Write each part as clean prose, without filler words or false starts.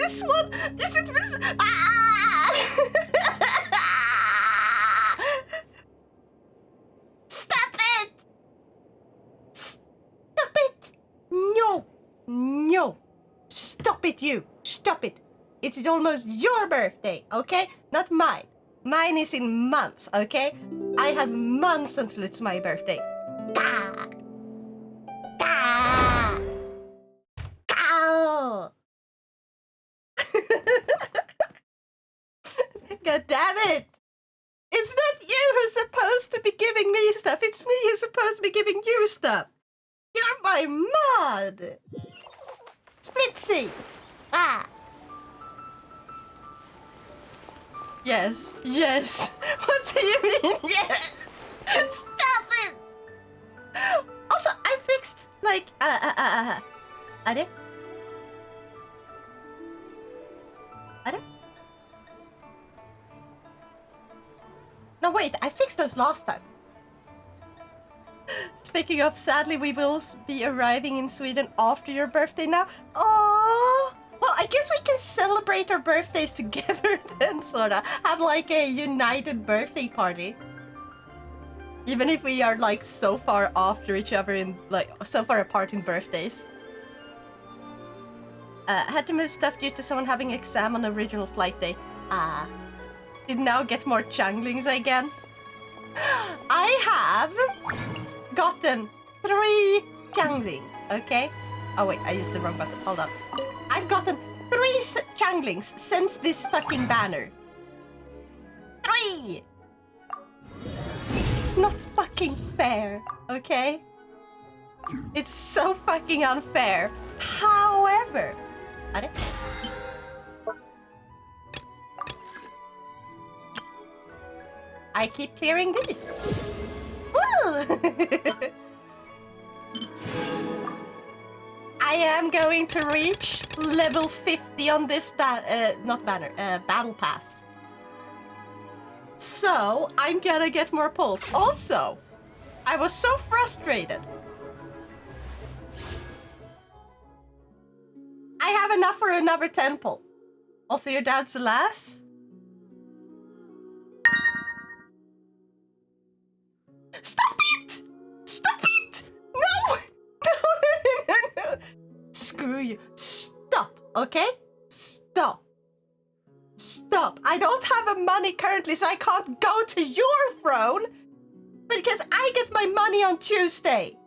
this one? Is it this? Ah! Stop it! Stop it! No! No! Stop it, you! Stop it! It's almost your birthday, okay? Not mine. Mine is in months, okay? I have months until it's my birthday. Gah! Gah! Gah! God damn it! It's not you who's supposed to be giving me stuff. It's me who's supposed to be giving you stuff. You're my mod. Splitzy. Ah. Yes. Yes. What do you mean? Yes. Stop it. Also, I fixed like Are they? No, wait, I fixed those last time. Speaking of, sadly, we will be arriving in Sweden after your birthday now. Oh, well, I guess we can celebrate our birthdays together then, sorta. Have like a united birthday party. Even if we are like so far after each other and like so far apart in birthdays. Had to move stuff due to someone having exam on original flight date. Ah. Did now get more changlings again. I have gotten 3 changlings, okay? Oh wait, I used the wrong button. Hold on. I've gotten 3 changlings since this fucking banner. 3! It's not fucking fair, okay? It's so fucking unfair. However, I keep clearing these. Woo! I am going to reach level 50 on this battle pass. So I'm gonna get more pulls. Also, I was so frustrated. I have enough for another 10 pull. Also, your dad's the last. Stop it! Stop it! No! No! Screw you. Stop, okay? Stop. Stop. I don't have money currently, so I can't go to your throne. Because I get my money on Tuesday.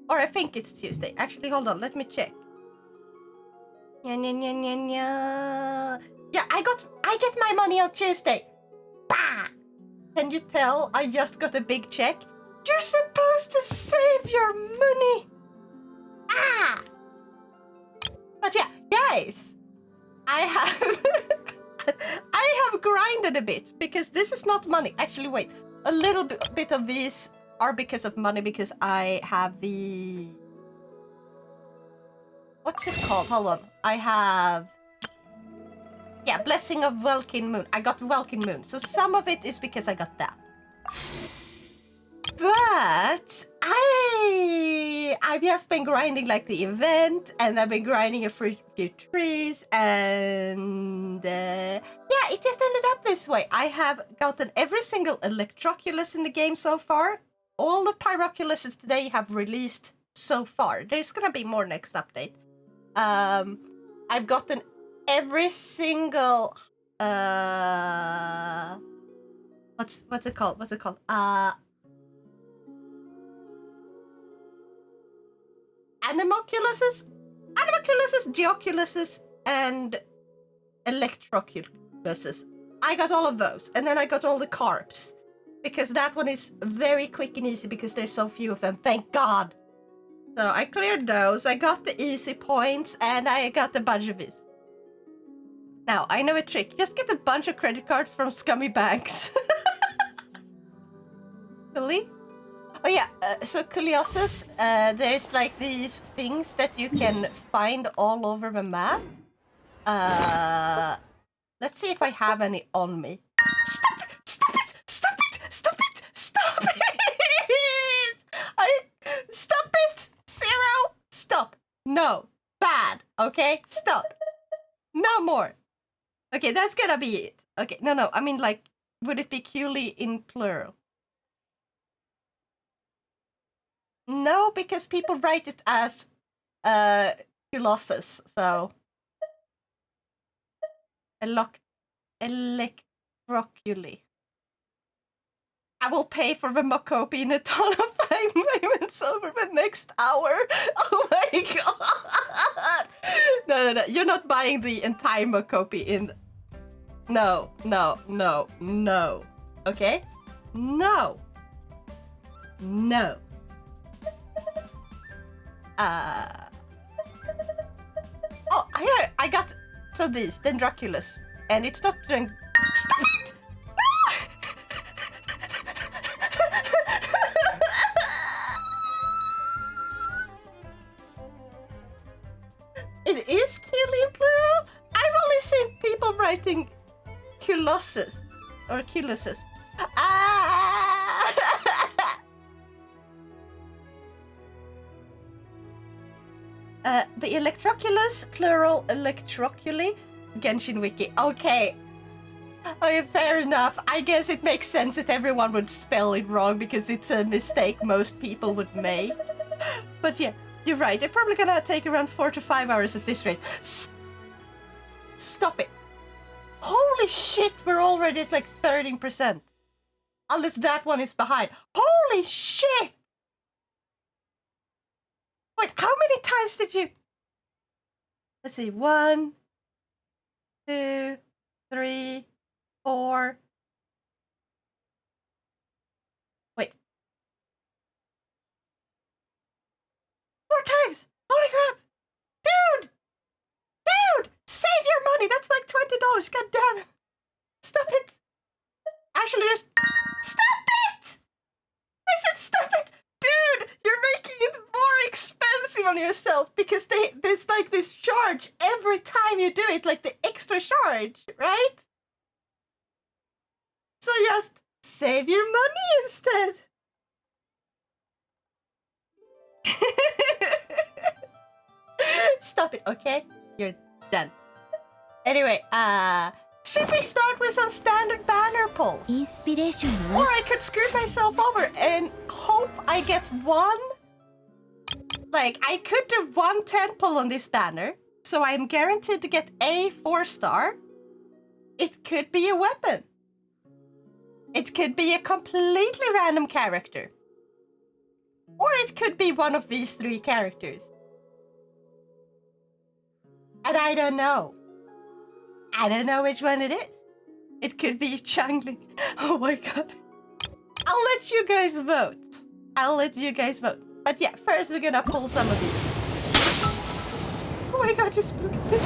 Or I think it's Tuesday. Actually, hold on. Let me check. Yeah, I get my money on Tuesday. Bah! Can you tell I just got a big check? You're supposed to save your money. Ah! But yeah, guys, I have grinded a bit because this is not money. Actually, wait, a little bit of these are because of money because I have the... What's it called? Hold on. I have... Yeah, Blessing of Welkin Moon. I got Welkin Moon. So some of it is because I got that. But I've just been grinding like the event, and I've been grinding a few trees, and yeah, it just ended up this way. I have gotten every single Electroculus in the game so far. All the Pyroculuses today have released so far. There's gonna be more next update. I've gotten every single what's it called? Animoculuses, Geoculuses, and Electroculuses. I got all of those, and then I got all the carps because that one is very quick and easy because there's so few of them. Thank God. So I cleared those. I got the easy points, and I got a bunch of these. Now, I know a trick. Just get a bunch of credit cards from scummy banks. Really? Oh yeah, so Colossus, there's like these things that you can find all over the map. Let's see if I have any on me. Stop it! Stop it! Stop it! Stop it! Stop it! Stop it! 0! Stop. No. Bad. Okay? Stop. No more. Okay, that's gonna be it. Okay, no. I mean, like, would it be Culi in plural? No, because people write it as Colossus, so electroculi. I will pay for the Mokopi in a ton of payments over the next hour. Oh my god! No. You're not buying the entire Mokopi in. No. Okay? No. Oh, I got so these Dendroculus, and it's not Stop it! It is Culi plural. I've only seen people writing Colossus or Colossus. The Electroculus, plural Electroculi, Genshin Wiki. Okay, fair enough. I guess it makes sense that everyone would spell it wrong because it's a mistake most people would make. But yeah, you're right. It's probably gonna take around 4 to 5 hours at this rate. Stop it. Holy shit, we're already at like 13%. Unless that one is behind. Holy shit! Wait, how many times did you... Let's see, 1, 2, 3, 4... Wait. 4 times! Holy crap! Dude! Save your money! That's like $20, god damn it! Stop it! Actually, just... Stop it! I said stop it! Dude, you're making it more expensive on yourself because there's like this charge every time you do it, like the extra charge, right? So just save your money instead. Stop it, okay? You're done. Anyway, should we start with some standard banner pulls? Or I could screw myself over and hope I get one. Like, I could do 1 10 pull on this banner, so I'm guaranteed to get a 4-star. It could be a weapon. It could be a completely random character. Or it could be one of these 3 characters. And I don't know. I don't know which one it is. It could be Changling. Oh my god. I'll let you guys vote. But yeah, first we're gonna pull some of these. Oh my god, you spooked me.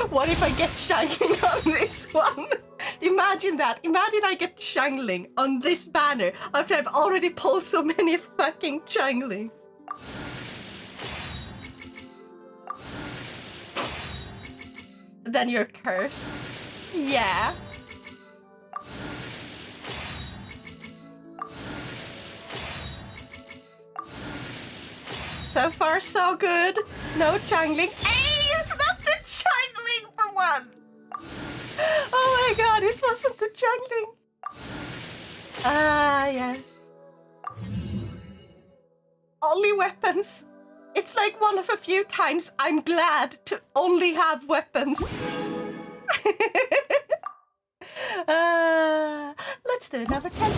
What if I get Changling on this one? Imagine that. Imagine I get Changling on this banner after I've already pulled so many fucking Changlings. Then you're cursed. Yeah. So far, so good. No Changling. Hey, it's not the Changling for once. Oh my god, it wasn't the Changling. Yes. Only weapons. It's like one of a few times I'm glad to only have weapons. Let's do another 10.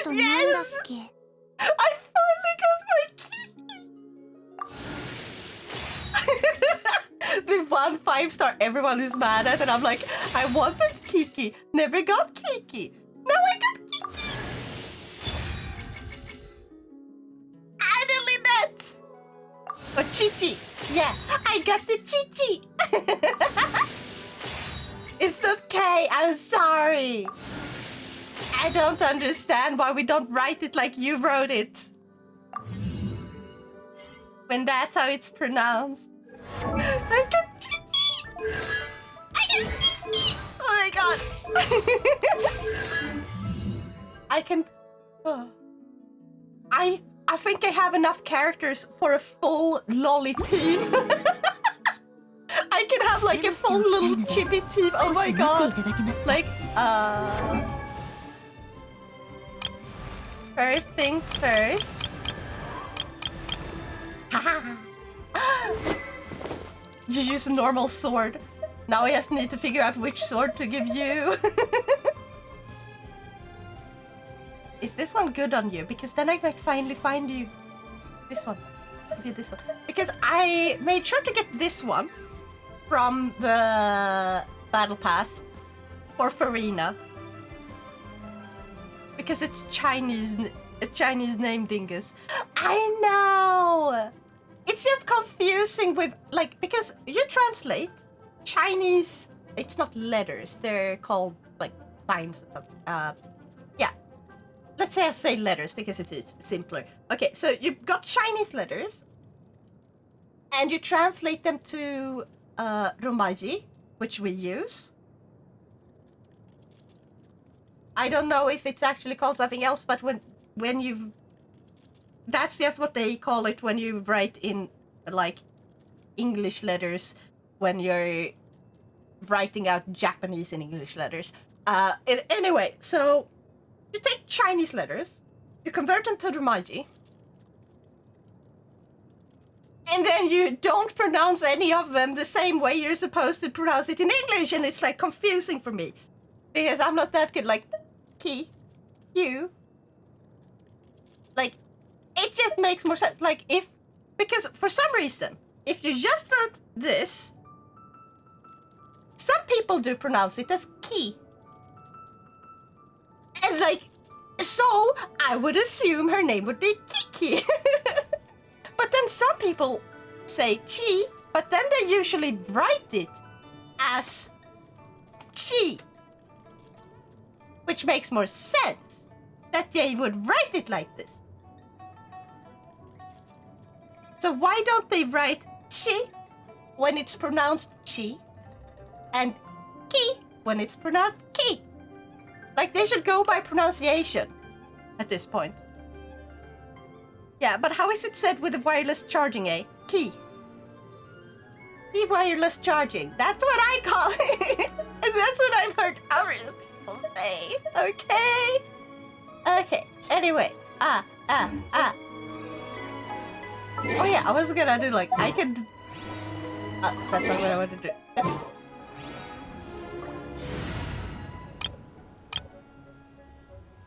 Yes! I finally got my Kiki! The 1 5-star everyone is mad at, and I'm like, I wanted Kiki, never got Kiki. Now I got Kiki! Adelinette! Or Chichi. Yeah, I got the Chichi! It's not K, I'm sorry. I don't understand why we don't write it like you wrote it. When that's how it's pronounced. I can Chichi! I can Chichi! Oh my god! I can... Oh. I think I have enough characters for a full lolly team. I can have like a full little chibi team. Oh my god! Like, first things first. You use a normal sword. Now I just need to figure out which sword to give you. Is this one good on you? Because then I might finally find you. This one. Maybe this one. Because I made sure to get this one from the battle pass for Farina. Because it's Chinese, a Chinese name, dingus. I know! It's just confusing with, like, because you translate Chinese, it's not letters, they're called, like, signs or something. Yeah. Let's say I say letters because it is simpler. Okay, so you've got Chinese letters, and you translate them to Romaji, which we use. I don't know if it's actually called something else, but when you've... That's just what they call it when you write in, like, English letters, when you're writing out Japanese in English letters. Anyway, so you take Chinese letters, you convert them to Romaji, and then you don't pronounce any of them the same way you're supposed to pronounce it in English, and it's, like, confusing for me. Because I'm not that good, like, ki, you. Like, it just makes more sense. Like, because for some reason, if you just wrote this, some people do pronounce it as ki. And, like, so I would assume her name would be Kiki. But then some people say chi, but then they usually write it as chi. Which makes more sense that they would write it like this. So why don't they write chi when it's pronounced chi and ki when it's pronounced ki? Like, they should go by pronunciation at this point. Yeah, but how is it said with the wireless charging, eh? Key. Key wireless charging. That's what I call it. And that's what I've heard other people say. Okay? Okay. Anyway. Oh yeah, I was gonna do, like, I could... that's not what I want to do. Let's...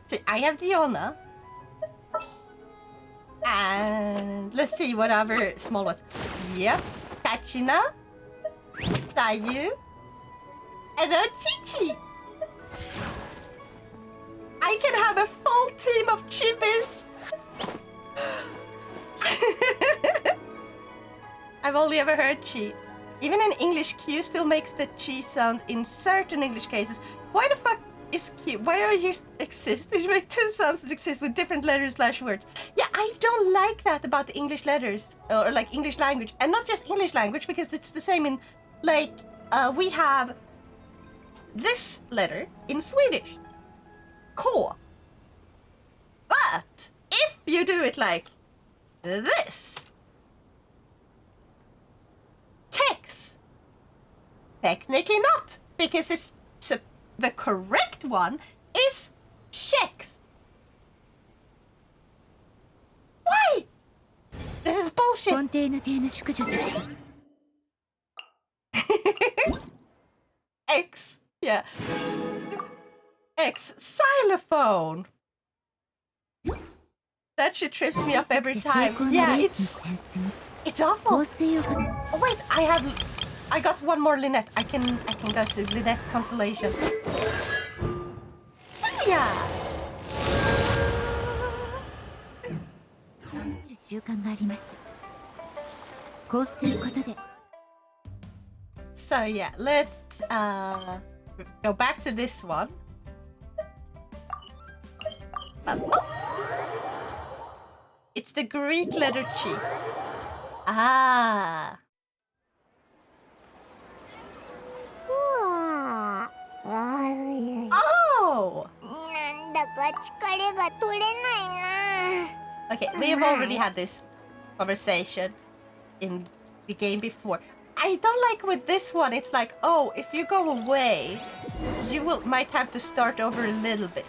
See, I have Diona. And let's see what other small ones. Yep. Kachina. Sayu. And then Chichi. I can have a full team of chibis. I've only ever heard chi. Even in English, Q still makes the chi sound in certain English cases. Why the fuck is Q? Why are you exist? Did you make two sounds that exist with different letters / words? Yeah, I don't like that about the English letters, or like English language. And not just English language, because it's the same in, like, we have this letter in Swedish. K. But if you do it like this, kex. Technically not, because it's the correct one is shex. Why? This is bullshit. X. Yeah. X. Xylophone. That shit trips me up every time. Yeah, it's awful. Oh wait, I got one more Lynette. I can go to Lynette's constellation. Yeah. So yeah, let's go back to this one. Oh. It's the Greek letter G. Ah. Oh! Okay, we have already had this conversation in the game before. I don't like with this one, it's like, oh, if you go away, you might have to start over a little bit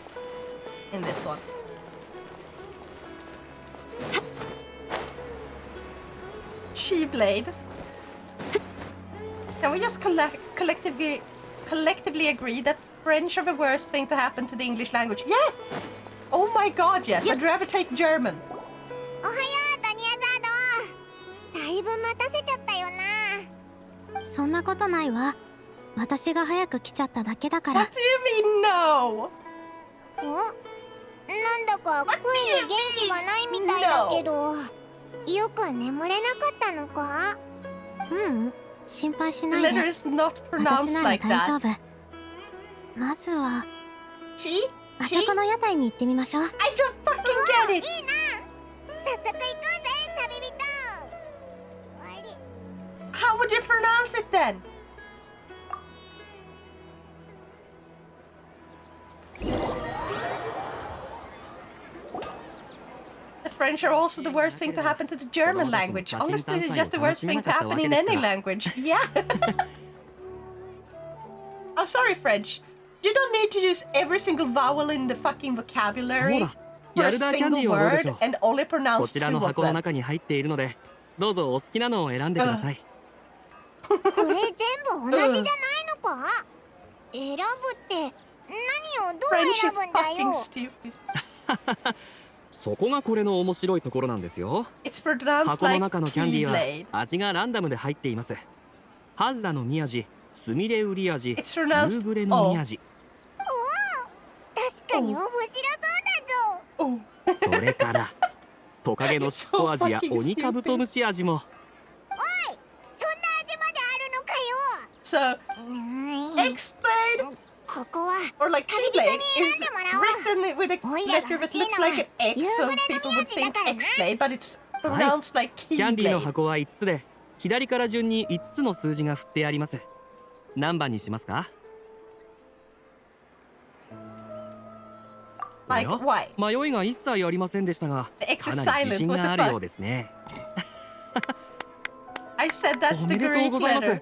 in this one. Chi-blade. Can we just collectively agree that French are the worst thing to happen to the English language? Yes! Oh my god, yes. I'd rather take German. What do you mean no? What do you mean no? The letter is not pronounced like that. Chi? I don't fucking get it! How would you pronounce it then? The French are also the worst thing to happen to the German language. Honestly, it's just the worst thing to happen in any language. Yeah. Oh, sorry, French. You don't need to use every single vowel in the fucking vocabulary for a single word and only pronounce 2 of them. French is fucking stupid. It's pronounced like Keyblade. It's pronounced oh. Oh. So, X-Blade or like Chi-Blade is written with a letter that looks like an X, so people would think X-Blade, but it's pronounced like Keyblade. Like, why? The X is silent, what the fuck? I said that's the Greek letter.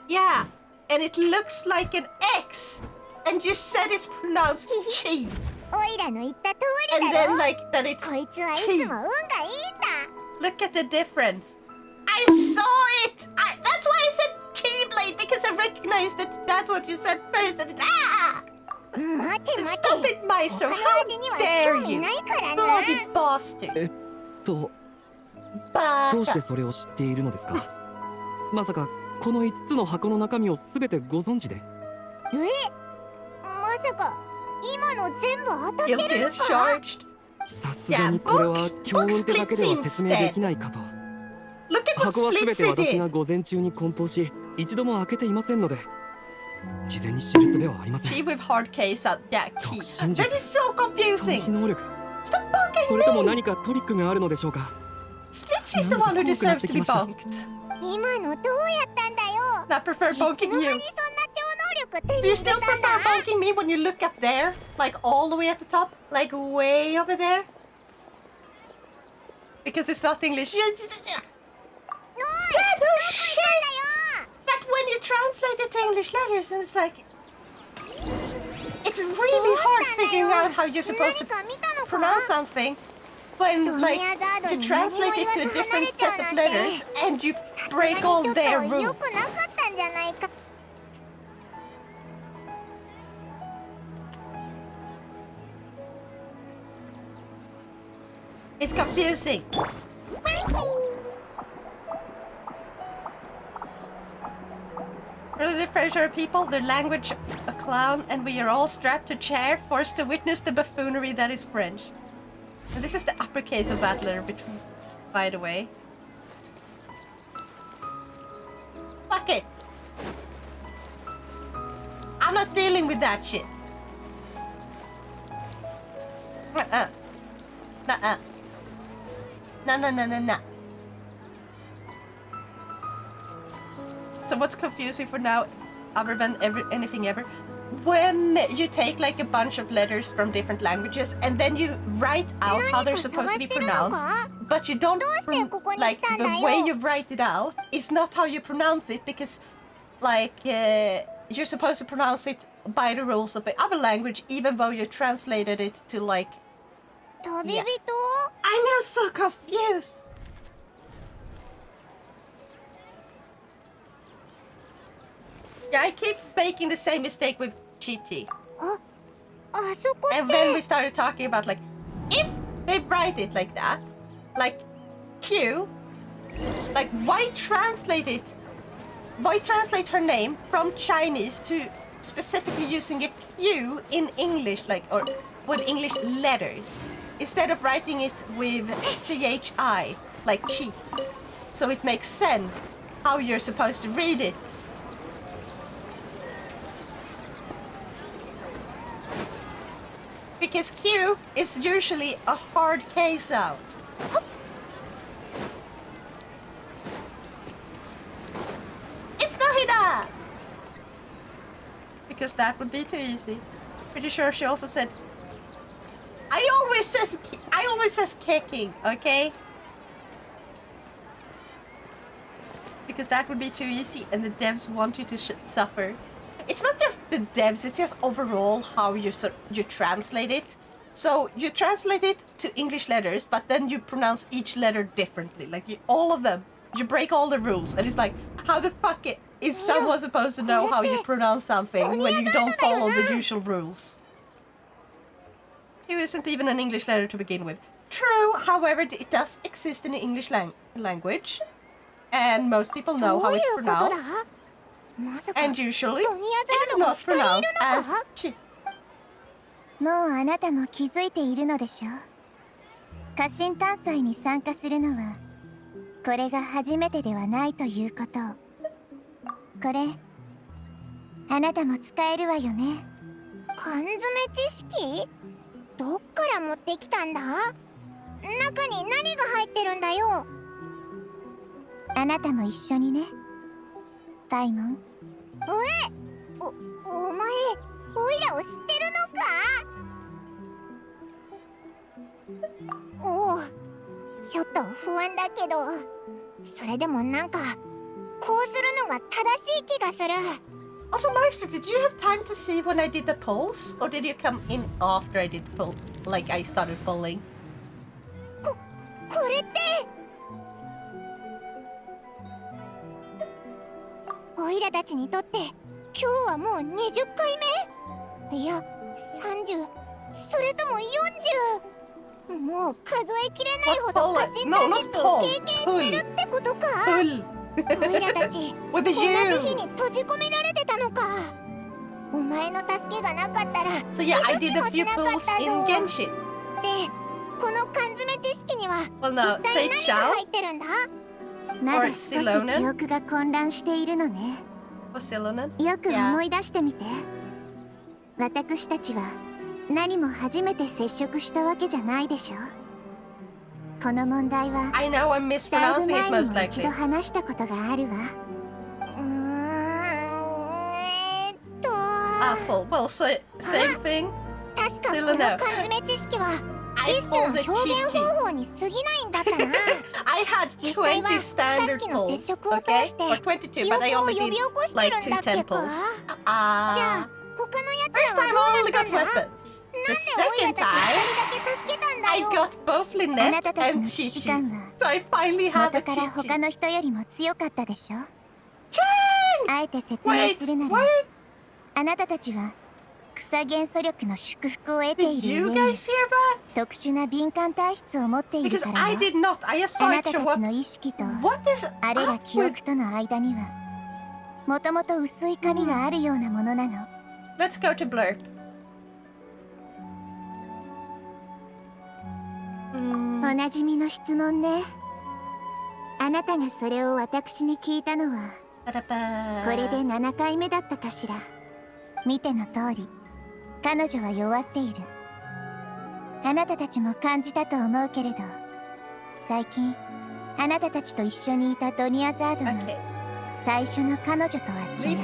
Yeah, and it looks like an X, and you said it's pronounced Chi. And then like that it's Chi. Look at the difference. I saw it! That's why I said Keyblade, because I recognized that that's what you said first. And stop it, Maestro! How dare you! Bloody bastard! Guilty as charged. Yeah, book Splitzy instead. Look at what Splitzy did! Chi with hard case out. Yeah, key. That is so confusing! Stop bonking me! Splitzy's the one who deserves to be bonked. I prefer bonking you. Do you still prefer bonking me when you look up there? Like all the way at the top? Like way over there? Because it's not English. Yeah, no shit! But when you translate it to English letters, and it's like... It's really hard figuring out how you're supposed to pronounce something when, like, you translate it to a different set of letters and you break all their rules. It's confusing. Really, the French are people, their language a clown, and we are all strapped to a chair, forced to witness the buffoonery that is French. And this is the uppercase of that letter, by the way. Fuck it! I'm not dealing with that shit. Nuh-uh. No. So what's confusing for now, other than anything ever? When you take like a bunch of letters from different languages and then you write out how they're supposed to be pronounced, but you don't like the way you write it out is not how you pronounce it, because like you're supposed to pronounce it by the rules of the other language, even though you translated it to like. Yeah. I'm so confused. Yeah, I keep making the same mistake with Chichi. And then we started talking about like, if they write it like that, like Q, like why translate it? Why translate her name from Chinese to specifically using a Q in English, like, or with English letters, instead of writing it with CHI, like chi? So it makes sense how you're supposed to read it. Because Q is usually a hard K sound. It's Nahida! Because that would be too easy. Pretty sure she also said... I always says kicking, okay? Because that would be too easy and the devs want you to suffer. It's not just the devs, it's just overall how you translate it. So you translate it to English letters, but then you pronounce each letter differently. Like all of them. You break all the rules. And it's like, how the fuck is someone supposed to know how you pronounce something when you don't follow the usual rules? It isn't even an English letter to begin with. True, however, it does exist in the English language. And most people know how it's pronounced. And usually, it is not pronounced as chi. もうあなたも気づいているのでしょう。家臣探査に参加するのはこれが初めてではないということを。これあなたも使えるわよね。缶詰知識？どっから持ってきたんだ？中に何が入ってるんだよ。あなたも一緒にね。パイモン。お前、オイラを知ってるのか？おう、ちょっと不安だけど、それでもなんか、こうするのが正しい気がする。Also, Meister, did you have time to see when I did the polls? Or did you come in after I did the poll? Like I started polling? これってオイラたちにとって今日はもう20回目？いや、30、それとも40。もう数えきれないほど家臣対決を経験してるってことか。オイラたち同じ日に閉じ込められてたのか。お前の助けがなかったら気づきもしなかったぞ。で、この缶詰知識には一体何が入ってるんだ？まだ少し記憶が混乱しているのね。よく思い出してみて。私たちは何も初めて接触したわけじゃないでしょ。この問題はだいぶ前にも一度話したことがあるわ。Apple, well, same thing. 確かこの缶詰知識は一種の表現方法に過ぎないんだったな。I had 20 standard polls, okay? Or 22, but I only did like 2 temples. じゃあ他のやつ First ら time は I どう only だった got んだ？ weapons. な The んでオイラ second たち2 time, 人だけ助けたんだ I よ。 got both あな Lynette たたち and の指 Chichi. 揮官は So I finally have 元 a から他 Chichi. の人よりも強かったでしょ。あえて説明 Wait, するなら、 why? あなたたちは草元素力の祝福を得てい Did る you 上に guys hear that? 特殊な敏感体質を持っている Because から I よ。 did not. I あ saw な it た show たち up. の意識と What is あれら up 記 with? 憶との間にはもともと薄い紙があるようなものなの。 Let's go to Blurb. おなじみの質問ね。あなたがそれを私に聞いたのはこれで7回目だったかしら。見ての通り、彼女は弱っている。あなたたちも感じたと思うけれど、最近あなたたちと一緒にいたドニアザードの最初の彼女とは違う。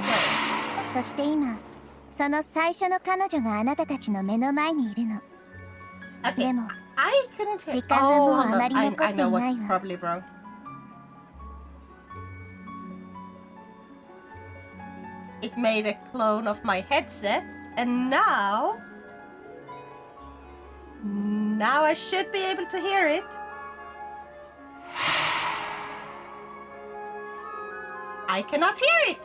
そして今その最初の彼女があなたたちの目の前にいるの。でも時間はもうあまり残っていないわ。It made a clone of my headset, and now I should be able to hear it. I cannot hear it.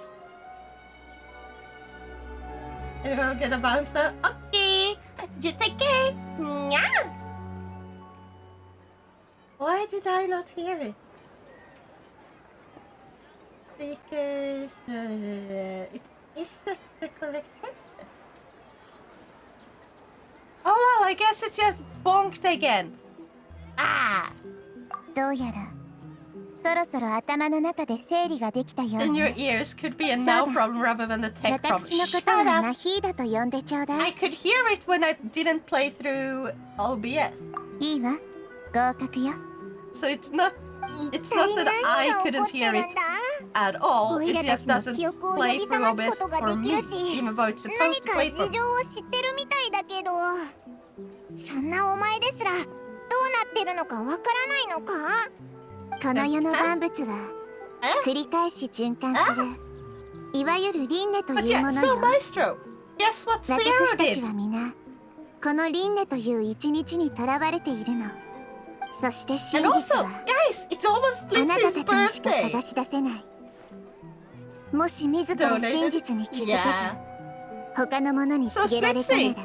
And we're gonna bounce now. Okay, you take care. Yeah. Why did I not hear it? Speakers. Is that the correct headset? Oh well, I guess it's just bonked again. Ah. どうやらそろそろ頭の中で整理ができたよう In ね。 your ears could be a now problem rather than the tech problem. 私のことはナヒーダと呼んでちょうだ I い。 could hear it when I didn't play through OBS. いいわ、合格よ。 So it's not that I couldn't hear it at all. It just doesn't play through OBS for me, even though it's 何 supposed to か play 事 for 情を知ってるみたいだけど、そんなお前ですらどうなってるのかわからないのか？この世の万物は繰り返し循環する、いわゆる輪廻と But いう yeah, もの so よ。 Maestro, guess what 私 Sierra たち did? は皆この輪廻という一日にとらわれているの。そして真 And 実 also, は guys, it's almost あなた Splitzy's たちにしか birthday. 探し出せない。もし自ら真実に気づけず、 Yeah. 他のものに So 告げられたな Splitzy, ら、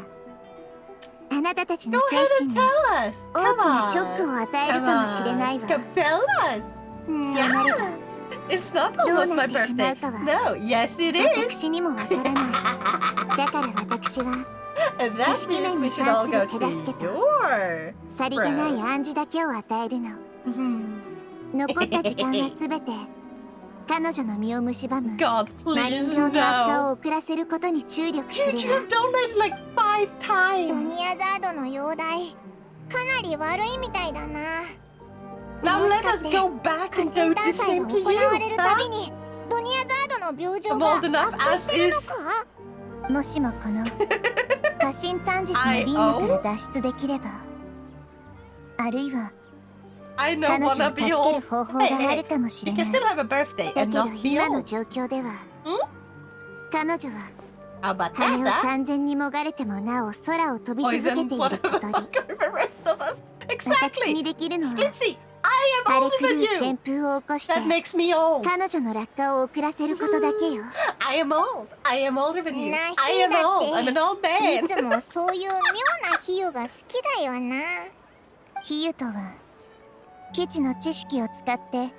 あなたたち go の ahead 精 and 神に tell us. 大 Come きなショック on. を与える Come かもしれない on. わ。 Come tell us. そうなれば It's not どう almost な my ってしま birthday. うかは No, yes it is. 私にもわからない。だから私は And that 知識 means 面 we に should 関 all す go る to 手助けと your さりげない friend. 暗示だけを与えるの。 Mhm. 残った時間はすべて彼女の身を蝕む God, マリン please 病の悪化 no. を遅らせることに注力す Dude, る you わ。 have donated like 5ド times. ニアザードの容体かなり悪いみたいだな。 Now もし let か us して go back 家 and 臣 do 団 the 祭 same が to 行 you, われるたび huh? にドニアザードの病状 I'm が old enough 悪化 as してるの is. か？もしもこの家臣短日の輪廻から脱出できれば、あるいは I know 彼女を wanna 助 be ける old. 方法 Hey, があ hey, るかもし you れ can ない。 still have a birthday だ and けど not be 今の old. 状況では彼女は How about 羽を that? 完全にもがれてもなお空を飛び続け Poison てい one る of こ the とに fucker for the rest of us. 私に Exactly. できるのは Splitzy, I 荒 am れ older 狂 than う you. 旋風を起こして That makes me old. 彼女の落下を遅らせることだけよ。 I am old. I am older than you. な I ひ am だ old. っ I'm an old てい man. つもそういう妙な比喩が好きだよな。比喩とは基地の知識を使って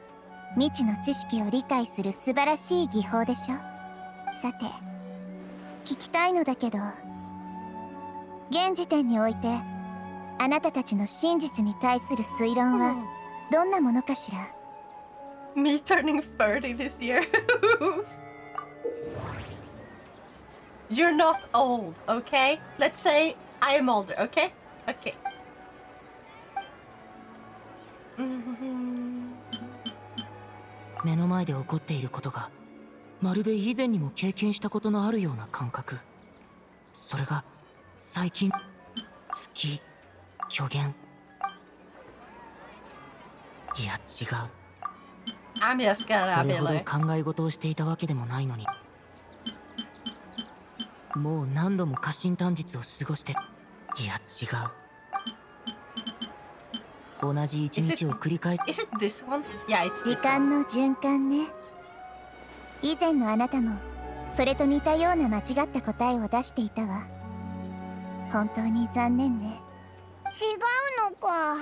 未知の知識を理解する素晴らしい技法でしょ。さて聞きたいのだけど、現時点においてあなたたちの真実に対する推論はどんなものかしら？ Me turning 30 this year. You're not old, okay? Let's say I am older, okay? Okay. 目の前で起こっていることがまるで以前にも経験したことのあるような感覚。それが最近月虚言、いや違う。 I'm just そ gonna れ be ほど like, 考え事をしていたわけでもないのに、もう何度も家臣短日を過ごして、いや違う。同じ一日を繰り返し、 is it this one? Yeah, it's 時 this 間 one. の循環ね。以前のあなたもそれと似たような間違った答えを出していたわ。本当に残念ね。違うのか。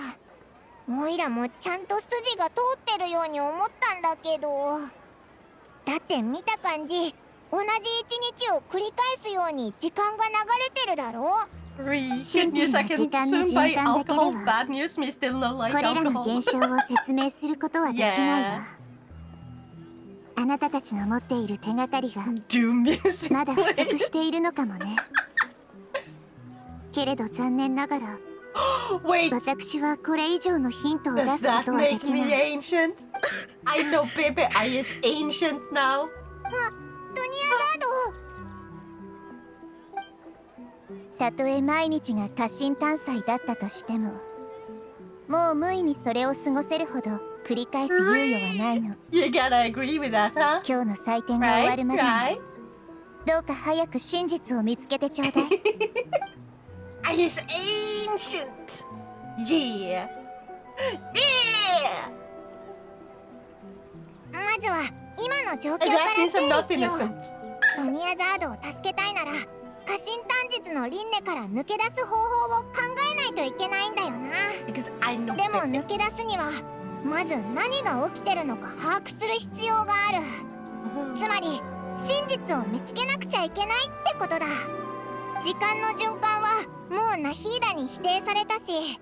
おいらもちゃんと筋が通ってるように思ったんだけど、だって見た感じ同じ一日を繰り返すように時間が流れてるだろ。 Good news, I シンプルな can 時間の soon 循 buy 環だけで alcohol. は Bad news, me still not こ like れらの alcohol. 現象を説明することはできないわ。あなたたちの持っている手がかりが Do music. まだ不足しているのかもね。けれど残念ながら Wait, 私はこれ以上のヒントを出 does すこ that とはで make きな me い。 ancient? I know, baby, I is ancient now. ドニアガード。たとえ毎日が過信探査だったとしても、もう無意にそれを過ごせるほど繰り返す猶予はないの。 You gotta agree with that, huh? 今日の祭典が終わ Right, るまでに right. どうか早く真実を見つけてちょうだい。I is ancient. Yeah. Yeah. まずは今の状況 And か that ら means 整 I'm 理 not しよう。 innocent. ドニアザードを助けたいなら過信探術の輪廻から抜け出す方法を考えないといけないんだよな。 Because I know でも baby. 抜け出すにはまず何が起きてるのか把握する必要がある。つまり真実を見つけなくちゃいけないってことだ。時間の循環はもうナヒーダに否定されたし、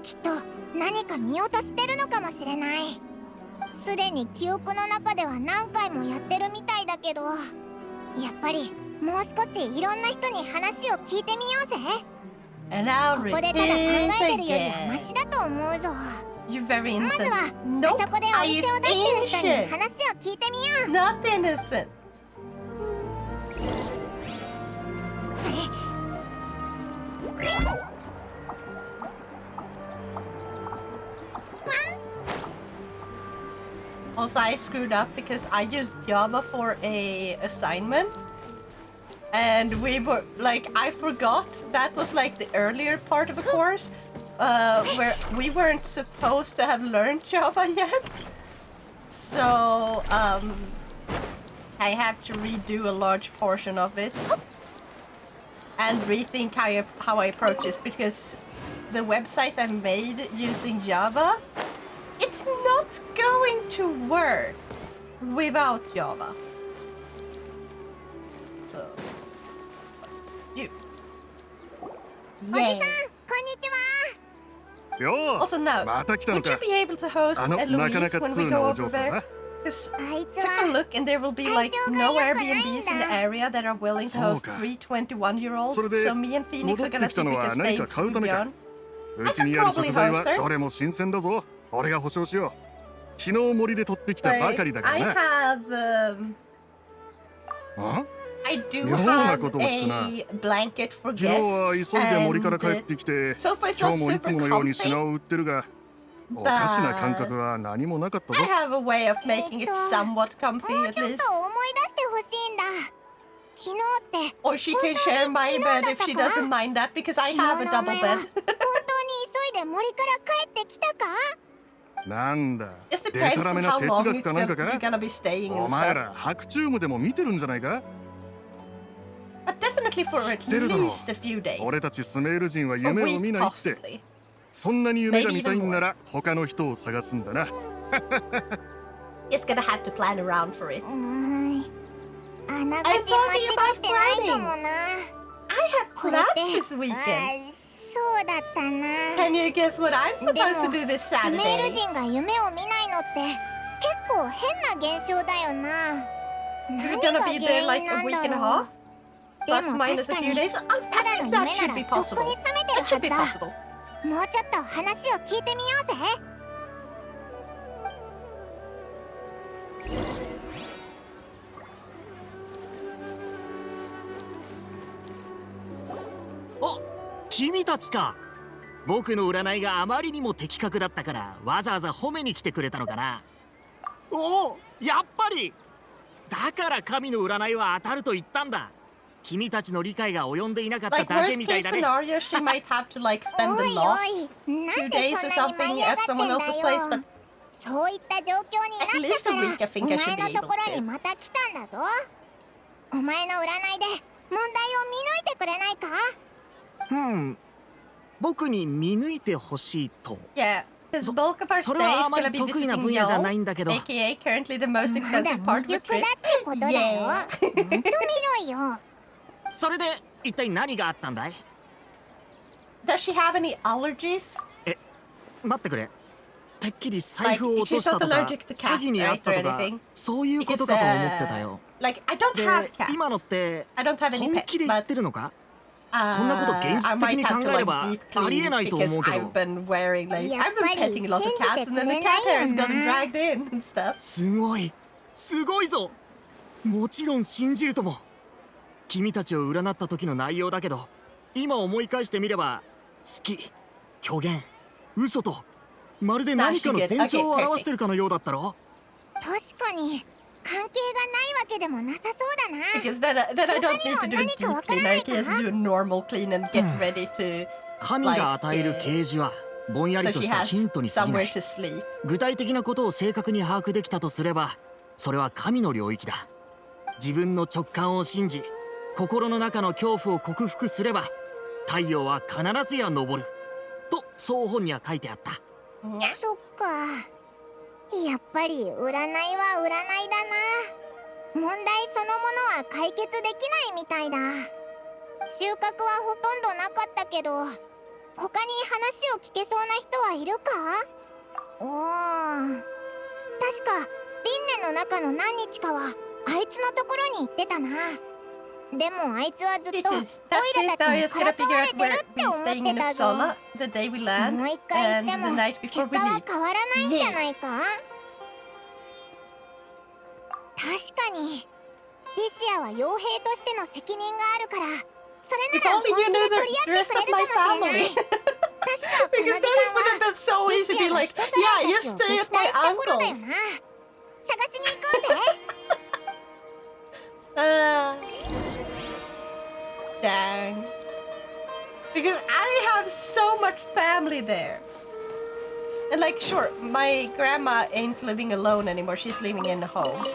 きっと何か見落としてるのかもしれない。すでに記憶の中では何回もやってるみたいだけど、やっぱりもう少しいろんな人に話を聞いてみようぜ。 And I'll ここでただ考 repeat えてるよりは again. マシだと思うぞ。 You're very まず innocent. はあ Nope, そこでお I 店 is を出してる人に ancient. 話を聞いてみよう。 Not innocent. Also, I screwed up because I used Java for a assignment. And we were like, I forgot that was like the earlier part of the course where we weren't supposed to have learned Java yet. So, I have to redo a large portion of it and rethink how I approach this because the website I made using Java, it's not going to work without Java. So, you. おじさん、こん Yay. にちは。よ Also う now, また来たの would you か be able to host なかな Eloise か when 通 we な go お over 嬢さん there? な Because あいつ took a は look and there will be like no Airbnbs in the area that are willing to host 3 21-year-olds. それで So me and Phoenix 戻 are って gonna き see た if の we は can 何 stay か買う with ためか Bjorn. うちにある I could 食 probably 材 host は her. どれも新鮮だぞ俺が保証しよう昨日森で取ってきたばかりだか I らな have, あ I do 妙な have ことを聞くな a blanket for 昨日は guests, 急いで森から and 帰ってきて so far it's 今 not 日もいつ super ものように comfy. 品を売ってるがおかしな感覚は何もなかったぞ I have a way of making it somewhat comfy もう at ちょっと思い出 least. してほしいんだ。昨日って Or she can share my bed if she doesn't mind that because I 昨 have 日 a のお double 前は bed. 本当に急いで森から帰ってきたか？なんだ It デタ depends ラ on メな how 哲 long 学 it's かなんか you're か gonna be staying お and 前 stuff. ら白チュームでも見てるんじゃないか But definitely for 知 at ってるだろ least a few days. 俺たちスメール人は A 夢を week 見ないって possibly. そんなに夢が見たいんなら他の人を探すんだな It's gonna have to plan around for it. あながち間違ってないかもな。 I have これっ plans て this weekend. そうだったな。 Can you guess what I'm で supposed to も do this スメー Saturday? ル人が夢を見ないのって結構変な現象だよな。 We're 何が gonna 原 be 因 there な like a ん week だ and a ろ half, う。 plus でも minus 確 a か few に days. I ただ think の that 夢 should な be らとっく possible. に覚めてる That は should ず be だ。 possible. もうちょっと話を聞いてみようぜ。お、君たちか。僕の占いがあまりにも的確だったからわざわざ褒めに来てくれたのかな。おお、やっぱりだから神の占いは当たると言ったんだ。君たちの理解が及んでいなかった Like だけ worst みたい case だね。 scenario, she might have to like spend お the いお last い、な 2んで days そ or んなに舞 something い上が at って someone ん else's だ place, よ but。 そういった状況にな At っ least た a から week I think I お should 前 be の able ところに to. また来たんだぞ。お前の占いで問題を見抜いてくれないか？僕に見抜いてほしいと。 Yeah, his bulk of our そ stay れは is あま gonna り be 得意な visiting 分野じゃ Yol, ないんだけど。 aka currently the most まだ expensive part of 未 the 熟だ trip. ってことだよ。 Yeah. ほんと見ろよ。それで一体何があったんだい？ Does she have any allergies? 待ってくれ。てっきり財布を落としたとか Like, she's not allergic to cats, 詐欺にあったと right, or か anything? そういうことかと思ってたよ。 Like, I don't で have cats. 今のって I don't have any 本 pets, 気で言っ but てるのか？そんなこと現 I 実的 might に have 考 to えれ like ば deep あり clean えないと because 思うけ I've ど。 been wearing like やっ I've ぱ been り petting a lot of 信じ cats て and く then the れ cat ない hair よ has gotten な。 dragged in and stuff. すごいすごいぞ。もちろん信じるとも。君たちを占った時の内容だけど、今思い返してみれば月、虚言、嘘とまるで何かの前兆を表してるかのようだったろ。確かに関係がないわけでもなさそうだな。 Because then I don't need to do a deep clean. I can just do a normal clean and get ready to 神が与える啓示はぼんやり so と she したヒン has トに過ぎな somewhere い。 to sleep. 具体的なことを正確に把握できたとすれば、それは神の領域だ。自分の直感を信じ、心の中の恐怖を克服すれば、太陽は必ずや昇るとそう本には書いてあった。そっか。やっぱり占いは占いだな。問題そのものは解決できないみたいだ。収穫はほとんどなかったけど、他に話を聞けそうな人はいるか？確か輪廻の中の何日かはあいつのところに行ってたな。でもあいつはずっ It とオイ is ラ that た day ち Darius に gonna から figure われ out てる where って we're 思っ staying て in たぞ。 Uppsala the day we land もう一回行 and っても the night 結 before 果 we は leave. 変わらないんじゃないか？確かにリシアは傭兵としての責任があるから、それ If なら only 本 you 気 knew で the 取り合って rest くれ of る my かもしれない。 family. 確かこの Because 時 then it would 間 have been so はリ easy シ to be アが like, 人さ yeah, ら you たちを stay 撃 at my 退した頃だよ uncle's. な。探しに行こうぜ。Dang. Because I have so much family there. And like, sure, my grandma ain't living alone anymore. She's living in a home.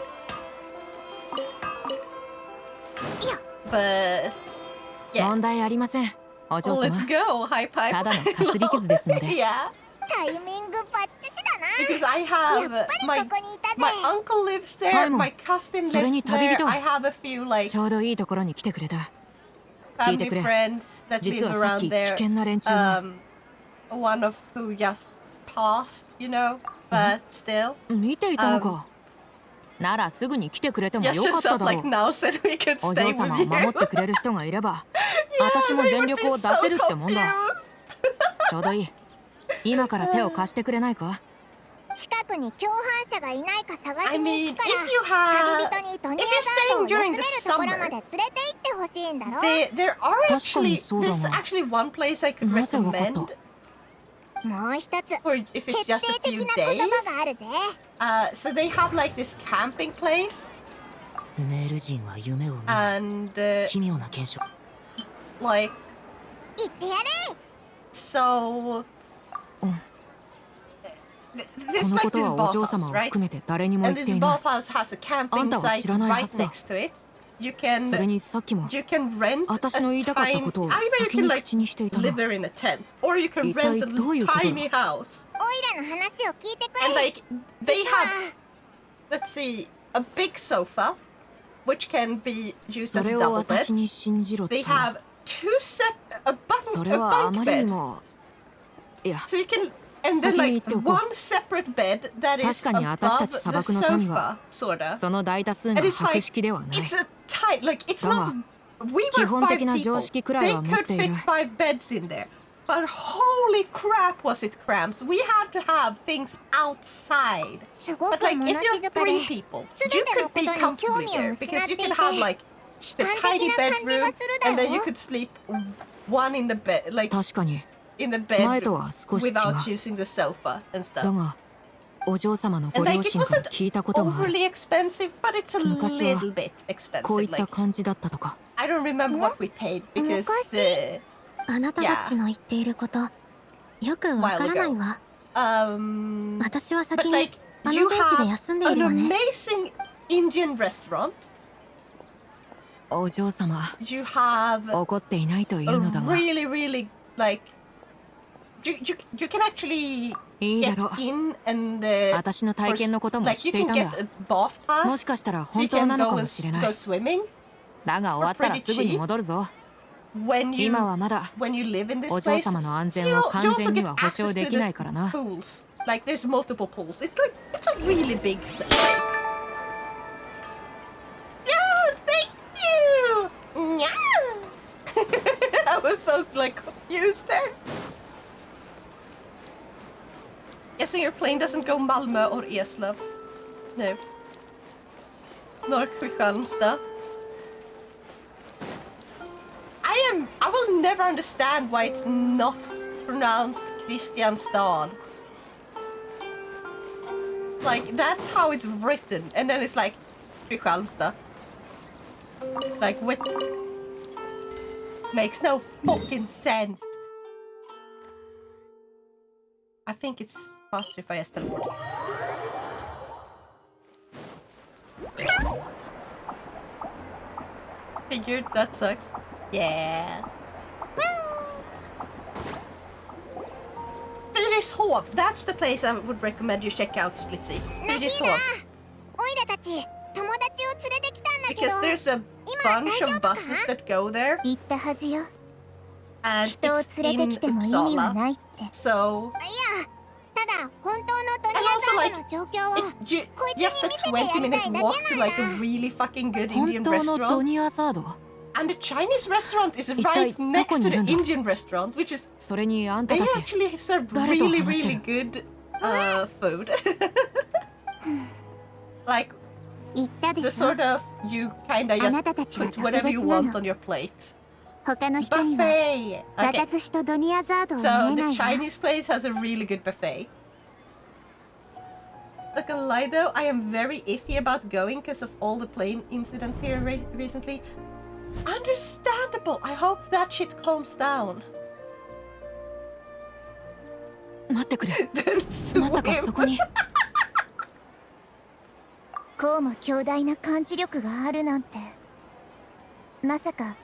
But 問 yeah. 題ありません、お嬢 Well, 様。 let's go. Hi, pipe. ただのかすり傷ですので。Yeah. タイミングバッチシだな。 Because I や have っぱり my ここにいたぜ。 my uncle lives there. Paimon, My cousin それ lives に旅 there. 人は I have a few like ちょうどいいところに来てくれた。聞いて family くれ。 friends that 実 live はさっ around き危 there. 険な連中が。 One of who just passed, you know, but still. 見ていたのか。ならすぐに来てくれてもよ Just かった yourself だろ like う。 now said we could お stay 嬢 with 様を守 you. ってくれる人がいれば、 Yeah, 私も they 全 would 力 be を出 so せるってもんだ。 confused. ちょうどいい。今から手を貸してくれないか？近くに共犯者がいないか探 I しに mean, 行くか if ら、 you have, 旅人にトニ if ア you're ガードを staying 休 during め the るところま summer, で連れて行ってほしいんだろ。 there are actually, so there's だな。 actually one place I could なぜわかった？ recommend, もう一つ or if it's 決 just 定 a 的 few な days. 言葉があるぜ。 So they have like this camping place, スメール人は夢を見る and 奇妙な現象。 like 言ってやれ。 so. うん。 There's この like こと this はお bathhouse, 嬢様を right? 含めて誰にも言 And って this いない。 bathhouse has a camping あんたは site 知らないは right ずだ。 next to it. You それ can にさっきも you can rent 私の言 a いたかった tiny. ことを Either you 先 can に like 口にしていた live な。 there in a tent, or you can 一体 rent a どういうことだ？ tiny house. オイラの話を聞いてく And れ。 like they have, let's see, a big sofa, which can be used そ as a れを double 私 bed. に信じろ They とは。 have two set そ a れはあ bunk まりに bed. も。いや、 So you can, and then 先に like 言っておこう。 one separate bed that is 確かに私たち above 砂 the 漠の民 sofa, は sorta. その大多数が And it's 博 like 識ではない。 it's a tight, like it's だが、 not. We 基 were 本 five 的な people. 常識くらい They は持っ could ている。 fit 5 beds in there. But holy crap, was it cramped? We had to have things outside. すご But く like 物 if 静 you're かで three people, 全 you ての could こ be とに興 comfortably 味を there 失 because って you いて、 can have like the 悲 tiny 観的な感じが bedroom するだ and then ろ you。 could sleep one in the bed, like 確かに。 in the 前と bedroom は少し違う。 without using the sofa and だ stuff. が、お嬢様のご And 両 like it 親から wasn't 聞いたことがある。 overly expensive, but it's a 昔は little bit こうい expensive. った Like 感じだったとか。 I don't remember what we paid because 昔あなたたちの言っていることよくわからないわ。 私は but 先に like あ you のベンチで have 休んでい an るわね。 amazing Indian restaurant. お嬢様、 You have 怒っていないとい a うのだが、 really, really like you can actually いいだ get ろう。 in and 私の体験のことも like 知っ you てい can たん get だ。 a bath も pass. しかしたら So 本 you 当 can なの go か and もしれな go い。 swimming だが終わったらすぐに戻るぞ。 when you 今はまだ when you live in this お嬢 place. 様の安 So 全 you, を you 完 also 全に get は保証 access で to きない the からな。 pools. Like there's multiple pools. It's a really big place. Yeah, thank you. Yeah. I was so like confused there. Guessing your plane doesn't go Malmö or Eslöv. No. Nor Kristianstad. I will never understand why it's not pronounced Kristianstad. Like, that's how it's written. And then it's like, Kristianstad. Like, what? Makes no fucking sense. I think it's faster if I just teleport. Figured, that sucks. Yeah. Fyrishov, that's the place I would recommend you check out, Splitzy. Fyrishov. Because there's a bunch of buses that go there. And it's in Uppsala. So... And also like, just a 20-minute walk to like a really fucking good Indian restaurant. And the Chinese restaurant is right next to the Indian restaurant, which is... They actually serve really, really good food. Like, the sort of, you kinda just put whatever you want on your plate. Buffet! Okay. So the Chinese place has a really good buffet. Not gonna lie though, I am very iffy about going because of all the plane incidents here recently. Understandable! I hope that shit calms down. 待ってくれ。 Then まさかそこ swim. に。こうも強大な感知力があるなんて。まさか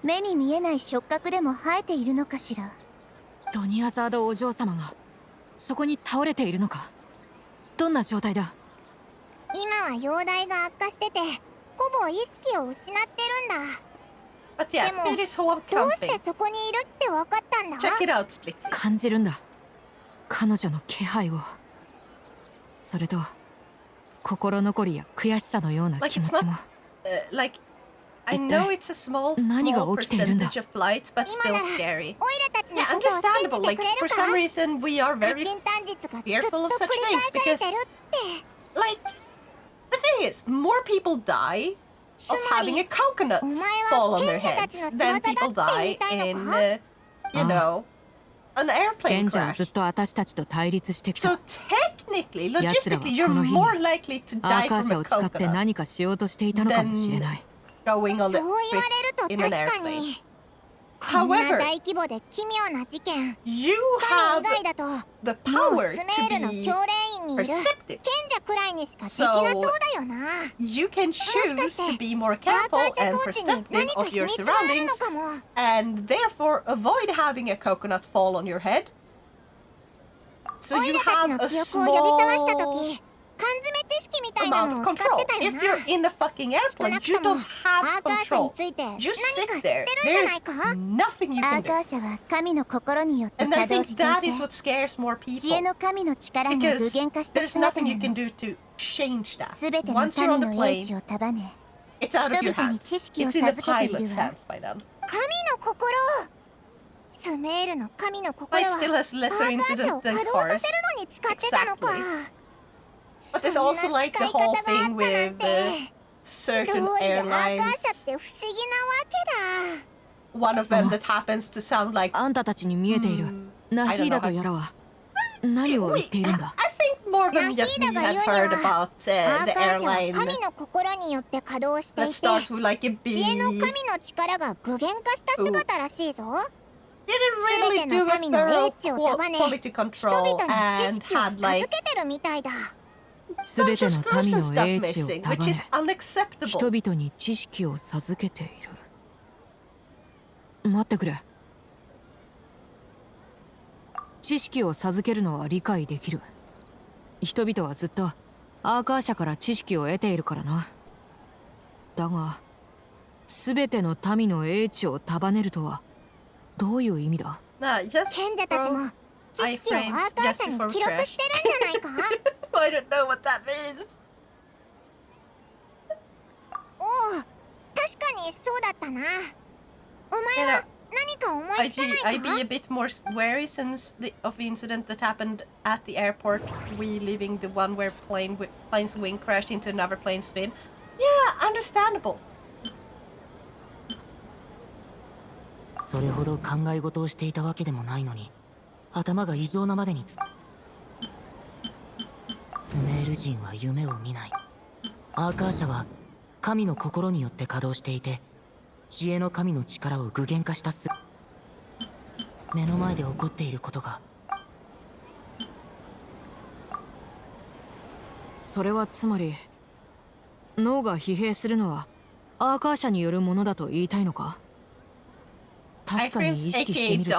目に見えない触覚でも生えているのかしら。ドニアザードお嬢様がそこに倒れているのか。どんな状態だ。今は容体が悪化してて、ほぼ意識を失ってるんだ。 But yeah, Fyrishov どうして camping. そこにいるって分かったんだ。 Check it out, Splitzy. 感じるんだ。彼女の気配を。それと心残りや悔しさのような気持ちも。Like, I know it's a small percentage of flight, but still scary. Yeah, understandable. Like, for some reason, we are very fearful of such things because, like, the thing is, more people die of having a coconut fall on their heads than people die in, you know, an airplane 賢者は crash. ずっと私たちと対立してきた。 So technically, logistically, you're more likely to アー die カー from シャ a を使って coconut 何かしようとしていたのかもしれない。 going on そう the 言われると in an 確か airplane. に。こんな However, 大規模で奇妙な事件。 you 彼 have 以外だと、も the う power スメ to ールの be 教練員にいる賢 perceptive. 者くらいにしかできなそうだよな。 You can choose to be more アーカ careful ーシャ and 装置に perceptive 何か of 秘 your 密があるの surroundings かも。 and therefore avoid having a coconut fall on your head. So オイ you ラたち have の a 記憶を呼び覚ました small 時、缶詰知識みたいな amount の of を使っ control. てたよ If な。 you're in a fucking 少 airplane, なく you とも don't ア have ーカーシャに control. ついて何か知 You って sit るん there. じゃない There's か。 nothing you ア can ーカー do. シャは神の心によって And I 稼 think 働してい that て、 is what scares more 知恵 people. の神の力が具 Because 現化した there's 姿 nothing な you can の。 do to change that. すべての Once you're on 神 the の英 plane, 知を束ね、 it's out of your 人々に hands. 知識を It's in the 授けている pilot's わ。 hands by then. 神の心。スメールの神の心 Light は still has アー lesser カーシャ incident を than 稼働さ cars. せるのに使ってたのか。 But there's そんな also 使い like the 方が whole あった thing なん with て。 certain どうりでアーカー airlines. シャって不思議なわけだ。 One of them that happens to sound like あんたたちに見えているナヒーダとやらは何を言っているんだ。 I think more than just me had heard about アー the カーシャは airline 神の心によって稼働してい that て、 starts with like a 知恵の B. 神の力が具現化した姿らしいぞ。 Didn't really do a thorough quality 人 control 々に知 and 識を had 授 like けてるみたいだ。すべて bunch の of 民 gruesome の stuff 英知を missing, 束 which ね is unacceptable. 人々に知識を授けている。待ってくれ。知識を授けるのは理解できる。人々はずっとアーカー社から知識を得ているからな。だがすべての民の英知を束ねるとはどういう意味だ。Nah, just 賢者たちも知識をアーカー社に記録してるんじゃないか？ I don't know what that means. おお、確かにそうだったな。お前は何か思いつかないか？ I'd be a bit more wary since of the incident that happened at the airport, we leaving the one where plane's wing crashed into another plane's fin. Yeah, understandable. それほど考え事をしていたわけでもないのに、頭が異常なまでにスメール人は夢を見ない。アーカー社は神の心によって稼働していて、知恵の神の力を具現化した目の前で起こっていることが。それはつまり脳が疲弊するのはアーカー社によるものだと言いたいのか？確かに意識してみると、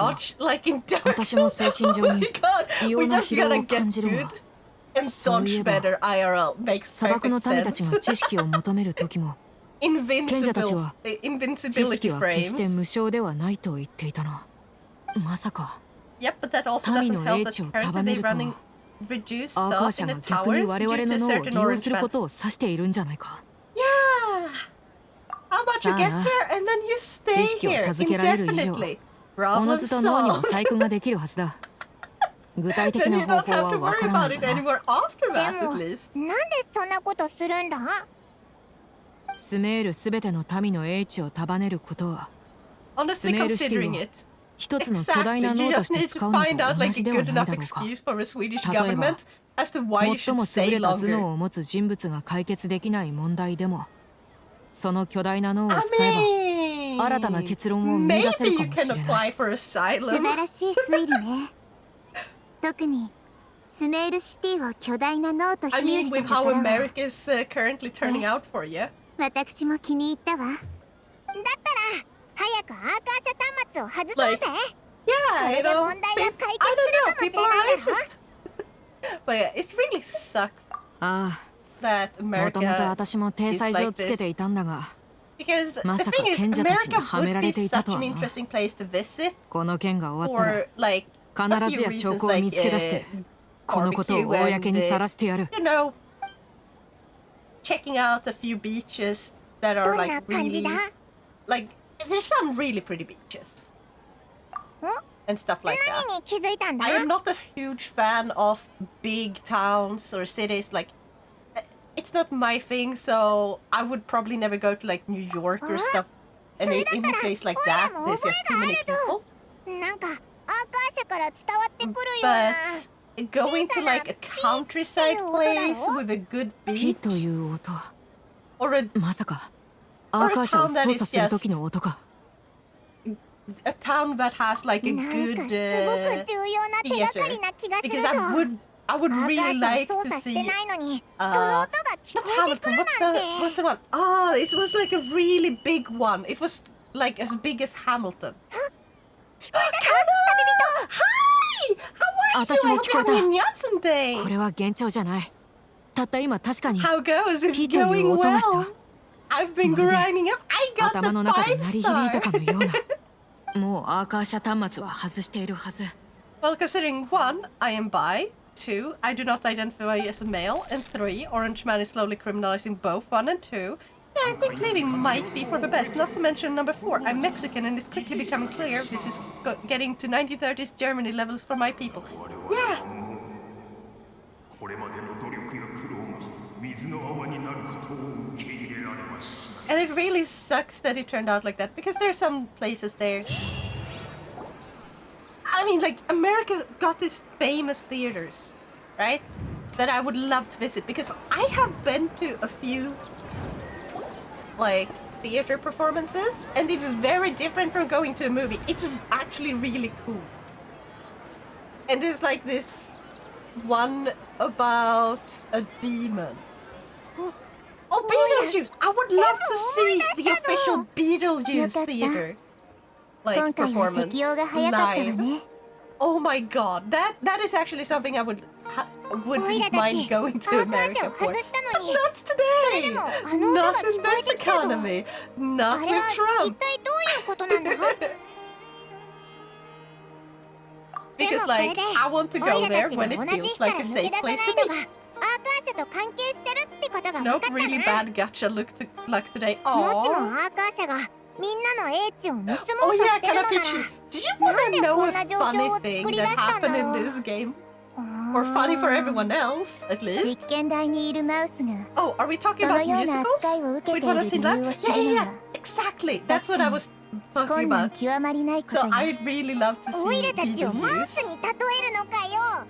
私も精神上に異様な疲労を感じるわ。そういえば砂漠の民たちが知識を求める時も賢者たちは知識は決して無償ではないと言っていたな。まさか民の英知を束ねるとはアーカー社が逆に我々の脳を利用することを指しているんじゃないか。さあな、知識を授けられる以上おのずと脳には細工ができるはずだ。具体的な方法はわからないがな。でも、なんでそんなことするんだ？スメールすべての民の英知を束ねることは、スメールシティを一つの巨大な脳として使うのと同じではないだろうか。例えば、最も優れた頭脳を持つ人物が解決できない問題でも、その巨大な脳を使えば新たな結論を見出せるかもしれない。素晴らしい推理ね。特にスメールシティを巨大な脳と比喩したところは、私も気に入ったわ。だったら早くアーカー社端末を外そうぜ。これで問題が解決するかもしれないだろ。 But yeah, it really sucks あ that あ、もともと America 私も体裁上つけていたんだが、 because ま the さか thing is 賢者たちに America はめ would ら be れていた such とは an な。 interesting place to visit この件が終わったら for like 必 a ず few や証 reasons 拠を見つけ出し like てこのことを barbecue 公にさ and らしてやる。 you know checking out a few beaches that ど are んな like 感じ really だ？ like there's some really pretty beaches ん？ and stuff like that. 何に気づいたんだ？ I am not a huge fan of big towns or cities. Like, it's not my thing. So I would probably never go to like New York or stuff. And in a place like that, there's just too many people. なんかアーカー社から伝わってくるような。 But going to like a countryside place with a good ピ beach という音、 or a まさかアーカー社を操作する時の音か。town that has like a なんか good すごく重要な手がかりな気がする because ぞ。 I would アー really カー like 社を to 操作して see ないのに、その音が聞 not こえてく Hamilton. る What's なん the て。 what's the one? Oh, it was like a really big one. It was like as big as Hamilton. 聞こえたか？ Hi! How are 私 you? も I 聞こ hope え you're た。 having a nice day. これは幻聴じゃない。たった今確かに How goes? It's ピという going 音がした。 well. I've been まるで grinding up. I got 頭の the 中で 5鳴り響いた star. かのような。もうアーカー社端末は外しているはず。 Well, considering 1, I am bi. 2, I do not identify as a male. And 3, Orange Man is slowly criminalizing both 1 and 2. Yeah, I think living might be for the best. Not to mention number 4, I'm Mexican and it's quickly becoming clear this is getting to 1930s Germany levels for my people. Yeah! これまでの努力や苦労が水の泡になることを受け入れられます。 And it really sucks that it turned out like that because there's some places there. I mean, like, America got these famous theaters, right? That I would love to visit because I have been to a few, like, theater performances, and it's very different from going to a movie. It's actually really cool. And there's like this one about a demon. Oh, Beetlejuice! I would love to see the official Beetlejuice theater, 今 like 回は performance 適用が早かったわ live. ね。 Oh my god, that is actually something I wouldn't おいらた mind ち、 going ア to ーカー社 America を for. 外したの But に、 not それ today. でもあの音が Not 聞 in こえ this てきたぞ。 economy. あ Not れ with は一 Trump. 体どういうことなんだ？ Because like I want to go there when it feels like a safe place to be. アーカー社と関係してるってことが分か No った really な。 bad gacha luck today. もしも Oh. アーカー社がみんなの英知を盗もう Oh と yeah, してるのなら Kanapichi. Did you want to know a Nande funny konna thing joukyo that o happened in tsukuridashita this game? Or funny for everyone else, at 実 least. 験台にいるマウスが Oh, are we talking その about ような musicals? 扱いを受け With てい what る I've seen 理由 live? を知 Yeah, る yeah, の yeah. は Exactly. That's what I was talking 困難 about. 極まりないこと So よ。 I'd really love to オイ see ラたちを people マウス use. に例えるのかよ。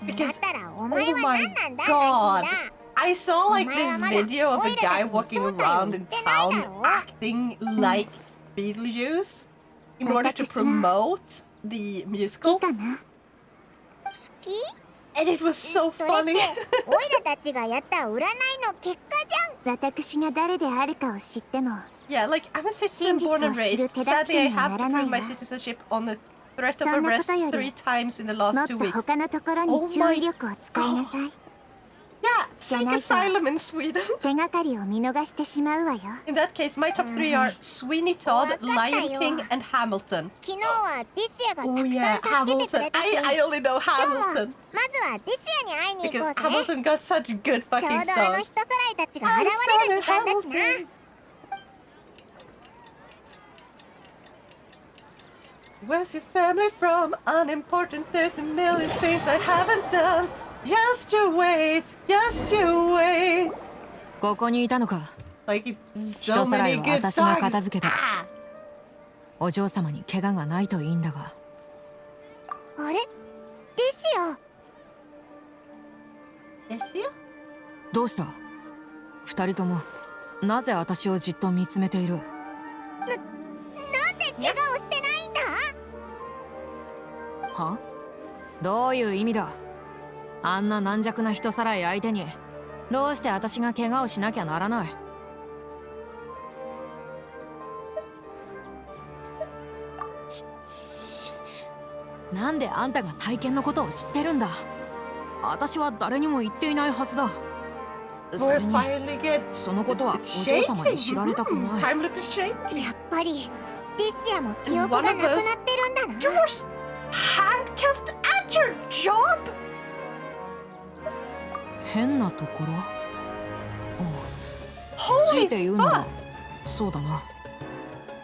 だ Because ったらお前は oh my 何なんだ God. ナヒ I saw like this お前はまだ video of a オイラた guy ちに walking 正体を around 言 in ってないだ town ろ。 acting like Beetlejuice in order to 私は promote the 好 musical. きかな。好き？ And it was so それって funny. オイラたちがやった占いの結果じゃん。私が誰であるかを知っても Yeah, like I'm a citizen 真実を born and 知る raised. 手助 Sadly, け I には have な to らない prove my わ。 citizenship on the threat of そんなこ arrest とより 3 times in the も last っ 2 と weeks. 他のところ Oh に注 my 意力を使いなさい。 Yeah,じゃ seek ないと asylum in Sweden. 手がかりを見逃してしまうわよ。 In that case, my top 3 are Sweeney Todd, Lion King, and Hamilton. 昨日はディシアがた Oh く yeah, さん助けてく Hamilton. れたし、 I only know 今日も Hamilton まずはディシアに会いに行 because こうぜ。 Hamilton got such good ちょう fucking どあの songs. 人さらいたちが現れる時間だしな。 Where's your family from? Unimportant, there's a million things I haven't done. Just you wait, just you wait. ここにいたのか。 Like it's so 人さらい many は good 私が songs. 片付けた。 Ah, お嬢様に怪我がないといいんだが。あれディシア yes, you? どうした？二人ともなぜ私をじっと見つめている？なんで怪我をしてないんだ。は？どういう意味だ？あんな軟弱な人さらい相手にどうして私が怪我をしなきゃならない？なんであんたが体験のことを知ってるんだ？私は誰にも言っていないはずだ。そ We're れに finally get そのことはお it's 嬢様に shaking. 知られたくない。 Time loop is shaking. やっぱりディシアも記憶がなくなってるんだな。 You were handcuffed at your job? 変なところ？強い Holy て言うな fuck! らそうだな。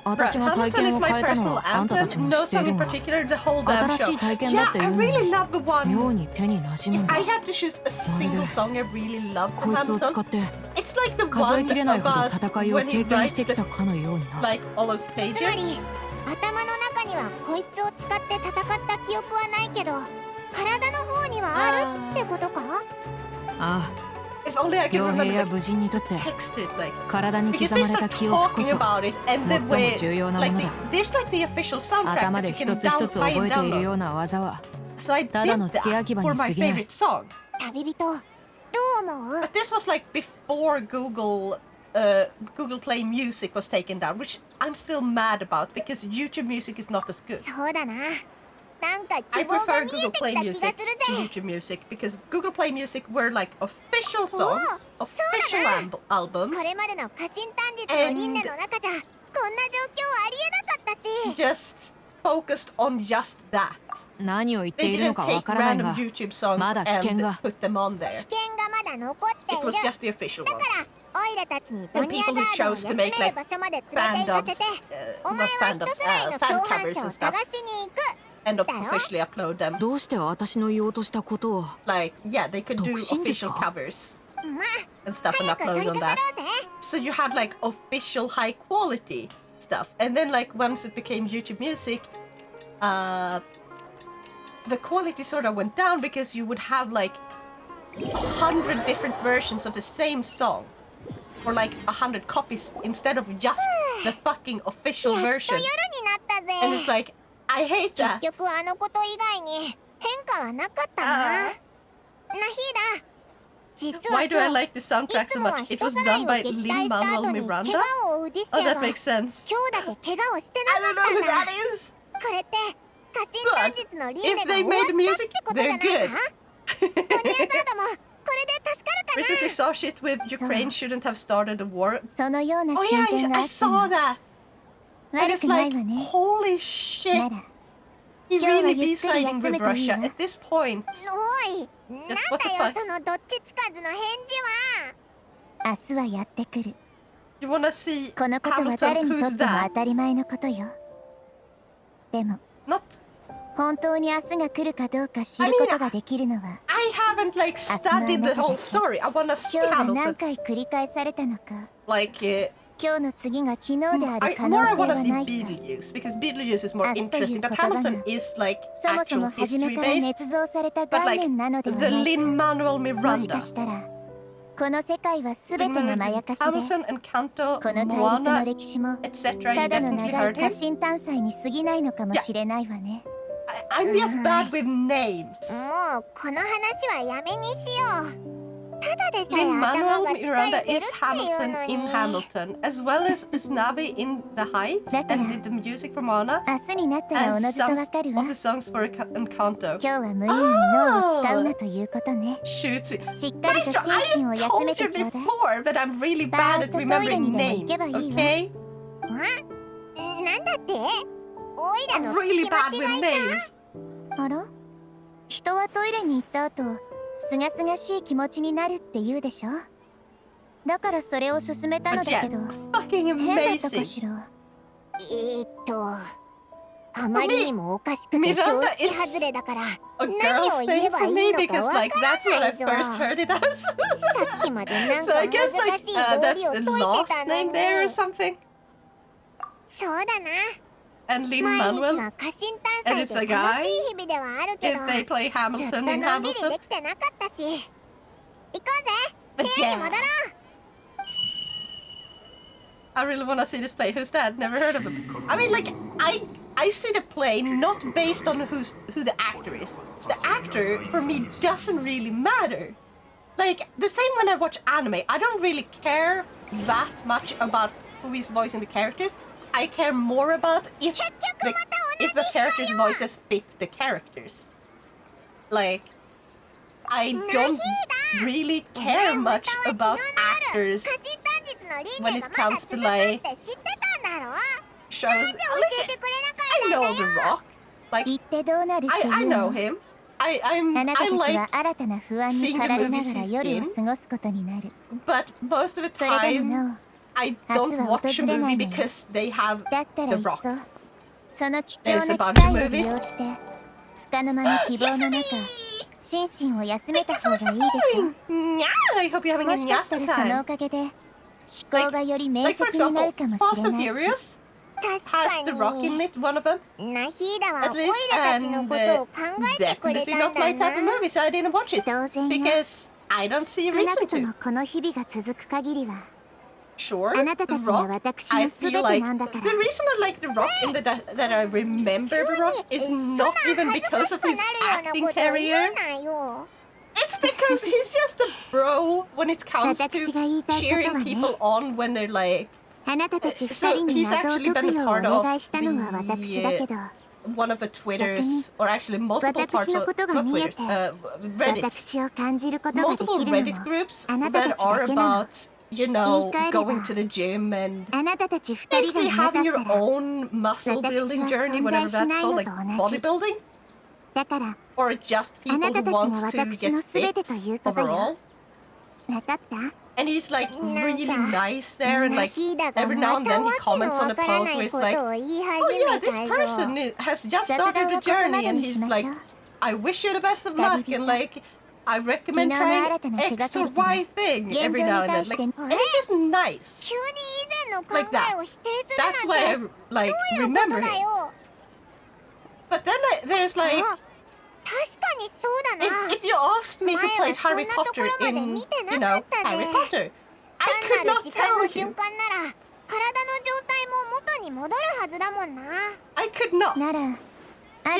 Bruh, 私が体 Hamilton 験 is を my 変えたの personal はあんたたち anthem. も No 知ってい song る in が、 particular, the whole damn 新し show. い体験だ Yeah, ってい I うの really は love the one. 妙に手に馴染む If んだ。 I had to choose a single song I really love こ from いつを使 Hamilton, って it's like the 数え one きれないほど about 戦いを when he 経験して writes き the, たかのようにな。 like all those つまり pages. 頭の中にはこいつを使って戦った記憶はないけど体の方にはあるってことか。あ If only I あ、 could 傭兵 remember や the 武人にとって text it, like 体に because 刻 they まれた start 記憶こ talking そ about it and the 最も way 重要なも like の the, だ。 there's like the official soundtrack 頭 that で you can 一つ一つ buy 覚 and えている download. ような技は So I ただ did の付け焼 that き場 for に my 過ぎない。 favorite song. 旅人どう思う？ But this was like before Google Play Music was taken down, which I'm still mad about because YouTube Music is not as good. そうだな。なんか I 希望が prefer 見え Google てき Play た気がす Music る to ぜ。 YouTube Music because Google Play Music were like official songs, official albums, これまでの家臣短日の輪廻の中じゃこんな状況ありえなかったし。 just focused on just that. 何を言ってい They るの didn't かわ take からない random が、 YouTube songs まだ危険 and が。 put them on 危 there. 険がまだ残ってい It る。 was just the official だか ones. らオイラたちにド And ニア people ザ who ードを chose 休 to め make る like 場所まで連れて行か fandoms, せて、お not 前は人 fandoms, さらいの fan 共犯 covers 者を and 探 stuff, しに行く。 and だろ？ officially upload them. どうして私の言おうとしたことを Like, yeah, they could do 独身術 official か？ covers まあ and stuff and 早く取 upload り on 掛か that. ろうぜ。 So you had like official high quality stuff. And then like once it became YouTube Music, the quality sort of went down because you would have like 100 different versions of the same song. Or like 100 copies instead of just the fucking official やっと version. 夜になったぜ。 And it's like, I hate 結 that. 局あのこと以外に変化はなかったな。ナヒーダ、実は Why do I 今日 like the い soundtrack つ so もは much? It 人 was さらい done を by 撃退した Lin-Manuel 後に怪 Miranda. 我を負うディシ Oh, ア that が makes sense. 今日だけ怪我をして I な don't か know っ who たんだ。 that is. これって家臣短日の輪廻 If が they 終わ made ったっ music, てことじゃ they're ない good. か？ドニアザードもこれで助かるか Recently saw shit with Ukraine shouldn't have started a war. な。そのような Oh 進 yeah, 展が I あった saw の。 that. And 悪 it's くない like, わね。 holy shit. なら he really be siding with Russia at this point? おい、なんだ Just what the よ fuck? そのどっちつかずの返事は。明日はやってくる。You wanna see このことは Hamilton? 誰にと Who's っても that? 当たり前のことよ。でも Not. 本当に明日が来るかどうか知ることができるのは I haven't like studied the whole story. I wanna see 今日が何 Hamilton. 回繰り返されたのか。 Like, 今日の次が昨日である可 more 能 I 性 wanna は see ないか。 Beetlejuice because Beetlejuice is more 明日という interesting. But 言葉が Hamilton is like そもそ actual も初め history から based. 捏造された But 概 like 念なのでは the ない Lin-Manuel か。もしか Miranda. したらこの世界は全てがまやかしで、 Hamilton and Kanto, この大陸の Moana, 歴史も etc. You ただの definitely 長い heard 過 him. 信探査に過ぎないのかもしれないわね。I'm just bad with names. もうこの話はやめにしよう。ただでさえ頭 Lin-Manuel が疲れ Miranda てる is っていう Hamilton の in に。 Hamilton, as well as Usnavi in The Heights and did the music for Moana 明日になったらお and のずと some わかるわ。 of the songs for Encanto. 今日は無意味に脳を使うなということね。 Shoots me. しっかりと Maestro, 心身を I 休め have て told ちょ you うだい。 before that I'm really bad at remembering names, okay? なんだって？おいら I'm の really 聞き間 bad 違 with い names. あら？人はトイレに行った後、すがすがしい気持ちになるって言うでしょ？だからそれを勧めたの But だ yeah, けど、 fucking 変だったか amazing. しら？あまりにもおかしくて常 Miranda 識 is 外れだから a 何 girl's を言 thing えば for い me いの because かわ like から that's what な I いぞ。 first heard it as. さっきまでなん So か I 難 guess like しい道 that's 理を the 解いて last たの name に。 there or something. そうだな。 And 毎日 Lin-Manuel, は過信探 and 査 it's で a 楽 guy. しい日々ではあるけど、 If they play ずっと Hamilton in のんびり Hamilton. できてなかったし。行こうぜ。 But 部屋に yeah, 戻ろう。 I really want to see this play. Who's that? Never heard of them. I mean, like, I see the play not based on who the actor is. The actor for me doesn't really matter. Like the same when I watch anime, I don't really care that much about who is voicing the characters. I care more about if the characters' voices fit the characters. Like, I don't really care much about actors 過信探実の輪 when 廻 it がまだ comes 続 to くっ like て知ってたんだろ？ shows. なんで教え Like, てくれなか I ったんだ know よ。 The Rock. Like, 行ってどうなるっていう I の？ know him. I あなた I たち like, は新たな不安に駆られながら夜を過ごすことになる。 but most of the それで time もなお、 I 明日 don't は watch 訪 a れない movie のよ。 because they have だったら The いっ Rock. そその貴重 There's a な bunch 機 of 会を利 movies. 用して束の間の希望の中心身を休めた方がいいでしょ。 Yeah, I hope you're having a もしかした nyasa らその time. おかげで思考がより明 Like for 晰にな example, るかも Fast しれ and ないし。 Furious 確 has The か Rock in に it, one of them. ナヒーダは At オイ least, ラたちの and ことを考えてくれ definitely たん not my だ type of な。 movie, so I didn't watch it 当然よ。 because I don't see 少 a な reason くとも to. この日々が続く限りは Sure, あなた The たちが Rock. 私 I の全 feel て like なんだ the から。 reason I like The Rock in that I remember The Rock is not even because of his acting 恥ずかしくなるような career. ことを言うなよ。 It's because he's just a bro when it comes 私が言い to たいことは cheering ね、 people on when they're like あなたたち二 So 人に he's 謎を actually 解 been く a よう part お of 願いしたのは私だけど、 one of the Twitters, or actually multiple parts 私の of ことが not 見え Twitters, て、 Reddits, 私を感じることがで multiple きるの Reddit も groups あなたた that ちだ are けなの。 about, you know, 言い換えれば、 going to the gym and あなたたち二人が basically いなか having った your ら、 own muscle 私 building は journey, 存 whatever 在し that's ない called, の like と同じ。 bodybuilding, だから、 or just あ people な who たたちが want to 私 get の全てと fit いうことよ。 overall. わかった？ And he's like なん really か nice there, and ナ like ヒーダが every ま now and た then he わけの comments on わ a からな post where い it's こ like, とを言い oh 始 yeah, め this た person ぞ。 has just 雑 started 談 a はここま journey, で and にし he's ま like, しょう。 I wish you the best of 旅 luck, 人。 and like, I 昨 recommend 日の trying 新たな手が X か or りから Y thing 現 every 状 now に and 対 then. し Like, て and it's just nice. 急に以前の考 Like that. えを否定す That's る why な I んて like どういうこ remember とだ him. よ。 But then there's あ、 like, 確かにそうだな。 if you asked me who 前 played はそん Harry なとこ Potter ろまで in, 見て you なか know, ったぜ。 Harry Potter, I 単 could なる not 時間の tell 循 you. 環なら体の状態も元に戻るはずだもんな。 I could not. なら新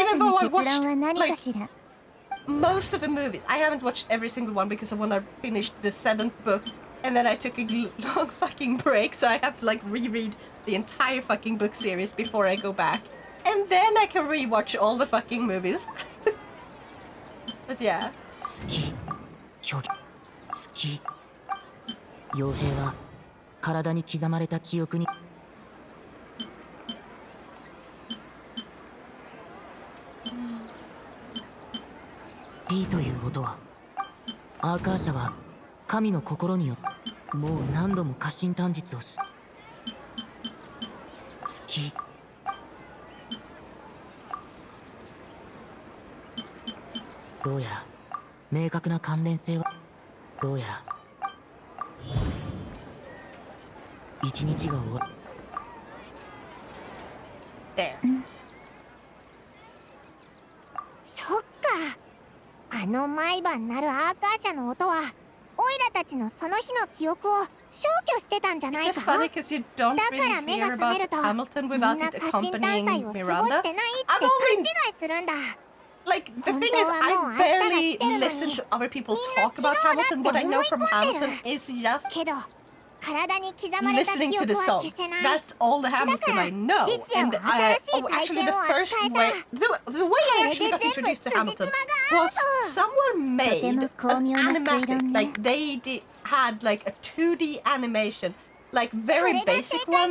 たな結論は何かしら。 Most of the movies. I haven't watched every single one because I want to finish the 7th book, and then I took a long fucking break, so I have to like reread the entire fucking book series before I go back, and then I can rewatch all the fucking movies. But yeah. 好き表現好き傭兵は体に刻まれた記憶にピーという音は、アーカーシャは神の心によってもう何度も過信短術をし、月どうやら明確な関連性は、どうやら一日が終わる。そっか。あの毎晩鳴るアーカーシャの音はオイラたちのその日の記憶を消去してたんじゃない It's か。 just funny because you don't だから really 目 hear が覚め about ると Hamilton みん without な it 過信短 accompanying 祭を過ご Miranda. してないって I've 勘 only 違いするんだ。 like the thing is, 本当は I もう明日が barely 来てるのに、 listen to other people みんな talk about 昨日だって Hamilton. What I know from 思い込んでる。 Hamilton is just けど体に刻まれた listening 記 to 憶 the は songs. 消せない。 That's all the Hamilton I know. リシア And は新しい oh, 体 actually, 験 the を first 扱え way, た。 the way I actually got introduced to Hamilton was someone made とても an 巧妙な推論 animatic, ね。 like had like a 2D animation, like very これが basic 正解 one, なん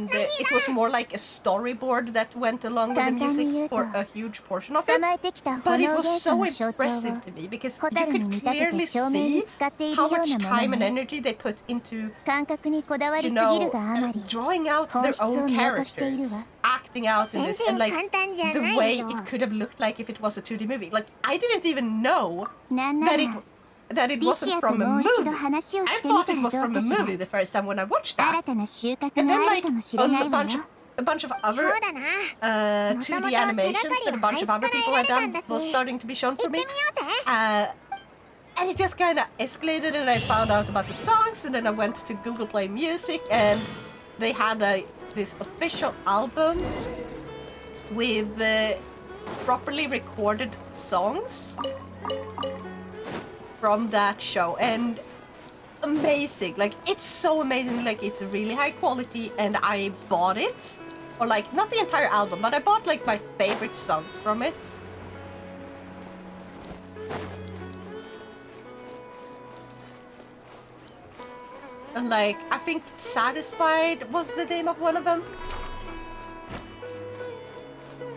だ。 and it was more like a storyboard that went along with the 簡単に言う music と、 for a huge portion of 捕 it. まえてきた But 炎 it 元 was 素 so の象徴を impressive to me because ホ you タルに could 見立てて clearly 照明に see 使っている how よう much なも time の and ね。 energy they put into, 感覚にこだわ you りすぎる know, があまり drawing out 本 their 質を own 見落としているわ。 characters, acting out in 全 this, 然 and like 簡単じゃ the な way いぞ。 it could have looked like if it was a 2D movie. Like I didn't even know なんな that ら it リシ wasn't アと from a もう一 movie. 度話を I してみ thought た it ら was どう from か a しら。 movie the first time when I watched 新 that. たな収穫 And が then ある like かもしれないわよ。 a bunch of そう other だな。 2D animations that a bunch of other people had done was starting to be shown 行 for ってみ me. ようぜ。 And it just kind of escalated, and I found out about the songs, and then I went to Google Play Music, and they had this official album with properly recorded songs from that show, and amazing. Like, it's so amazing. Like, it's really high quality, and I bought it. Or, like, not the entire album, but I bought, like, my favorite songs from it. And, like, I think Satisfied was the name of one of them.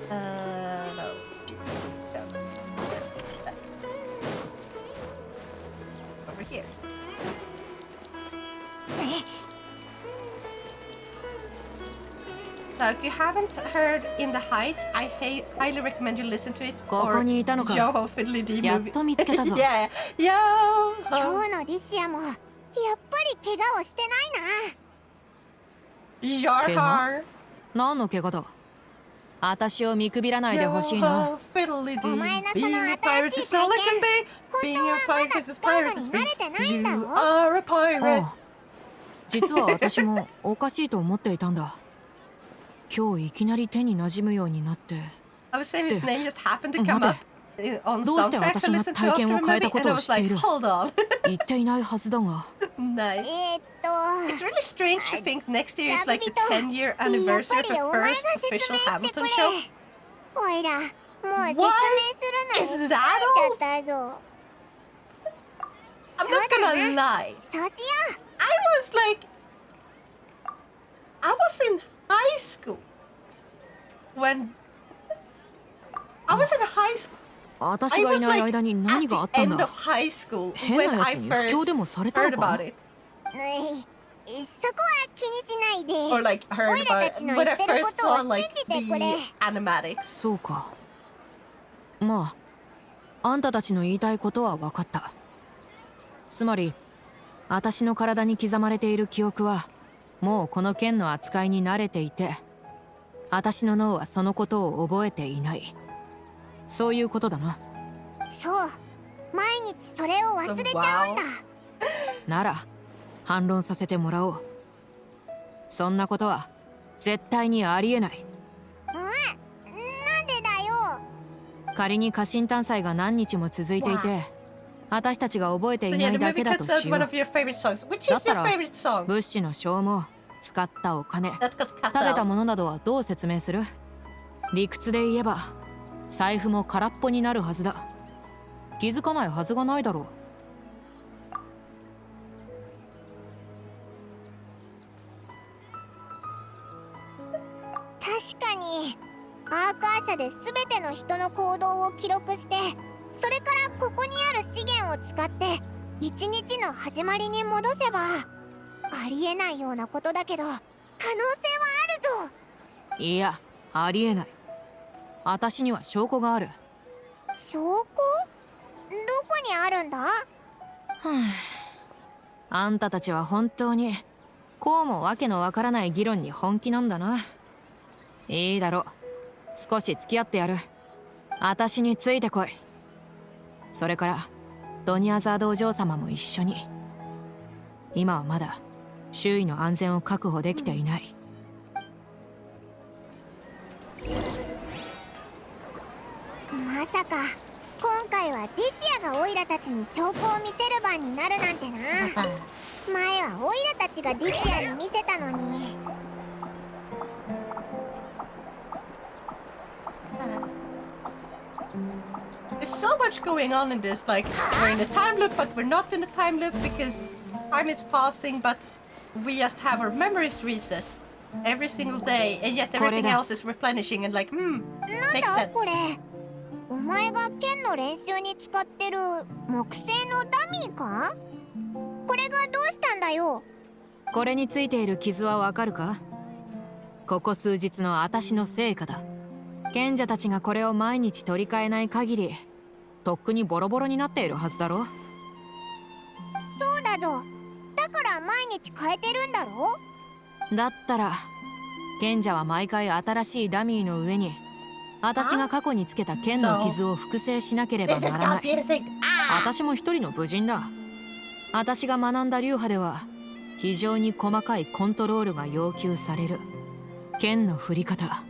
No. Over here. Now, if you haven't heard In the Heights, I highly recommend you listen to it. ここにいたのか。 Joho Fiddly D やっ movie. と見つけたぞ。 Yeah. Yo. 今日のリシアもやっぱり怪我をしてないな。 Your heart. 何の怪我だ。私を見くびらないでほしいな。 Joho Fiddly D. お前のそ Being の a pirate 新 is しい all 体 it can 験、 be. 本 Being 当 a はま pirate だ is 使うの pirate に is 慣れてないんだ free. ろ。 You are a あ pirate. あ、実は私もおかしいと思っていたんだ。今日いきなり手に馴染むようになって。 I was saying his name just happened to come 待 up て。 on どうして soundtracks I 私が listened to 体 after 験 the を変えた movie, こ and と I を was 知ってい like, る。 hold on. 言っていないはずだが。Nice. It's really strange to think next year is like the 10-year やっぱ anniversary of り the お前が first 説明 official してく Hamilton れ。 show. おいらもう説明するの Is 疲れち that ゃ old? ったぞ。 I'm そう not だ gonna な。 lie. そうしよ I was like, I was in high school when I was in high school. 私 I がい was ない like 間に at 何があっ the たん end of だ。 high school 変 when なや I つに布教 first でもされた heard のか。 about it, う。そこは気にしないで。 or like heard オイラ about た it ちの when 言 I ってるこ first とを saw 信 like じてくれ。 the animatics. そうか。まあ、あんたたちの言いたいことは分かった。つまり、私の体に刻まれている記憶は、もうこの剣の扱いに慣れていて、私の脳はそのことを覚えていない。そういうことだな。そう。毎日それを忘れちゃうんだ。なら、反論させてもらおう。そんなことは、絶対にありえない。なんでだよ。仮に過信探査が何日も続いていて、私たちが覚えてい So な yeah, い the だ movie けだと cuts out しよ one う of。your favorite songs. Which だっ is た your ら favorite song? 物資の消耗、使ったお金、 That got cut 食べた out. ものなどはどう説明する？理屈で言えば、財布も空っぽになるはずだ。気づかないはずがないだろう。確かにアーカー社で全ての人の行動を記録してそれからここにある資源を使って一日の始まりに戻せば、ありえないようなことだけど可能性はあるぞ。いや、ありえない。私には証拠がある。証拠？どこにあるんだ？あんたたちは本当にこうもわけのわからない議論に本気なんだな。いいだろう、少し付き合ってやる。私についてこい。それからドニャザードお嬢様も一緒に。今はまだ周囲の安全を確保できていない。まさか今回はデシアがオイラたちに証拠を見せる番になるなんてな。前はオイラたちがデシアに見せたのに。There's so much going on in this. Like, we're in a time loop, but we're not in a time loop because time is passing, but we just have our memories reset every single day, and yet everything else is replenishing and like, makes なんだ sense. これ。お前が剣の練習に使ってる木製のダミーか？これがどうしたんだよ。これについている傷はわかるか？ここ数日の私の成果だ。賢者たちがこれを毎日取り替えない限り、とっくにボロボロになっているはずだろ。そうだぞ。だから毎日変えてるんだろ。だったら賢者は毎回新しいダミーの上に私が過去につけた剣の傷を複製しなければならない。私も一人の武人だ。私が学んだ流派では非常に細かいコントロールが要求される。剣の振り方、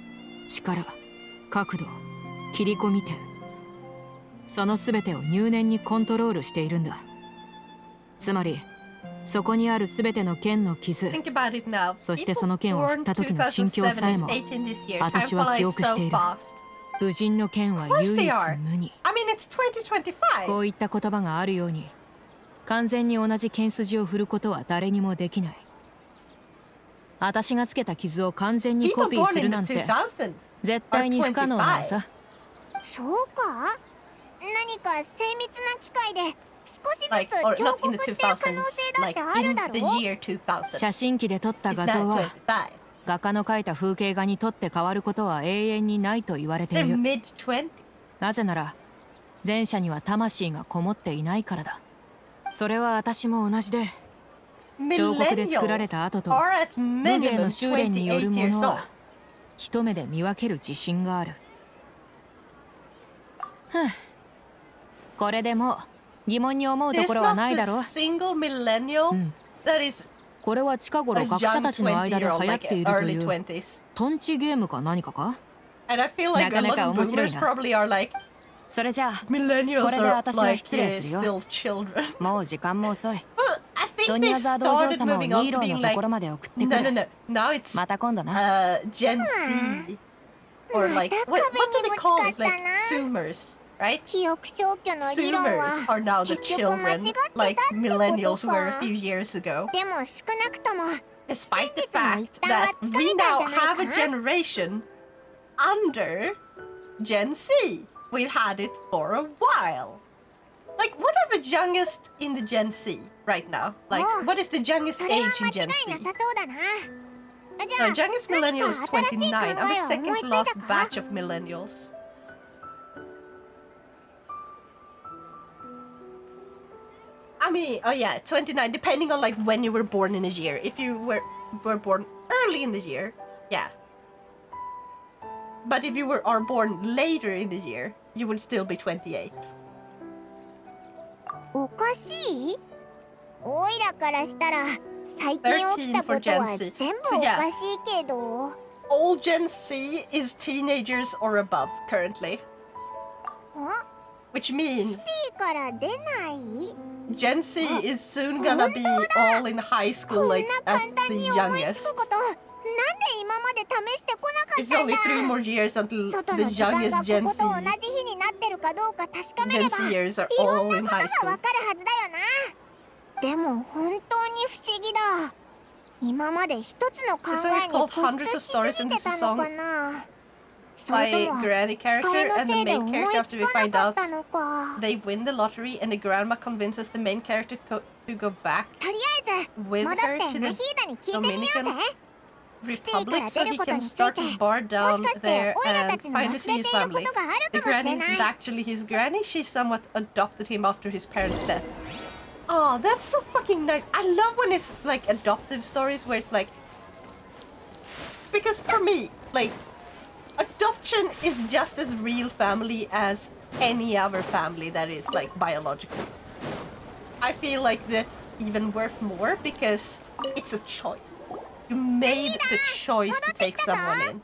力、角度、切り込み点、その全てを入念にコントロールしているんだ。つまりそこにある全ての剣の傷、そしてその剣を振った時の心境さえも私は記憶している。武人の剣は唯一無二。こういった言葉があるように、完全に同じ剣筋を振ることは誰にもできない。私がつけた傷を完全にコピーするなんて絶対に不可能なのさ。そうか？何か精密な機械で少しずつ彫刻してる可能性だってあるだろう？写真機で撮った画像は画家の描いた風景画にとって変わることは永遠にないと言われている。なぜなら前者には魂がこもっていないからだ。それは私も同じで、彫刻で作られた後と無芸の修練によるものは一目で見分ける自信がある。これでもう疑問に思うところはないだろう。これは近頃学者たちの間で流行っているというトンチゲームか何かか？なかなか面白いな。それじゃあこれで私は失礼するよ。もう時間も遅い。ドニャザードお嬢様をニーローのところまで送ってくる。また今度な。Gen Z or like what do they call it? Like Zoomers, right? 記憶消去の理論は Zoomers are now the 結局間違っ children てたって like こと millennials were a か。 few years ago. でも少なくとも Despite the 真実の fact 一端は that つか we めたん now じゃ have な a いか？ generation under Gen Z. We've had it for a while. Like, what are the youngest in the Gen Z right now? Like, what is the youngest それは age 間 in 違 Gen い Z? なさそうだな。じゃ The あ youngest 何 millennial か is 新しい考 29. I'm the えを second 思いつ to いた last か？ batch of millennials. I mean, oh yeah, 29, depending on like when you were born in a year. If you were born early in the year, yeah. But if you are born later in the year, you would still be 28. おかしい？おいらからしたら最近起きたことは全部おかしいけど。All Gen Z is teenagers or above currently. あ、 Which シ means ティから出ない？ Gen Z is soon gonna be all in high こ school ん like な at 簡単 the に思いつ youngest. くこと、なんで今まで試してこなか It's ったん only だ。 3 more years until 外 the の時間が youngest こ Gen こ Z と同じ日になってるかどうか確かめれ Gen ば Zers are いろ all ん in なこと high が school. わかるはずだよな。でも本当に不思議だ。今まで一つの考 The song is えに called 固 Hundreds 執 of し Stars す and ぎ it's て a たの song かな。by granny character 疲れの and せ the いで main 思 character い after つ we かな find かっ out たのか。 they win the lottery and the grandma convinces the main character to go back とりあえず with 戻っ her て to ナ the ヒーダに聞いてみようぜ。 Dominican シティか Republic ら so 出る he こと can につい start て、 his bar も down しかして there オイラた and ちの忘 finally れ see てい his るこ family. とがある The かもし granny れな isn't い。 actually his granny, she somewhat adopted him after his parents' death. Oh, that's so fucking nice. I love when it's like adoptive stories where it's like, because for me, like, adoption is just as real family as any other family that is like biological. I feel like that's even worth more because it's a choice. You made the choice to take someone in.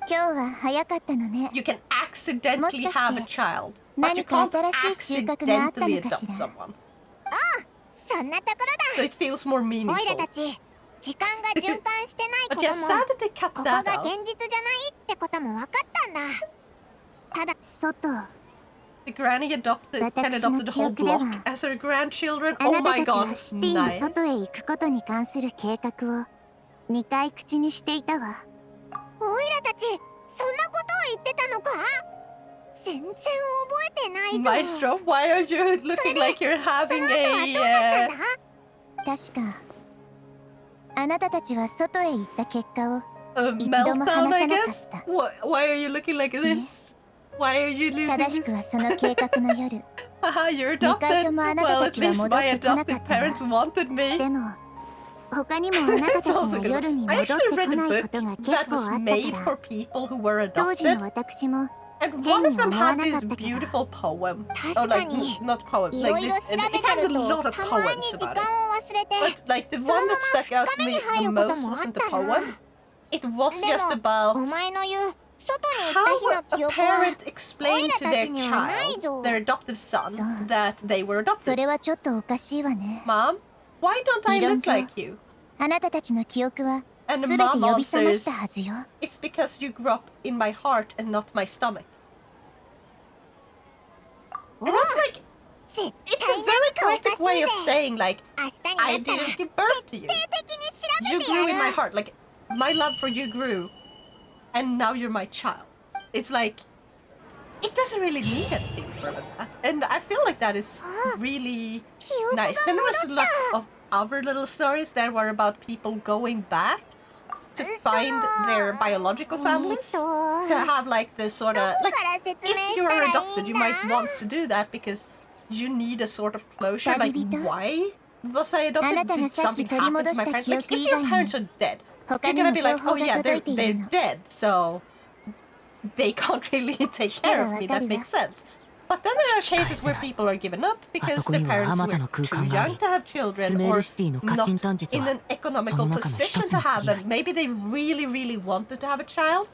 今日は早かったのね。 You can accidentally have a child, but you 何か can't 新しい収穫があったの accidentally かし adopt ら。 someone. そんなところ So だ。 it feels more オイラ meaningful. たち時間が循環してないこ But と yeah, も sad that they cut ここ that が out. 現実じゃないってことも分かったんだ。ただ外 The granny adopted, can 私の adopted the 記 whole 憶では block as her grandchildren. あ Oh なた my たち god, はシティの nice. 外へ行くことに関する計画を2回口にしていたわ。オイラたちそんなことを言ってたのか？全然覚えてないぞ。 Maestro, why are you looking like you're そ having の後はどうだったんだ？ 確かあなたたちは外へ行った結果を a 一度も meltdown, 話 I さなかっ guess? た。 Why are you looking like this? Why are you losing 正しくは this? その計画の夜 Haha, you're 二回 adopted. ともあなた Well, た at ちは least 戻っ my てこなか adopted ったわ。 parents wanted me. でも他にもあなたたち It's also が good. 夜に I 戻って actually こ read な a いこと book が結 that 構 was あった made か for ら people who were 当時の adopted. 私も And one 変 of に them 思わ had なか this ったけど beautiful poem. 確 Or か like, に not poem, いろ like いろ this. 調 It べて has a る lot と of たまに poems 時 about 間 it. を忘れて But like the その one ま that ま stuck out 2 to 日目 me に入 the ること most もあっ wasn't the たな。 poem. It was で just も about お前の言う外に行った how 日の a 記憶は parent explained to their child, their adoptive son, So- that they were そ adopted. れはちょっとおかしいわね。 Mom, why don't I 理論 look 上 like you? あなたたちの記憶は And す the べて mom 呼び覚まし answers, たはずよ。 it's because you grew up in my heart and not my stomach. And that's like, 絶 it's 対 a 何 very かおか poetic し way い of ぜ。 saying like, 明日に I なったら didn't give birth to you. 徹底的に調 You べて grew in や my る。 heart. Like, my love for you grew, and now you're my child. It's like, it doesn't really need anything more than that. And I feel like that is really 記憶が nice. Then there was 戻 a っ lot of other little stories that were about people going back to find their biological た。 families. To have like the sort ど of, こ like, から説明 if し you た are らいい adopted, ん you だ？ might want to do that because you need a sort of closure. Like, 旅人？ why was I あな adopted? たが Did さっき something 取り happen 戻 to し my た parents? 記 Like, 憶 if 以 your 外 parents に are dead, 他 you're に gonna も be 情 like, 報 oh が yeah, 届 they're いているの。 dead, so they can't really take care of me. That makes sense. But then there are cases where people are given up because their parents were too young to have children or not in an economical position to have them. Maybe they really, really wanted to have a child,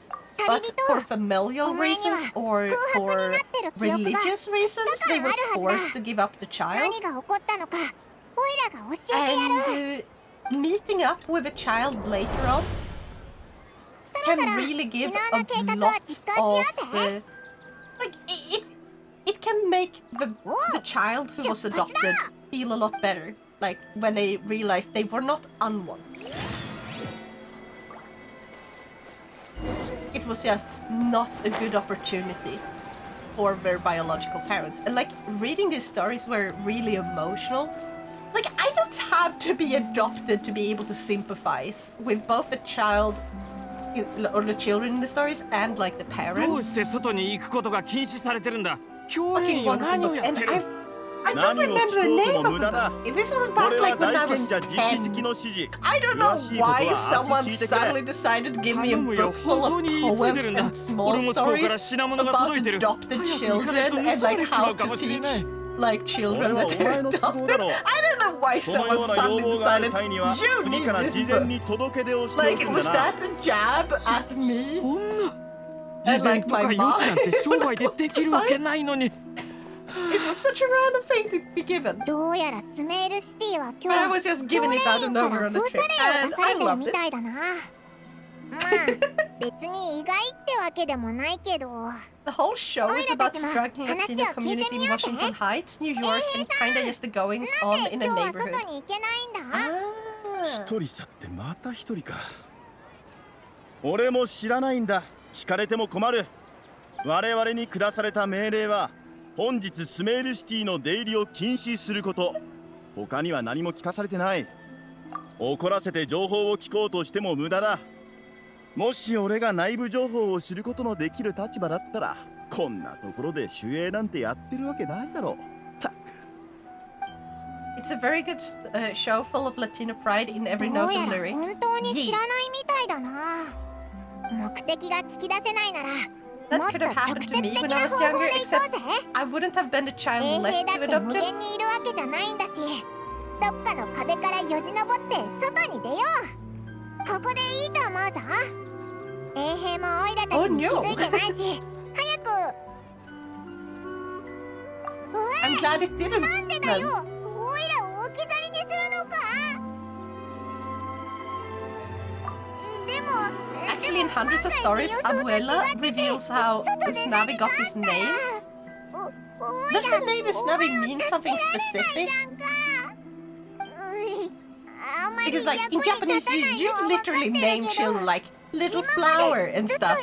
but for familial reasons or for religious reasons, they were forced to give up the child. 何が起こったのかオイラが教えてやる。 And meeting up with a child later on そろ can そろ really 昨 give 日の a 計画を lot 実行しよ of うぜ。 like it can make the child who was adopted feel a lot better. Like when they realized they were not unwanted. It was just not a good opportunity for their biological parents. And like reading these stories were really emotional. Like I don't have to be adopted to be able to sympathize with both the child or the children in the stories and like the どう parents. して外に行くことが禁止されてるんだ。教員 Fucking よ wonderful 何を book. やっ And てる。 I don't remember the name of the book. This was こ back れは like when 大 I 賢 was 者直々 10. の指示 I don't know 詳しいことは why 明日 someone 聞いてくれ suddenly decided to give me a 頼むよ book full 本当 of に急いで poems るんだ。 and small 俺息子から stories 品物が about 届いてる。 adopted 早く行かないと children and 盗ま like れちま how うか to もしれない teach like それ children は that お they're 前の都合 adopted. だろう I don't know why その someone ような要 suddenly 望がある decided 際には you 次 need から this 事前 book. に届け出をしてお Like くん was だな that a jab at me? そんな And 事前 like とか my 予 mom. 期なんて商売でできるわけないのに。 It was such a random thing to be given. どうやらスメールシティは But I 今 was 日 just giving it out of 教練員か nowhere ら on the 封 trip. 鎖令を And 出さ I れてる loved み it. たいだな。まあ別に意外ってわけでもないけど The whole show is about struggling 話を Latino 聞いて community み in ようぜ。 Washington Heights, New York, and kinda just the goings な on んで in a 今日は neighborhood. 外に行けないんだ？ Ah. 一人去ってまた一人か俺も知らないんだ聞かれても困る我々に下された命令は本日スメールシティの出入りを禁止すること。他には何も聞かされてない。怒らせて情報を聞こうとしても無駄だ。もし俺が内部情報を知ることのできる立場だったら、こんなところで守衛なんてやってるわけないだろう。たく。It's a very good show full of Latino pride in every note and lyric. 本当に知らないみたいだな。目的が聞き出せないなら、 That could have happened to me when I was younger, except I wouldn't have been the child 衛兵 left だ to って adopt 無 him. 限にいるわけじゃないんだし、どっかの壁からよじ登って外に出よう。ここでいいと思うぞ。衛兵もオイラたちに気づいてないし、早く。 I'm glad it didn't. なんでだよ。オイラを置き去りにするのか。でも Actually, in hundreds of stories, Abuela reveals how Usnavi got his name. Does the name Usnavi mean something specific? Because, like, in Japanese, you literally name children like Little Flower and stuff.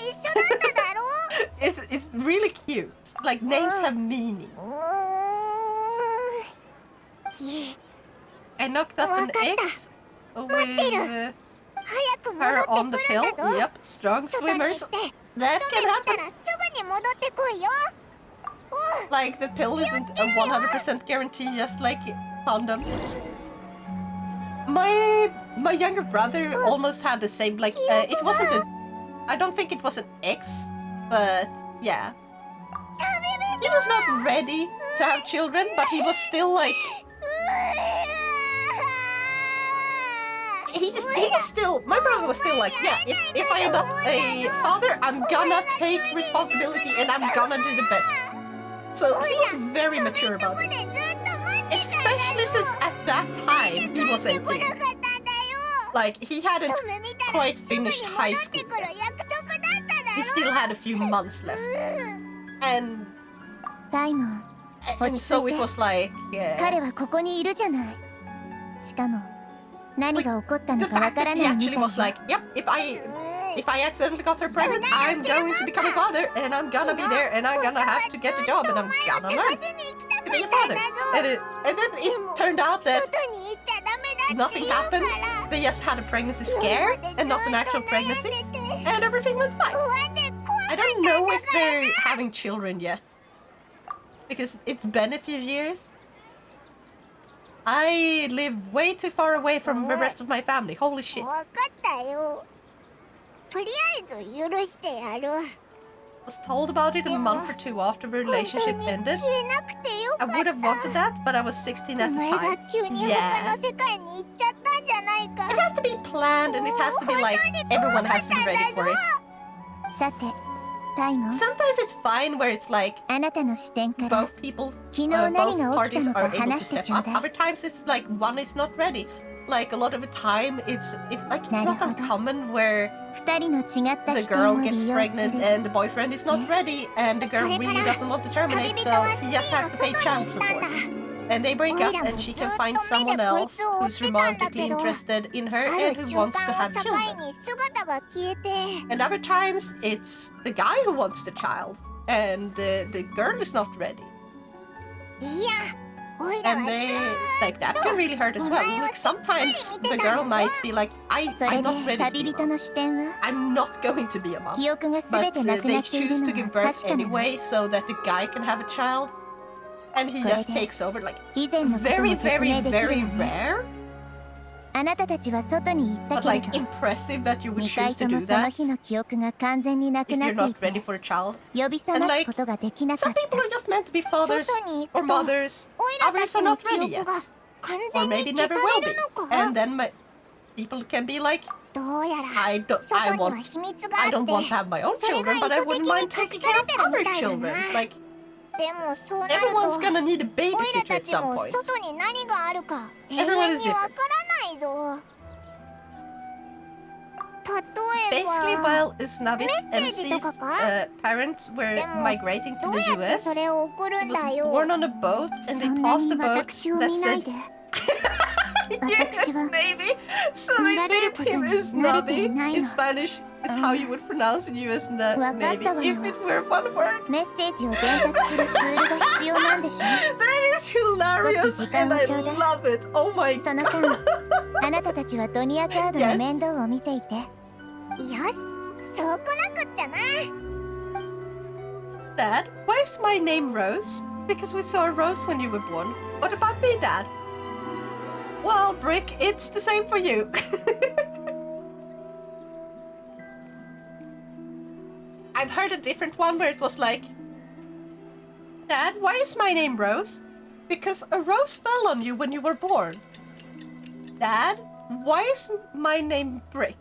It's really cute. Like, names have meaning. I knocked up an ex with her on the pill. Yep, strong swimmers. That can happen. Like, the pill isn't a 100% guarantee, just like condoms. My younger brother almost had the same, like, it wasn't a... I don't think it was an ex, but yeah. He was not ready to have children, but he was still like... He was still... My brother was still like, yeah, if I adopt a father, I'm gonna take responsibility and I'm gonna do the best. So he was very mature about it. Especially since at that time he was 18. Like, he hadn't quite finished high school yet. He still had a few months left. And so it was like... 彼はここにいるじゃない。しかも何が起こったの the かわ fact から that な he いみ actually たい was like, yep, if I accidentally got her pregnant, I'm going to become a father, and I'm gonna be there, and I'm gonna have to get a job, and I'm gonna learn to be a father. And then it turned out that nothing happened. They just had a pregnancy scare, and not an actual pregnancy, and everything went fine. I don't know if they're having children yet, because it's been a few years. I live way too far away from the rest of my family. Holy shit. わかったよ。とりあえず許してやる。 Was told about it a month or two after the 本当 relationship に ended. 消えなくてよか I っ would have た。 wanted that, but I was 16 お at the 前が time. 急に他 Yeah. の世界に行っちゃったんじゃないか。 It has to be planned and it has to be like everyone has to be ready for it. さて、タイモン。 Sometimes it's fine where it's like あなたの視点から both people, 昨日何 both が起き parties たの are か able to 話して step ちょう up. だい。 Other times it's like one is not ready. Like a lot of the time, it's not なるほど。 uncommon where 二人の違った the 視点 girl を gets 利用す pregnant る。 and the boyfriend is not ready, and the girl それから really doesn't want to 旅 terminate, 人 so は he シ just ティ has の to pay 外に child 行ったん support. だ。 And they break オイ up, ラも and ず she っ can と find 目で someone こい else つを追っ who's てたんだ romantically けど、 interested in her あ and る who 瞬 wants to 間を have 境 children. に姿が消えて。 And other times, it's the guy who wants the child, and the girl is not ready. いや、オイラは And ず they ー like that can really hurt as well. Like sometimes the girl might be like, それ I'm not で ready to 旅 be a 人 mom. の視点は I'm not going to be a mom. 記憶が全 But てなく they なっている choose の to give は birth 確かなの。 anyway so that the guy can have a child. And he これ just で takes over. Like 以前のこと very, も説 very, 明できるわ very ね。 rare. あなたたちは外に行った But けれ like ど、 impressive that you would 二 choose 回 to とも do その that 日の記憶が完全になく if な you're ってい not ready て、 for a child. 呼び覚ますことができなか Some った。 people are just meant to be fathers 外に or 行くと、 mothers. オイラた Others ち are の not 記 ready 憶 yet. が完 Or 全に maybe 消 never さ will れ be. るのか。 And then people can be like, どうやら I 外には want 秘密があ I って、 don't want to have my own それが children, but I 意図的 wouldn't に mind 隠 taking さ care れ of てる other みたいだ children. な。 Like でもそうなる everyone's と、 gonna need a オイラ babysitter た at ち some も point. 外に何があるか永 Everyone 遠 is にわか different. らないぞ。例え Basically, ば、 while Usnavi's Message MC's とかか？ parents were でも、 migrating ど to う the やって US, それを送る he ん was だよ。 born on a boat, and そ they んな passed に a boat 私を that 見ない said で。 US 私は Navy. So 見 they られる named こと him に慣れてい Usnavi ない in の。 Spanish, is how you would pronounce US Navy if it were one word. メッセージを伝達するツールが必要なんでしょ That is hilarious and I love it. Oh my その間 god. あなたたちはドニアザードの面倒を見ていてよしそうこなくっちゃな Dad, why is my name Rose? Because we saw a rose when you were born. What about me, Dad? Well, Brick, it's the same for you. I've heard a different one where it was like, Dad, why is my name Rose? Because a rose fell on you when you were born. Dad, why is my name Brick?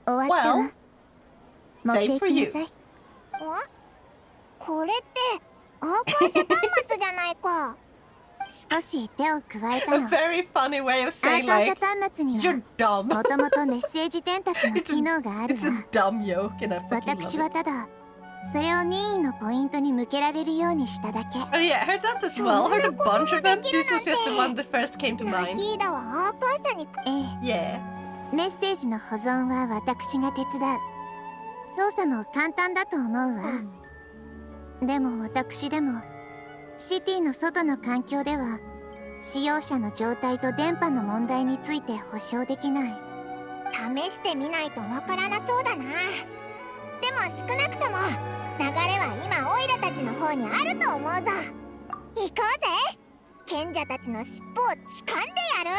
終わったわ Well, 持って same い for きな you. さいこれってアーカーシャ端末じゃないか少し手を加えた A の very funny way of ア saying ーカーシ like, ャ端末に you're は dumb. もともとメッセージ伝達の機能がある It's a わ dumb yoke and I fucking 私 love は it. ただそれを任意のポイントに向けられるようにしただけ Oh yeah, I heard that as well. I heard a bunch of them. This was just the one that first came to ナ mind. ヒーダはアーカーシャにえ Yeah. えメッセージの保存は私が手伝う操作も簡単だと思うわ、でも私でもシティの外の環境では使用者の状態と電波の問題について保証できない試してみないとわからなそうだなでも少なくとも流れは今オイラたちの方にあると思うぞ行こうぜ賢者たちの尻尾を掴んでやる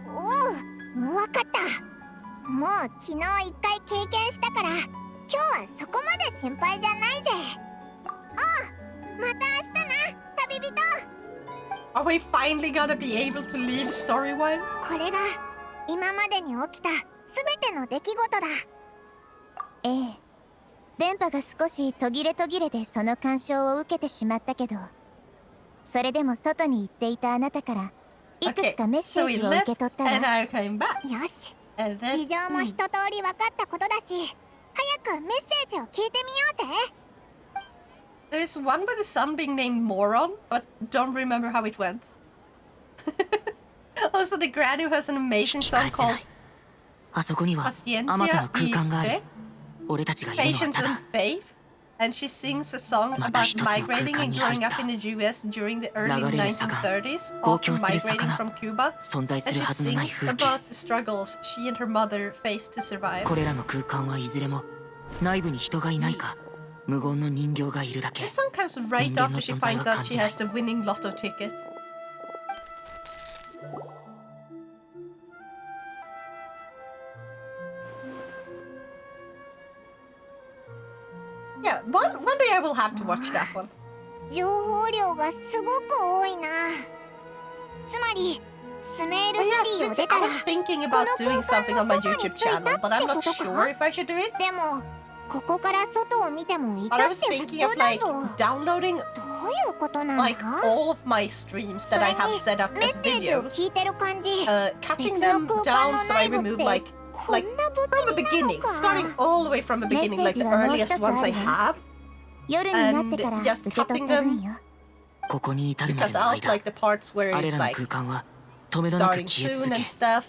おうわかったもう昨日一回経験したから今日はそこまで心配じゃないぜおうまた明日な旅人 Are we finally gonna be able to leave story-wise? これが今までに起きたすべての出来事だええ電波が少し途切れ途切れでその干渉を受けてしまったけどそれでも外に行っていたあなたからいくつかメッセ So ー we ジを受 left け取ったわ and I came back. よし And then 事情も一通り分かったことだし早くメッセージを聞いてみようぜ there's one with the son being named Moron, but don't remember how it went. Also, the granny who has an amazing 引き song 返せな called いあそこには Paciencia あまたの空間があ y り俺たちがいるのは Patience た and だ Faith. And she sings a songまた about 一つの空間 migrating and に入っ growing up た in the US during the early 流れる坂 1930s, 号 often 泣する migrating 魚 from Cuba. 存在す And る she はずのない sings 風景 about the struggles she and her mother faced to survive. これらの空間はいずれも内部に人がいないか無言の人形がいるだけ This song comes right after she finds out she has the winning lotto ticket. Yeah, one day I will have to watch that one. 情報量がすごく多いなつまりスメール Oh yeah, シティを Splitzy, 出た I ら was thinking about doing something on my YouTube channel, but I'm not sure if I should do it. でもここから外を見てもい But た I っ was て普 thinking of 通だ like ぞ downloading どういうことなんだ like all of my streams そ that れ I に have set up メッ as セージを videos, 聞いてる感じ cutting 別 them の空間 down の so I 内部っ remove て like こんな不 from 気 the 味なの beginning, か starting all the way from the beginning, like the earliest ones I have, 夜になってから and 受 just け取 cutting った分 them, よここに至るま cut での out 間 like the parts where あれ it's らの like 空間は止めどなく starting 消え soon 続 and け stuff,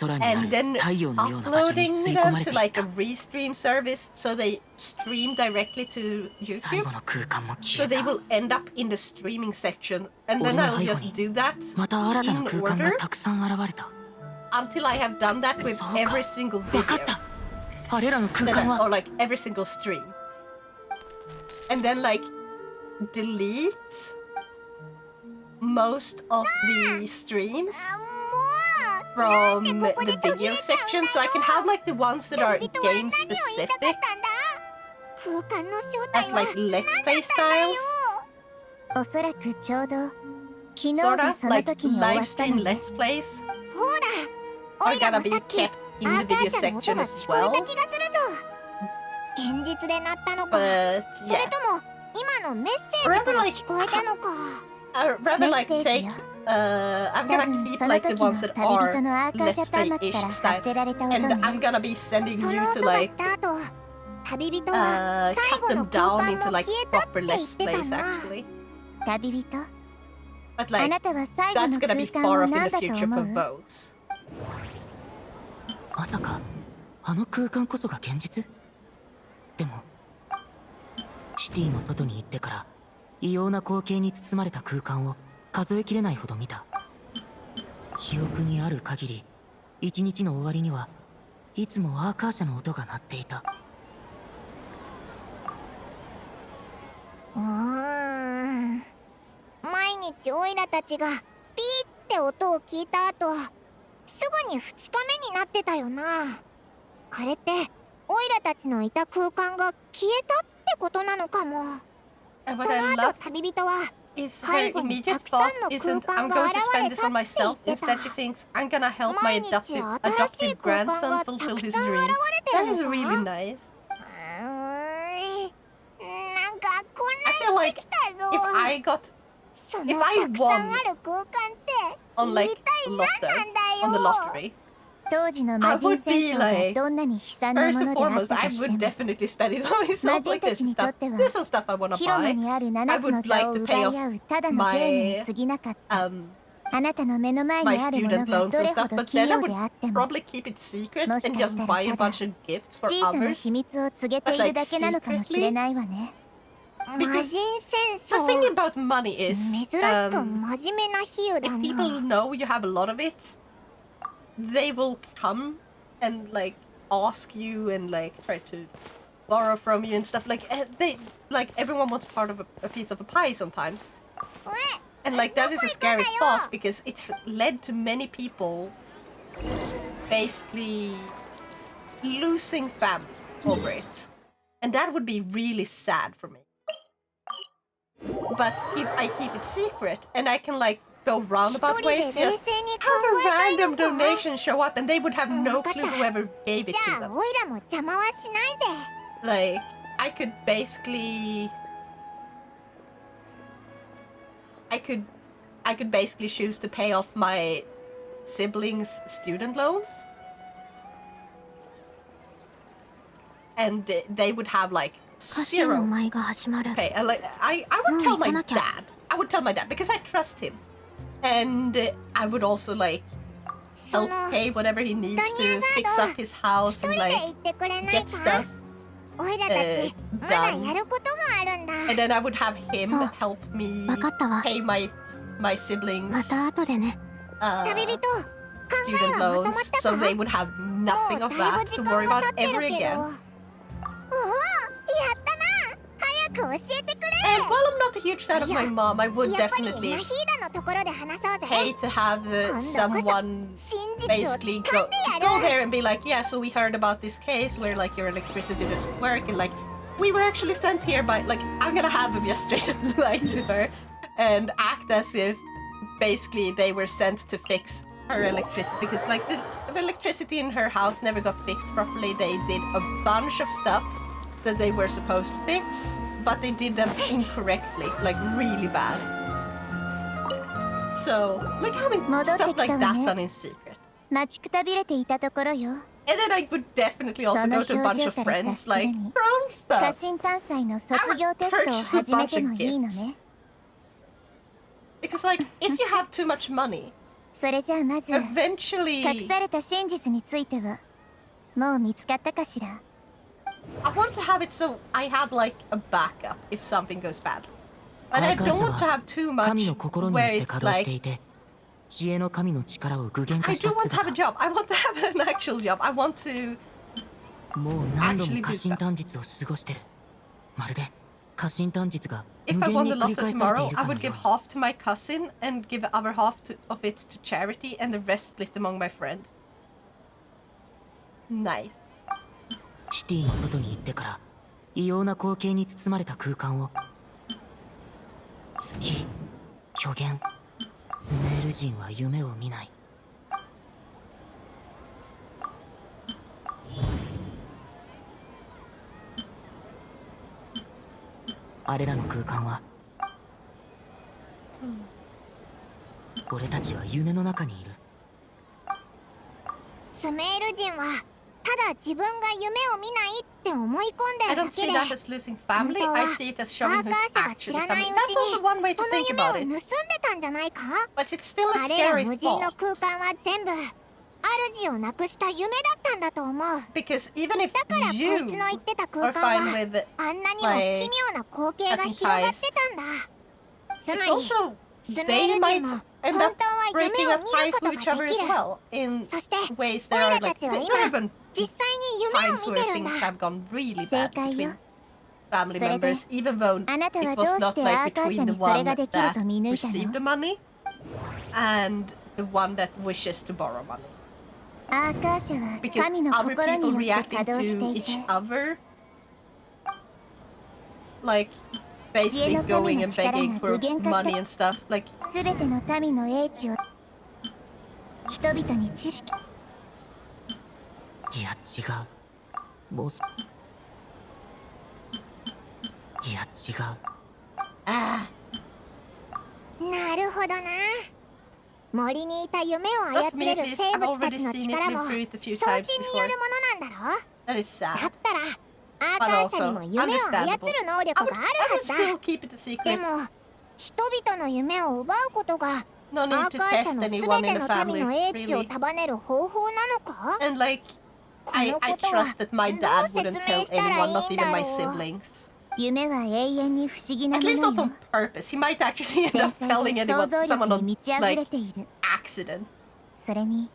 空にあ and る then 太陽のような場所に uploading 吸い込 them まれ to てい like た a restream service so they stream directly to 最 YouTube. 後の空間も So 消え they た will end up in the streaming section, and then 俺の I'll 背後 just に do that また新たな in 空間が order たくさん現れた until I have done that with そうか every single 分かっ video, たあれらの空 then 間 or は like every single stream, and then like delete most of the streams もう from the video section, so I can have like the ones that are 旅人は何を言 game いたか specific ったんだ空間の正体 as は like let's play だよ styles, おそらくちょうど昨日 sort が of その like 時に終わ live ったの stream ね let's plays そうだ are オイラ gonna も be さっき kept ア in ー the カー video シャの音 section が as 聞こえ well, た気がするぞ現実でなったのか but それ yeah, とも今のメッセージから聞こえたのか rather like Message take よ I'm 多 gonna 分 keep その like the 時の ones that 旅 are 人のアーカー let's シャ端末か play-ish ら発 style, せられた音 and ね I'm gonna be sending そ you の to 音が like した後旅人は cut 最後の them 空 down 間 into も like 消えたって proper 言っ let's てた plays な actually, 旅人 but あ like なたは最後 that's の gonna be 空間 far を off in 何 the だと future 思 for う both. まさかあの空間こそが現実？でもシティの外に行ってから異様な光景に包まれた空間を数えきれないほど見た。記憶にある限り一日の終わりにはいつもアーカーシャの音が鳴っていた。毎日オイラたちがピーって音を聞いた後、すぐに2日目になってたよな。あれってオイラたちのいた空間が消えたってことなのかも。その後旅人はis her immediate thought isn't I'm going to spend this on myself. Instead, she thinks I'm gonna help my adopted grandson fulfill his dream. That is really nice. I feel like if I won on like on the lottery, 当時の魔人戦争がどんなに悲惨なも first の and であっ foremost, た I として would も、 definitely spend it on myself. Like there's stuff, there's some stuff I wanna 広間 buy. にある7つの I would 座 like を to 奪 pay い off 合うただのゲームに過ぎなかった。あなたの目の前 my にあるもの student が loans ど and れほ stuff, ど but 器 then I 用であ would っても、 probably keep it secret もし and かし just た buy ら a ただ bunch of gifts for 小さな others. 秘密を告げているだけなのかもしれないわね。魔人 Because 戦 the thing 争、 about money is, 珍しく真面目な比喩だ if people な。 know you have a lot of it, they will come and like ask you and like try to borrow from you and stuff. Like they, like everyone wants part of a piece of a pie sometimes. And like that is a scary thought because it's led to many people basically losing family over it. And that would be really sad for me. But if I keep it secret and I can like go roundabout ways, just have a random donation show up and they would have no clue whoever gave it じ to ゃあ them. オイラも邪魔はしないぜ。 Like, I could basically... I could basically choose to pay off my siblings' student loans. And they would have like 家臣の zero 舞が始まる。 pay. And like, I would tell my dad. I would tell my dad because I trust him. And I would also like そ help の pay whatever he needs to fix up his house 一 and 人で like 行ってくれない get か？ stuff. オイラたちまだやることがあるんだ。 And then I would have him そう help me わかったわ。 pay my siblings また後でね。 旅人、考え student はまとま loans った so か？ they would have も nothing う of だいぶ that 時 to 間 worry が about 経ってる ever けど。 again. おお、やったな。早く教えてくれ。 And while I'm not a huge fan of my mom, I would やっぱり definitely マヒーダのところで話そうぜ。 pay to have 今度こそ someone 真実を basically 掴んでやる。 go there and be like, yeah, so we heard about this case where like your electricity doesn't work and like we were actually sent here by like I'm gonna have him just straight up lie to her and act as if basically they were sent to fix her electricity because like the electricity in her house never got fixed properly. They did a bunch of stuff that they were supposed to fix, but they did them incorrectly, like really bad. So, like having stuff like that done in secret. 待ちくたびれていたところよ。 And then I would definitely also go to a bunch of friends, like their own 家 stuff. 臣探査の卒業テストを始めてもいいのね。 Because like, if you have too much money, それじゃあまず隠 eventually された真実についてはもう見つかったかしら？ I want to have it so I have like a backup if something goes bad. But I アーカー don't シャ want to は have too 神 much の心によっ where て it's 稼働して like いて、知恵の神の力を具現 I 化し do た want to have a 姿。 job. I want to have an actual job. I want to もう何度 actually も do 家臣 stuff. 短日を過ごしてる。まるで家臣短日が If 無 I 限 won に the 繰り lotto 返されてい tomorrow, る I かの would よ give う。 half to my cousin and give the other half of it to charity and the rest split among my friends. Nice. シティの外に行ってから異様な光景に包まれた空間を月、虚言、スメール人は夢を見ない。あれらの空間は、俺たちは夢の中にいる。スメール人はただ自分が夢を見ないって思い込ん I でる don't だけ see で、 that as losing family. I see it as showing アー who's カーシャが知 actually らない family. う That's ち also に one way そ to の think 夢を about 盗ん it. でたんじゃないか？ But it's still a あれら scary 無人の thought. 空間は全部主を亡くした夢だったんだと思う。 Because even if だからこい you つの言ってた are 空間 fine は with あんなにも奇妙な光景が広がってたんだ。つま it's り also スメー they ル人 might も end 本 up 当は夢 breaking を up 見る ties こと with が each other でき as る。 well in そして ways オ there イ are ラ like たちは there 今 have been 実際に夢を times 見 where てるんだ。 things have gone really 正 bad 解よ。 between family それで members, even though あなた it はどう was し not てア like ーカー社 between に the それ one ができる that と見抜いた received the の？ money and the one that wishes to borrow money. アーカー社は Because 神の other 心 people によって reacting 稼働して to いて、 each other, like 知恵 basically の going 神の and 力 begging が for 具現化し money た and stuff. Like すべての民の英知を人々に知識。いや違う。もうすいや違う。ah, なるほどな。森にいた夢を操れる I've 生物た already ちの seen it 力 live も through it a few 送 times 信によ before. るものなんだろ。 That is だ sad. ったらアーカー社にも夢を操る能力 I が would, ある I は would ずだ。 still keep it a で secret. も人々の夢を奪うことが No ア need ー to カー社 test のすべ anyone て in the の family, 民の英知を really. 束ねる方法なのか？ And like, こ I のこ I とは trust that my どう dad 説 wouldn't 明 tell したらい anyone, い not ん even だ my ろう。 siblings. 夢は永遠に不思議な At も least の not よ。 on purpose. He might actually end 繊 up 細 telling で想 anyone, 像 someone 力に on 満ち溢れ like ている。 accident. それに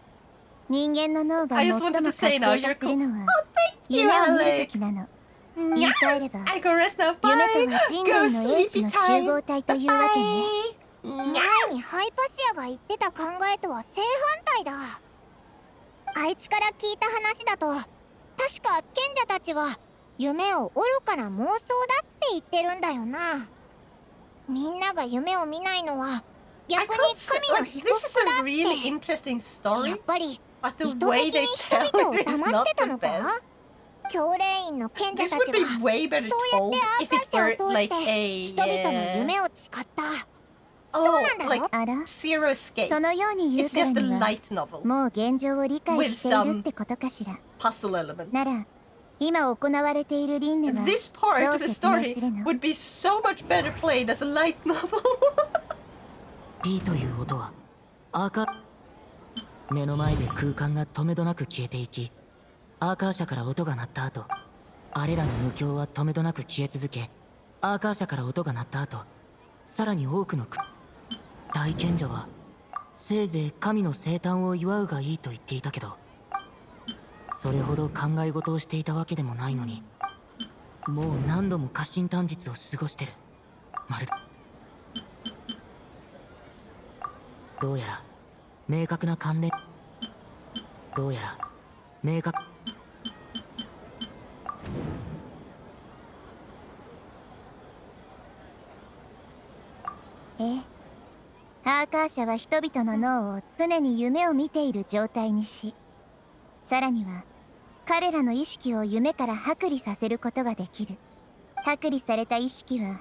人間の脳が I 最 just も wanted 活 to say 性 now, 化 you're する cool. の Oh, は thank you, 夢を見る Alex. 時なの。言い換えれば I go rest now. 夢 Bye. とは人類 Go の英知 sleepy の集 time. 合体というわけね。 Bye. 前にハイパシアが言ってた考えとは正反対だ。あいつから聞いた話だと確か賢者たちは夢を愚かな妄想だって言ってるんだよな。みんなが夢を見ないのは I 逆に can't say, 神の like, 祝 this is 福だ a っ really て。 interesting や story, っぱり but 意 the 図 way 的 they に tell 人々を it is 騙し not てた the のか？ best. 教令員の賢者 This た would ち be は way better そうや told って if アー it カー社を were 通し like て a 人々の夢を使った。そう oh なんだ like ろ？あら、 Zero Escape. そのように言う It's から just a には light novel, もう現状を理解しているってことかしら。 puzzle elements. なら今行われている輪廻は This part どう of the 説明 story するの？ would be so much better played as a light novel. P という音はアーカ目の前で空間がとめどなく消えていき、アーカー社から音が鳴った後、あれらの無境はとめどなく消え続け、アーカー社から音が鳴った後、さらに多くの大賢者はせいぜい神の生誕を祝うがいいと言っていたけど、それほど考え事をしていたわけでもないのに、もう何度も過信短日を過ごしてる。まるでどうやら明確な関連、どうやら明確ええ、アーカー社は人々の脳を常に夢を見ている状態にし、さらには彼らの意識を夢から剥離させることができる。剥離された意識は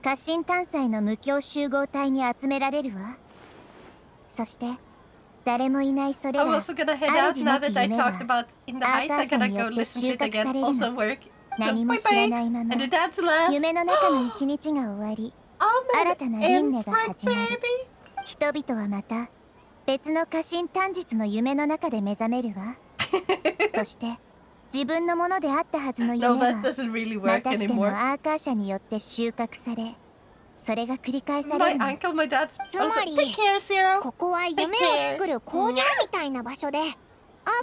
過信単細の無境集合体に集められるわ。そして誰もいないそれら I'm also gonna head out 主 now なき that I 夢 talked は about in the アー heights. カー I 社 gotta によ go って listen 収 to it 穫さ again. れる Also の。 work. So 何 bye も知ら bye. ないまま And the dad's last. 夢の中の一日が終わり、 I'm 新 an たな輪廻が imprint 始まる。 baby. 人々はまた別の過信短日の夢の中で目覚めるわ。そして自分のものであったはずの夢 No, that は doesn't really ま work たしても anymore. アーカー社によって収穫され、それが繰り返され My るの。 uncle, my dad's. Also, Somebody- take care, Zero. ここは夢を作る工場みたいな場所で、アー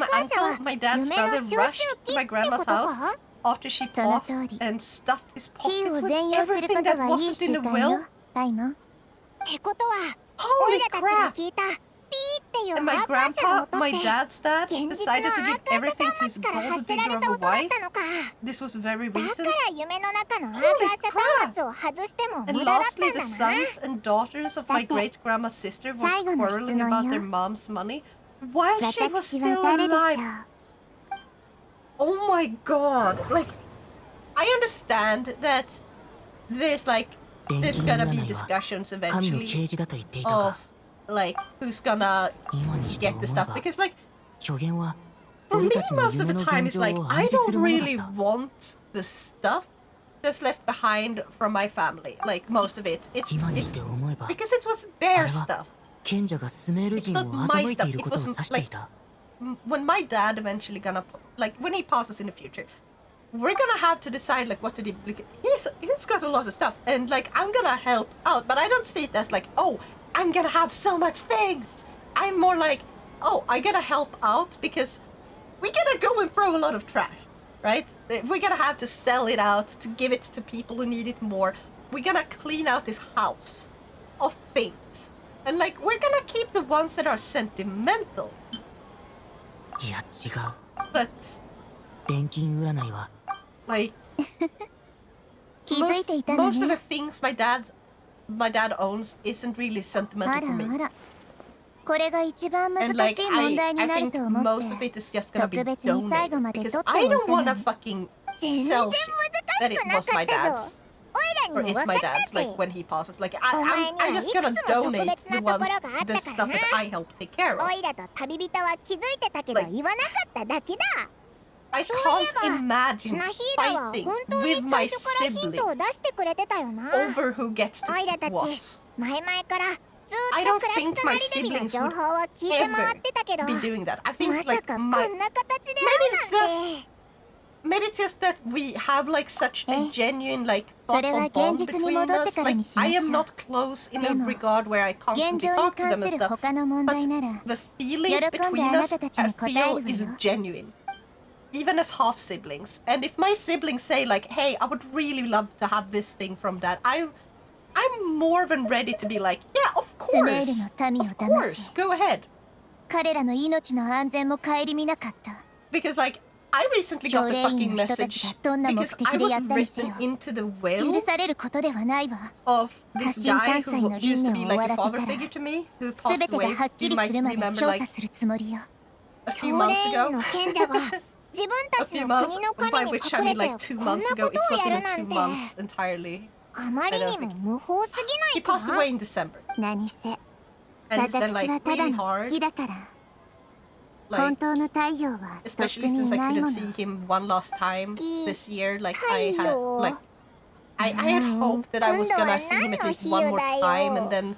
My カー社は uncle, my dad's 夢の brother 収 rushed 集 to 機 my って grandma's こと house か？ after she その paused 通り。 and stuffed his キー pockets を with 全用する everything こと that はいい wasn't 習 in the 慣 will. よ、パイモン。ってことは、オ Holy イラたちが crap! 聞いたピーっていう And ア my ーカー社の grandpa, 音っ my て、 dad's dad, 現実の decided ア to ー give カー社 everything to 端末 his から gold 発せら digger れ of た a 音だっ wife. たのか。 This was very だ recent. から夢の中のアーカー Holy 社 crap! 端末を外しても And 無駄だった lastly, ん the だな。 sons and daughters of my Sate. great grandma's sister were 最後の質 quarreling 問 about よ。 their mom's money while she was 私 still は誰でしょ alive. Oh my god. Like, I understand that there's like, 錬 there's 金 gonna be 占いは discussions 神の eventually 啓示だと言っていたが、 of like who's gonna 今にして get 思 the え stuff ば because like 虚言は for 俺 me たちの most of 夢 the の time 現 it's 状 like を I 暗示す don't るものだっ really た。 want the stuff that's left behind from my family, like most of it. It's 今にして思えば because it was あれ their は stuff. 賢者がスメール It's 人 not を my 欺いて stuff. いる It ことを was 指してい like た。when my dad eventually gonna, like, when he passes in the future, we're gonna have to decide, like, what to do. Like, he's got a lot of stuff, and, like, I'm gonna help out, but I don't see it as, like, oh, I'm gonna have so much things. I'm more like, oh, I gotta help out because we gotta go and throw a lot of trash, right? We're gonna have to sell it out, to give it to people who need it more. We're gonna clean out this house of things. And, like, we're gonna keep the ones that are sentimental. いや違う。 But 錬金占いは like 気づいていたの most of the ね。 things my dad owns isn't really あ sentimental ら for me. あら。これが一番難 And like しい問題に I なる think と思 most of って it is just gonna be 特別に最後まで donated 取 because って I おい don't たの wanna に。 fucking 全然 sell 難 shit that し it くな was か my ったぞ。 dad's おいら or にも is 分 my かった dad's ぜ。 like when he passes. Like お前には I'm い just く gonna つも特 donate 別 the なとこ ones ろがあっ the た stuff からな。 that I help take care of. おいらと旅人は気づいてたけど Like 言わなかっただけだ。 I そういえ can't ば imagine ナヒーダは fighting 本当 with に my 最初からヒン sibling トを出してくれてたよな。 over who gets to おいら keep たち what. 前々からず I っと don't クラク think サ my ナリデビの siblings 情 would 報は聞いて回ってたけど be doing that. I ま think さ like かこ my んな形で maybe 会 it's うなん just て。 maybe it's just that we have like such a Eh? genuine like それは thoughtful 現 bond 実に between 戻って us. から Like にしま I しょ am う。 not close in a でも regard where I 現 constantly 状に talk to 関 them す and る stuff. 他の問題なら The feelings 喜んで between あな us たたち I に答え feel るわ is よ。 genuine. Even as half siblings. And if my siblings say like, hey, I would really love to have this thing from dad, I'm more than ready to be like, yeah, of スメール course. の民を Of 騙 course. し Go ahead. 彼らの命の安全も顧みなかった。 Because like I recently got a 教練員 fucking の人た message ちがどんな目 because 的 I で was やったにせ written よ into the will 許されることではないわ。 of 家 this 臣 guy 関西 who の used 輪 to 廻 be を終 like わ a らせ father たら figure to me who す passed べてが away. はっき You り might するまで remember 調 like 査するつもりよ。 a 教 few 練 months 員 ago. の賢者が自分 A たち few の months, 国の by 神に which I 隠 mean れ like て 2 こん months な ago. こと It's を not やる even な 2 んて months entirely. あまりにも無法すぎ He ない passed か away in December. 何せ And it's been 私 like はただ really の hard. 月だから本 Like 当の太陽はとっく especially に since い I ないも couldn't の see him one last time Ski. this year. Like I had 太陽 like I had hoped that I was 今度は gonna see him 何 at の least 日 one よ more だ time, and よ then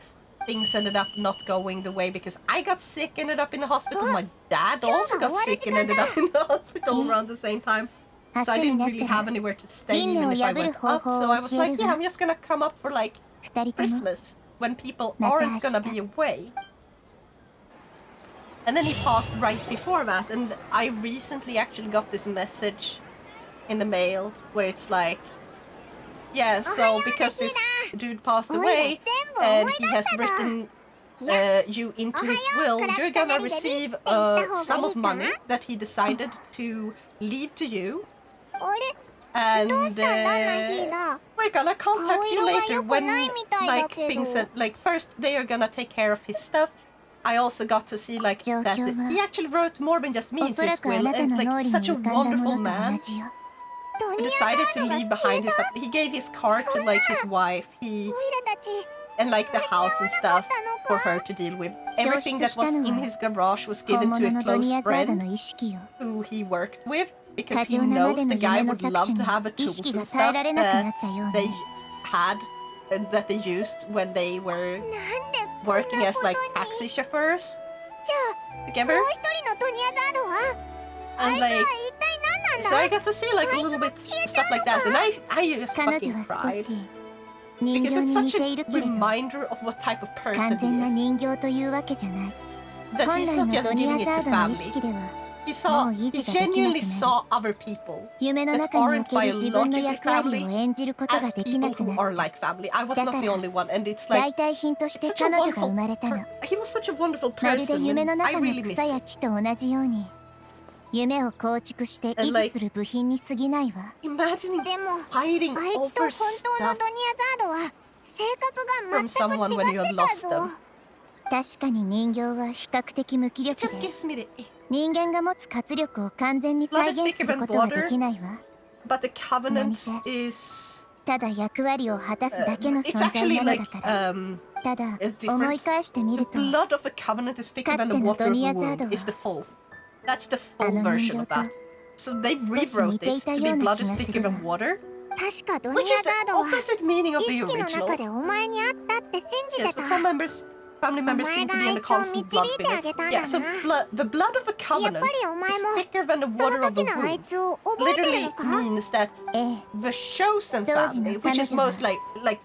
things ended up not going the way because I got sick, ended up in the hospital. My dad also got sick and ended up in the hospital around the same time. 明 So I 日に didn't なっ really た have ら anywhere to stay 輪廻 even を if I 破る went 方 up. 法 So を I was 教え like, る yeah, わ I'm just gonna come up for like 二人とも Christmas when people また aren't 明 gonna 日 be away. And then he passed right before that, and I recently actually got this message in the mail where it's like, yeah, so because this dude passed away and he has written you into his will, you're gonna receive a sum of money that he decided to leave to you, あれ and どうしたんだナヒーダ we're gonna contact you 顔色が later 良く when ないみたいだ like けど things are, like first they are gonna take care of his stuff. I also got to see like 状 that 況は he actually wrote more than just me お into そら his くあ will, なた and の脳 like 裏に such a 浮かんだも wonderful のと同 man じよ who decided to leave behind his stuff. He gave his car to like his wife, お he いらたち and like the house and stuff for her to deal with. Everything that was in his garage was 本 given to 物 a のドニ close アザード friend の意識よ who he worked with because 過 he 剰なま knows で the の guy 夢の would 搾 love 取 to に have a 意 tools 識が and 耐え stuff られなくな that ったよう they ね had and that they used when they were なんで working こんな as こと like に taxi chauffeurs じゃあ together. もう一人のドニアザードはあ And いつは like 一体何なん so だ I got to see like a little bit stuff like that, and I just 彼 fucking 女は少 cried し人 because 形 it's に such 似 a ているけれど reminder of what type of 完 person 全な he is. 人形というわけじゃない That 本 he's 来 not の just ドニ giving ア it ザ to ードの意 family. 識では He saw, もう維 he 持ができなく genuinely なる saw other people 夢の that 中にお aren't ける自分の biologically 役割を family 演じることが as できな people く who な are る like family. I was だ not か the ら only one, and it's 代 like 替品として it's such 彼 a 女が wonderful. 生まれたの He was such a wonderful まるで person, 夢の and I 中の really miss 草や it. 木と同じように夢を構築して維持する部品に過ぎないわ Imagining でも fighting あいつと over 本当の stuff ドニアザードは性格が from 全 someone く when 違 you っ had てた lost ぞ them. 確かに人形は比較的無気 It 力 just で gives me the. 人間が持つ活力を完全に Blood 再 is 現す thicker る than ことはで water, きないわ but the covenant Nani is. ただ役割を果たすだけの It's 存在 actually なの like だから um. ただ different- 思い返してみ The ると blood of a covenant is thicker か than つ the ての water ド of ニ a アザード womb. は Is the full. That's the full あの version 人 of 形と that. So they 少し rewrote 似てい it た to よ be うな blood 気 is がす thicker るわ than water, 確かド which ニ is ア the ザードは opposite meaning of 意 the 識の original. 中でお前に会ったって信じ Yes, てた but some members family members seem to be in a constant blood feud. Yeah, so the blood of a covenant is thicker than the water of the womb. Literally means that the chosen family, which is most like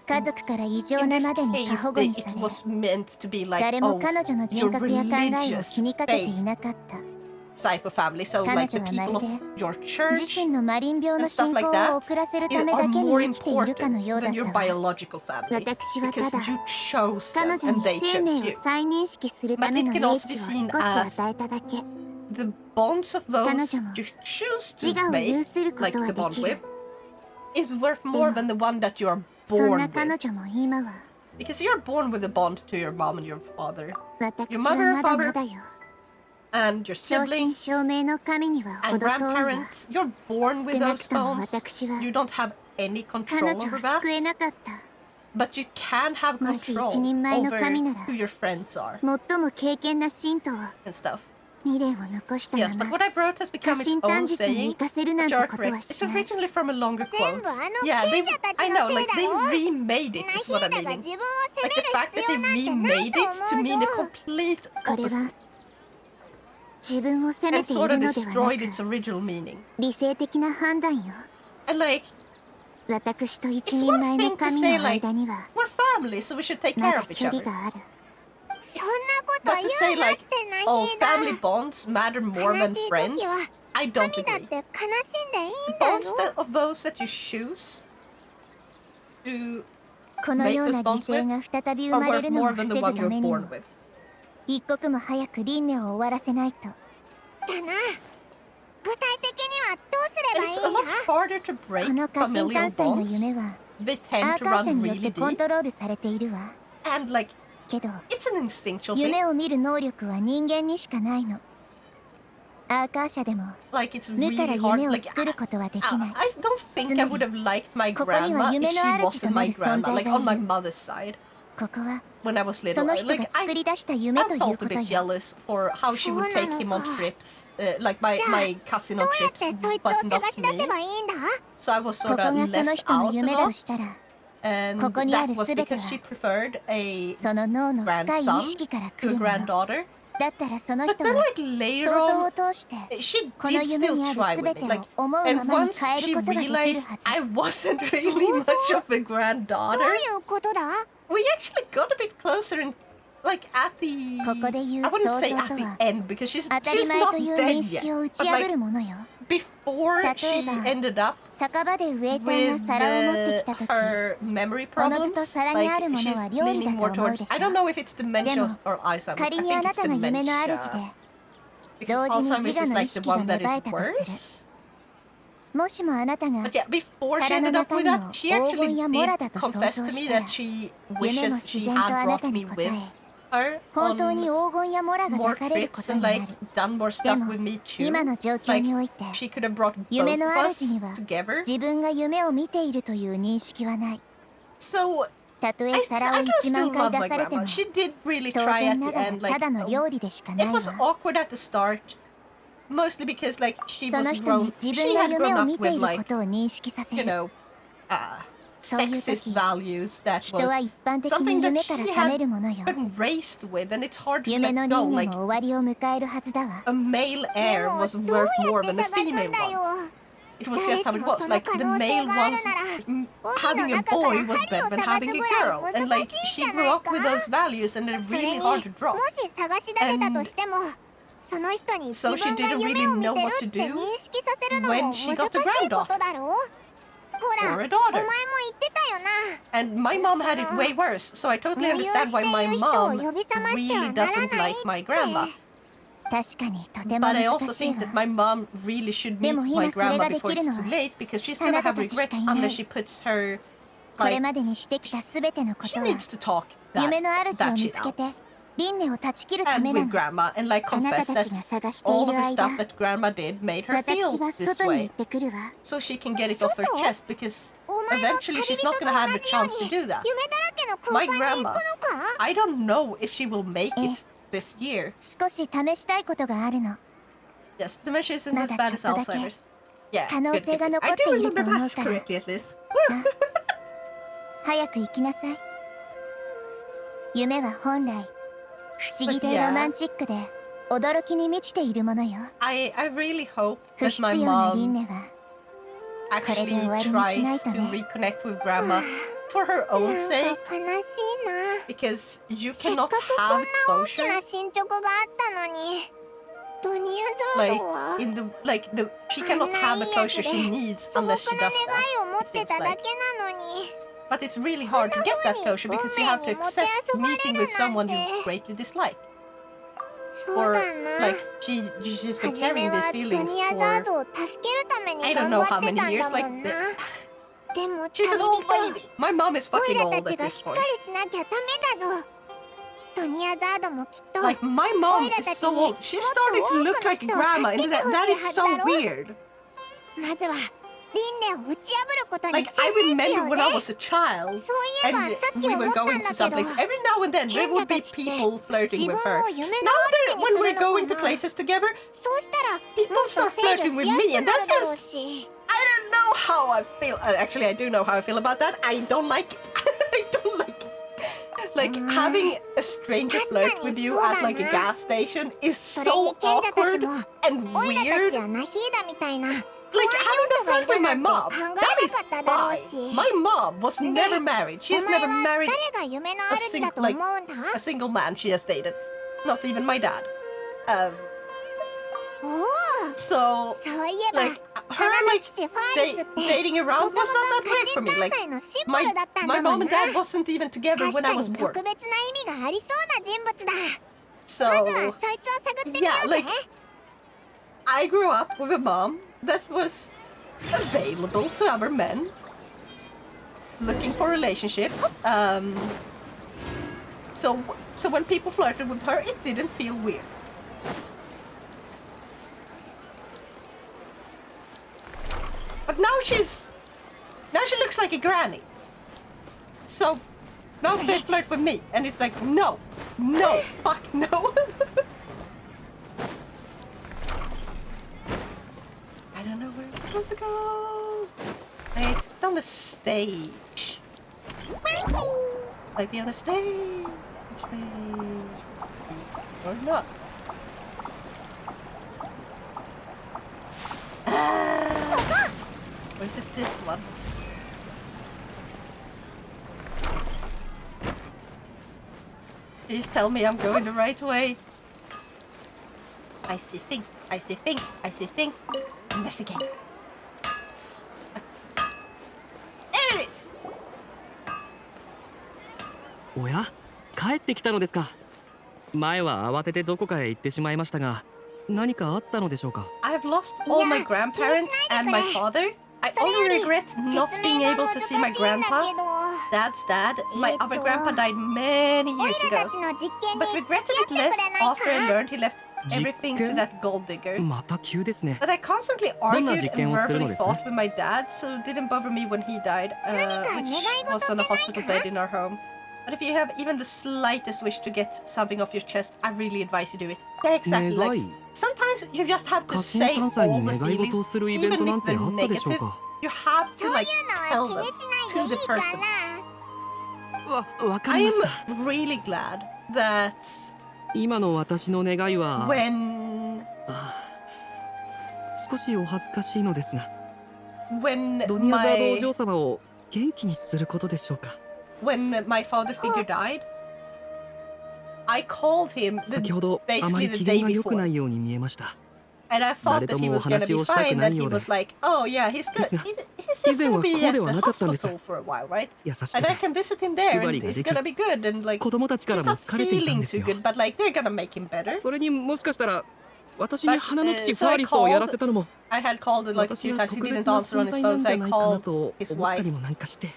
in this case, it was meant to be like, oh, your religious faith type of family. So like the people of your church and stuff like that are more important than your biological family because you chose them and they chose you. But it can also be seen as the bonds of those you choose to make, like the bond with, is worth more than the one that you're born with. Because you're born with a bond to your mom and your father, your mother and father, and your siblings and grandparents. You're born with those bonds. You don't have any control over that. But you can have control over who your friends are and stuff. Yes, but what I wrote has become its own saying. But you're correct. It's originally from a longer quote. Yeah, I know, like they remade it is what I'm meaning. Like the fact that they remade it to mean the complete opposite. And sort of destroyed its original meaning. And like, it's one thing to say like, we're family, so we should take care of each other. But to say like, oh, family bonds matter more than friends, I don't agree. Bonds of those that you choose to make those bonds with are worth more than the one you're born with. 一刻も早く輪廻を終わらせないと。だな。具体的にはどうすればいいんだ？ It's a lot harder to break この家臣 familial 関西の bonds. 夢は They ア tend ー to カー社 run によって really コン deep. トロールされているわ。 And like, けど it's an instinctual thing. 夢を見る能力は人間にしかないの。アーカー社でも Like it's 無から really hard. 夢を Like 作ることはできない。 I don't think I would have liked my grandma if she wasn't my grandma. Like on my mother's side. ここは When I was そ little, の人が like 作り出した夢 I という felt こ a と bit よ。 jealous for how she would take him on trips, like my cousin on どうやっ trips, てそいつ but を not 探し出 me. せばいいんだ？ So I was こ sort こ of がその left 人の out a 夢だと lot, したら、 and ここにある that was 全て because は she preferred a その脳の深い意 grandson 識から to 来 a るもの。 granddaughter. だったらその But 人 then, は like later 想像 on, を通して she この did 夢 still にある try 全 with て me. を Like, 思うま and まに once 変える she ことができる realized はず。 I wasn't really much of a granddaughter, どういうことだ？ we actually got a bit closer and like at the ここで言う I 想 wouldn't 像 say と at the は end because she's 当たり she's 前 not という dead 認 yet. 識を打 But ち破 like るものよ。 before 例えば she ended up 酒場でウェイターが with 皿を持ってきたとき、 her memory おのず problems, と皿にある like もの she's は料理 leaning だと more 思う towards でし I ょ don't。know if it's dementia でも or Alzheimer's. I 仮 think にあ it's なたが夢の主で、 dementia. Because 同時に Alzheimer's 自我 is の意 like the 識が one 芽 that 生え is たとす worse. る。もしもあなたが But yeah, before she 皿の ended up 中 with 身を that, she 黄 actually 金やモラだ did と想 confess 像 to し me たら、 that she 夢も wishes 自 she 然とあ had な brought たに me 答 with え、 her 本当に on 黄金やモラが more 出されるこ trips と and にな like る。 done more で stuff も with me too. 今の状況 Like において、 she could have brought both 夢の of 主 us には together. 自分が夢を見ているという認識はない。 So たとえ I 皿を do 1万 still 回 love 出 my されて grandma. も、 She did really 当 try 然 at な the がら end. た Like だの料理でしかな it い was わ。 awkward at the start, mostly because like she その was 人に grown. 自 She 分が had 夢 grown を up 見て with いる like ことを認識させ you る。 know そういう sexist 時、 values that 人は was 一般的 something に that 夢 she から覚め had るものよ。 been raised with, and it's hard to 夢 let の go. 輪廻 Like も終わりを迎えるはずだわ。 a male で heir も was どう worth や more って than a 探す female んだ one. よ。 It was just how 誰 it しも was. その Like 可 the 能性 male がある ones, なら、 having 海の a 中か boy ら was 針を better than 探 having す a ぐらい girl, 難 and like しいん she じゃ grew ない up か。 with those values, and they're それ really に、 hard to も drop. し探し出せたとしても、その人に自 So she 分が didn't 夢 really を見 know てる what っ to て do 認識させるのも when 難 she しい got こ a と granddaughter だろう。ほら、 or お a 前も daughter. 言ってたよな。 And my mom had it way worse, so I totally 無理を understand し why て my いる人を mom 呼び覚ましては really なら doesn't ない like my っ grandma. て。確かにとても But I 難 also しい think わ。 that my mom really should で meet も my 今それ grandma がで before きる it's の too は late because she's あ gonna なた have たちしか regrets いない。 unless she puts her これ like までにしてきたすべてのこ she とは needs to talk 夢 that の主を that 見 shit つけて out 輪廻を断ち切るた and めな with の。 grandma and like あなた confess たち that が探してい all of る the 間、 stuff that grandma did made her 私 feel は this 外に行 way ってくるわ。 so she can get it off her 外？ chest because お前も eventually 旅 she's 人 not と gonna have 同 the じよう chance to に do 夢だ that. らけの My 空間に行く grandma のか？ I don't know if she will make ええ、 it this year. 少し試したいことがあるの。 Yes, dementia isn't ま as だ bad ちょっ as とだけ Alzheimer's. Yeah, 可能 good, 性 good, が good. 残 I って do いると remember 思う that から。 correctly at least. さあ、早く行きなさい。夢は本来不思議でロマンチックで驚きに満ちているものよ。I really hope 不 that 必 my 要な輪 mom 廻は actually これで終わりにしない tries と to ね。 reconnect with grandma for her own なん sake か悲しいな。 because you せっ cannot かくこ have んな大き closure な進捗があったのに、ドニアザー like ドは in the like the she あん cannot な have い the いやつ closure で she needs 素朴な unless she 願 does いを持 that. って It た feels だ like. けなのに、 But it's really hard to get that closure because you have to accept meeting with someone you greatly dislike. そう Or だな。 like she's been 初め carrying は these ド feelings ニアザ for ードを助けるため I に don't 頑 know 張 how って many たん years. だも Like んな。でも she's an 旅 old 人、 lady. My mom is オイ fucking ラ old たち at が this しっか point. りしなきゃダメだぞ。ドニアザードもきっと Like my mom is so old. She's starting to look like grandma, and that is so weird. まずは輪廻を打ち破ることに Like I 専念しよ remember う when ぜ。 I was a child, そういえば and さっき we 思 were ったん going だ to けど、 some place. Every now and then there would be people flirting 自 with 分 her. を夢の Now 主 that に when す we're るの going か to な。 places together, そうしたら people もっと start 制御 flirting し with やす me, く and な that's るだろう just し。 I don't know how I feel. Actually, I do know how I feel about that. I don't like it. I don't like it. Like having a stranger flirt with you at like a gas station is それに so 賢者たち awkward も and オイラた weird. ちやナヒーダみたいな Like having a flirt with my mom. 考え That なか is っただろう fine. し。 My mom was never married. She お has 前 never は married 誰が夢の主だと思うんだ？ a single man she has dated. Not even my dad. おお、 So そういえば like 花 her の like 騎士ファーリスって dating も around ともと was not that 家 weird for 臣 me. 関 Like 西のシンボ my ルだったん my だも mom ん and な。 dad wasn't even together 確 when か I に was 特 born. 別な意味がありそうな人物だ。 So まずはそいつを探ってみよ yeah, うぜ。 like I grew up with a mom that was available to other men, looking for relationships. So when people flirted with her, it didn't feel weird. But now she looks like a granny. So now they flirt with me, and it's like no, fuck no. I don't know where it's supposed to go. It's on the stage. Might be on the stage. Maybe. Or not. Or is it this one? Please tell me I'm going the right way. I see thing. I see thing. I see thing. Investigate. There it is! おや、帰ってきたのですか。前は慌ててどこかへ行ってしまいましたが、何かあったのでしょうか。I have lost all my grandparents and my father. I only regret not being able to see my grandpa, Dad's dad. My other grandpa died many オイ years ラ ago, たちの実験 but に regretted 付き合っ it てくれ less ない after I か？ learned he left everything to 実験？ that gold digger. また急ですね。 But I constantly どんな argued 実験 and をするの verbally です？ fought with my dad, so it didn't bother me when he died, which was on a hospital bed in our home. But if you have even the slightest wish to get something off your chest, I really advise you do it. Yeah, exactly. 願 Like い。 sometimes you just have to 家 say 臣関西 all に the 願い事 feelings, をするイベン even トな if んてあ they're ったでしょう negative. か。 You have そ to うい like うの tell は them 気にし to ない the でいいか person. わか I りま am した。 really glad that 今の私の願いは、 when 少しお恥ずかしいのですが、 when ドニアザードお my 嬢様を元気にすることでしょうか。 when my father figure died, I called him 先ほどあま basically り the 機 day 嫌が良くな before, いように見えました。 and I thought that he was gonna be fine. That he 誰ともお話をしたくないようで。 was like, "Oh yeah, he's good. ですが、 He's just 以前 gonna は be こう at で the はなかったんです。 hospital for a while, right? 優しく And I て can visit him there, 気配 and りが it's でき gonna be good." And like, 子供たちから he's も not 好かれていたん feeling ですよ。 too good, but like they're gonna make him better. それにもしかしたら私に But, 花の騎士 so ファ I ーリスをやら called. せたのも I had called it like a 私 few が times. He 特 didn't 別な answer on 存 his 在な phone, ん so じ I ゃないかな called と his 思った wife. りもなんかして。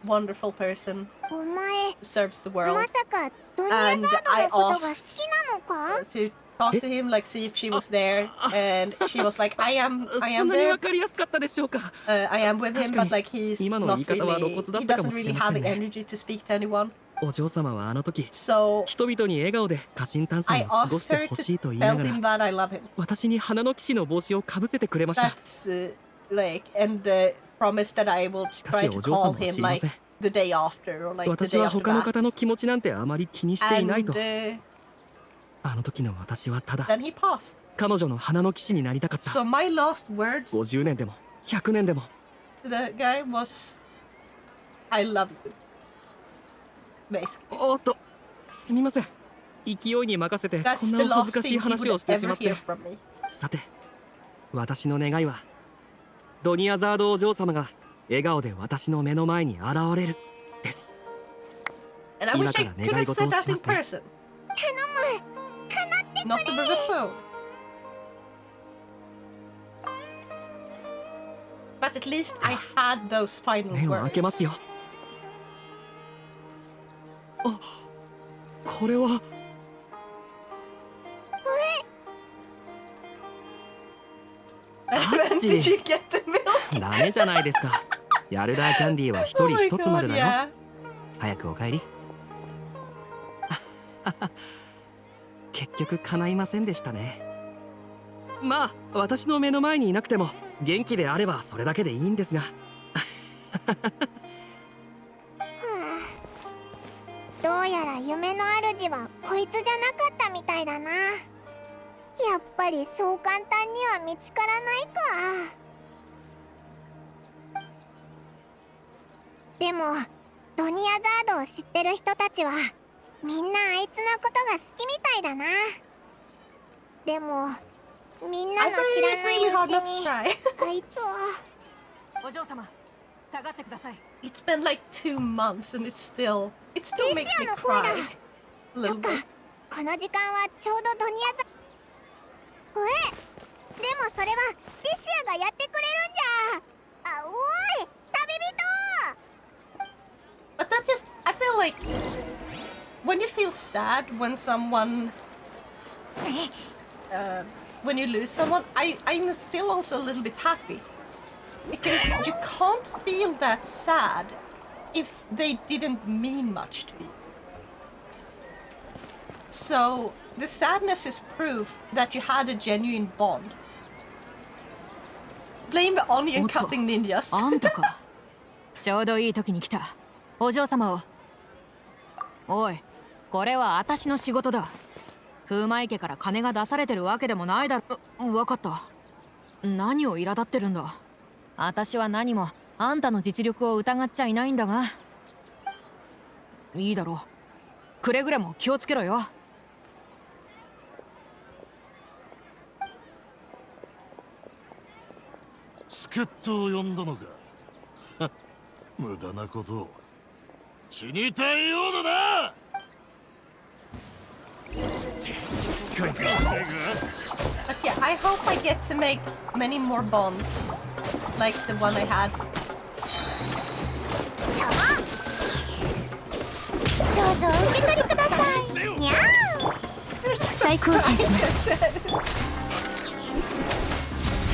Wonderful person お前 who serves the ま world. さかドニアザ And ード I のことが好き asked なのか？ to talk to him, like see if she was there, and she was like, "I am そ am んなに there. わかりやすかったでしょうか。 I am with him, 確か but に like he's 今の not 言い方は露 really. 骨だっ He たか doesn't もし really れま have せん the ね。 energy to speak to anyone." お嬢様はあの時 So 人々に笑顔で家臣探査 I を過ご asked して her ほ to しいと言いな tell がら him that I love him. 私に花の騎士の帽子をかぶせてくれました。 That's like and promised that I will しか try し to お嬢様 call は知 him りま like せん。the day after or like the 私 day は after 他の方の that. 気持ちなんてあまり気にしていない And と。あの時の私はただ then he passed. 彼女の花の騎士になりたかった。 So my last words 50年でも100年でも。 to the guy was, I love you. Basically. おっと、すみません。勢いに任せてこん That's な the お恥ず last かしい thing he 話を would してしま ever って。 hear from me. さて、私の願いはドニアザードお嬢様が笑顔で私の目の前に現れるです。 And I wish I could have said that in person. 頼む、叶ってく Not over the phone. But at least I had those final 目を開けます words. よ。あ、これは。 When did you get the milk? ダメじゃないですか。ヤルダーキャンディーは一 Oh 人 my 一つまで god, だよ。 yeah. 早くお帰り。結局叶いませんでしたね。まあ私の目の前にいなくても元気であればそれだけでいいんですが。どうやら夢の主はこいつじゃなかったみたいだな。やっぱりそう簡単には見つからないか。でもドニアザードを知ってる人たちはみんなあいつのことが好きみたいだな。でもみんな I の find 知 it らない really う hard ち not to に cry. あいつはお嬢様、下がってください。 It's been like 2 months and it still makes me テシアの声だ。 cry. A そ little っか、 bit. この時間はちょうどドニアザでもそれはティシアがやってくれるんじゃ。あ、おい旅人。 But that just, I feel like when you feel sad when someone, when you lose someone, I'm still also a little bit happy. Because you can't feel that sad if they didn't mean much to you. So the sadness is proof that you had a genuine bond. Blame the onion What the- cutting ninjas. あんたか。ちょうどいい時に来た。お嬢様を。おい、これは私の仕事だ。風魔池から金が出されてるわけでもないだろ。わかった。何を苛立ってるんだ。私は何もあんたの実力を疑っちゃいないんだが。いいだろう。くれぐれも気をつけろよ。助っ人を呼んだのか。無駄なことを。死にたいようだな。 But yeah, I hope I get to make many more bonds, like the one I had. どうぞお受け取りください。にゃー。再構成します。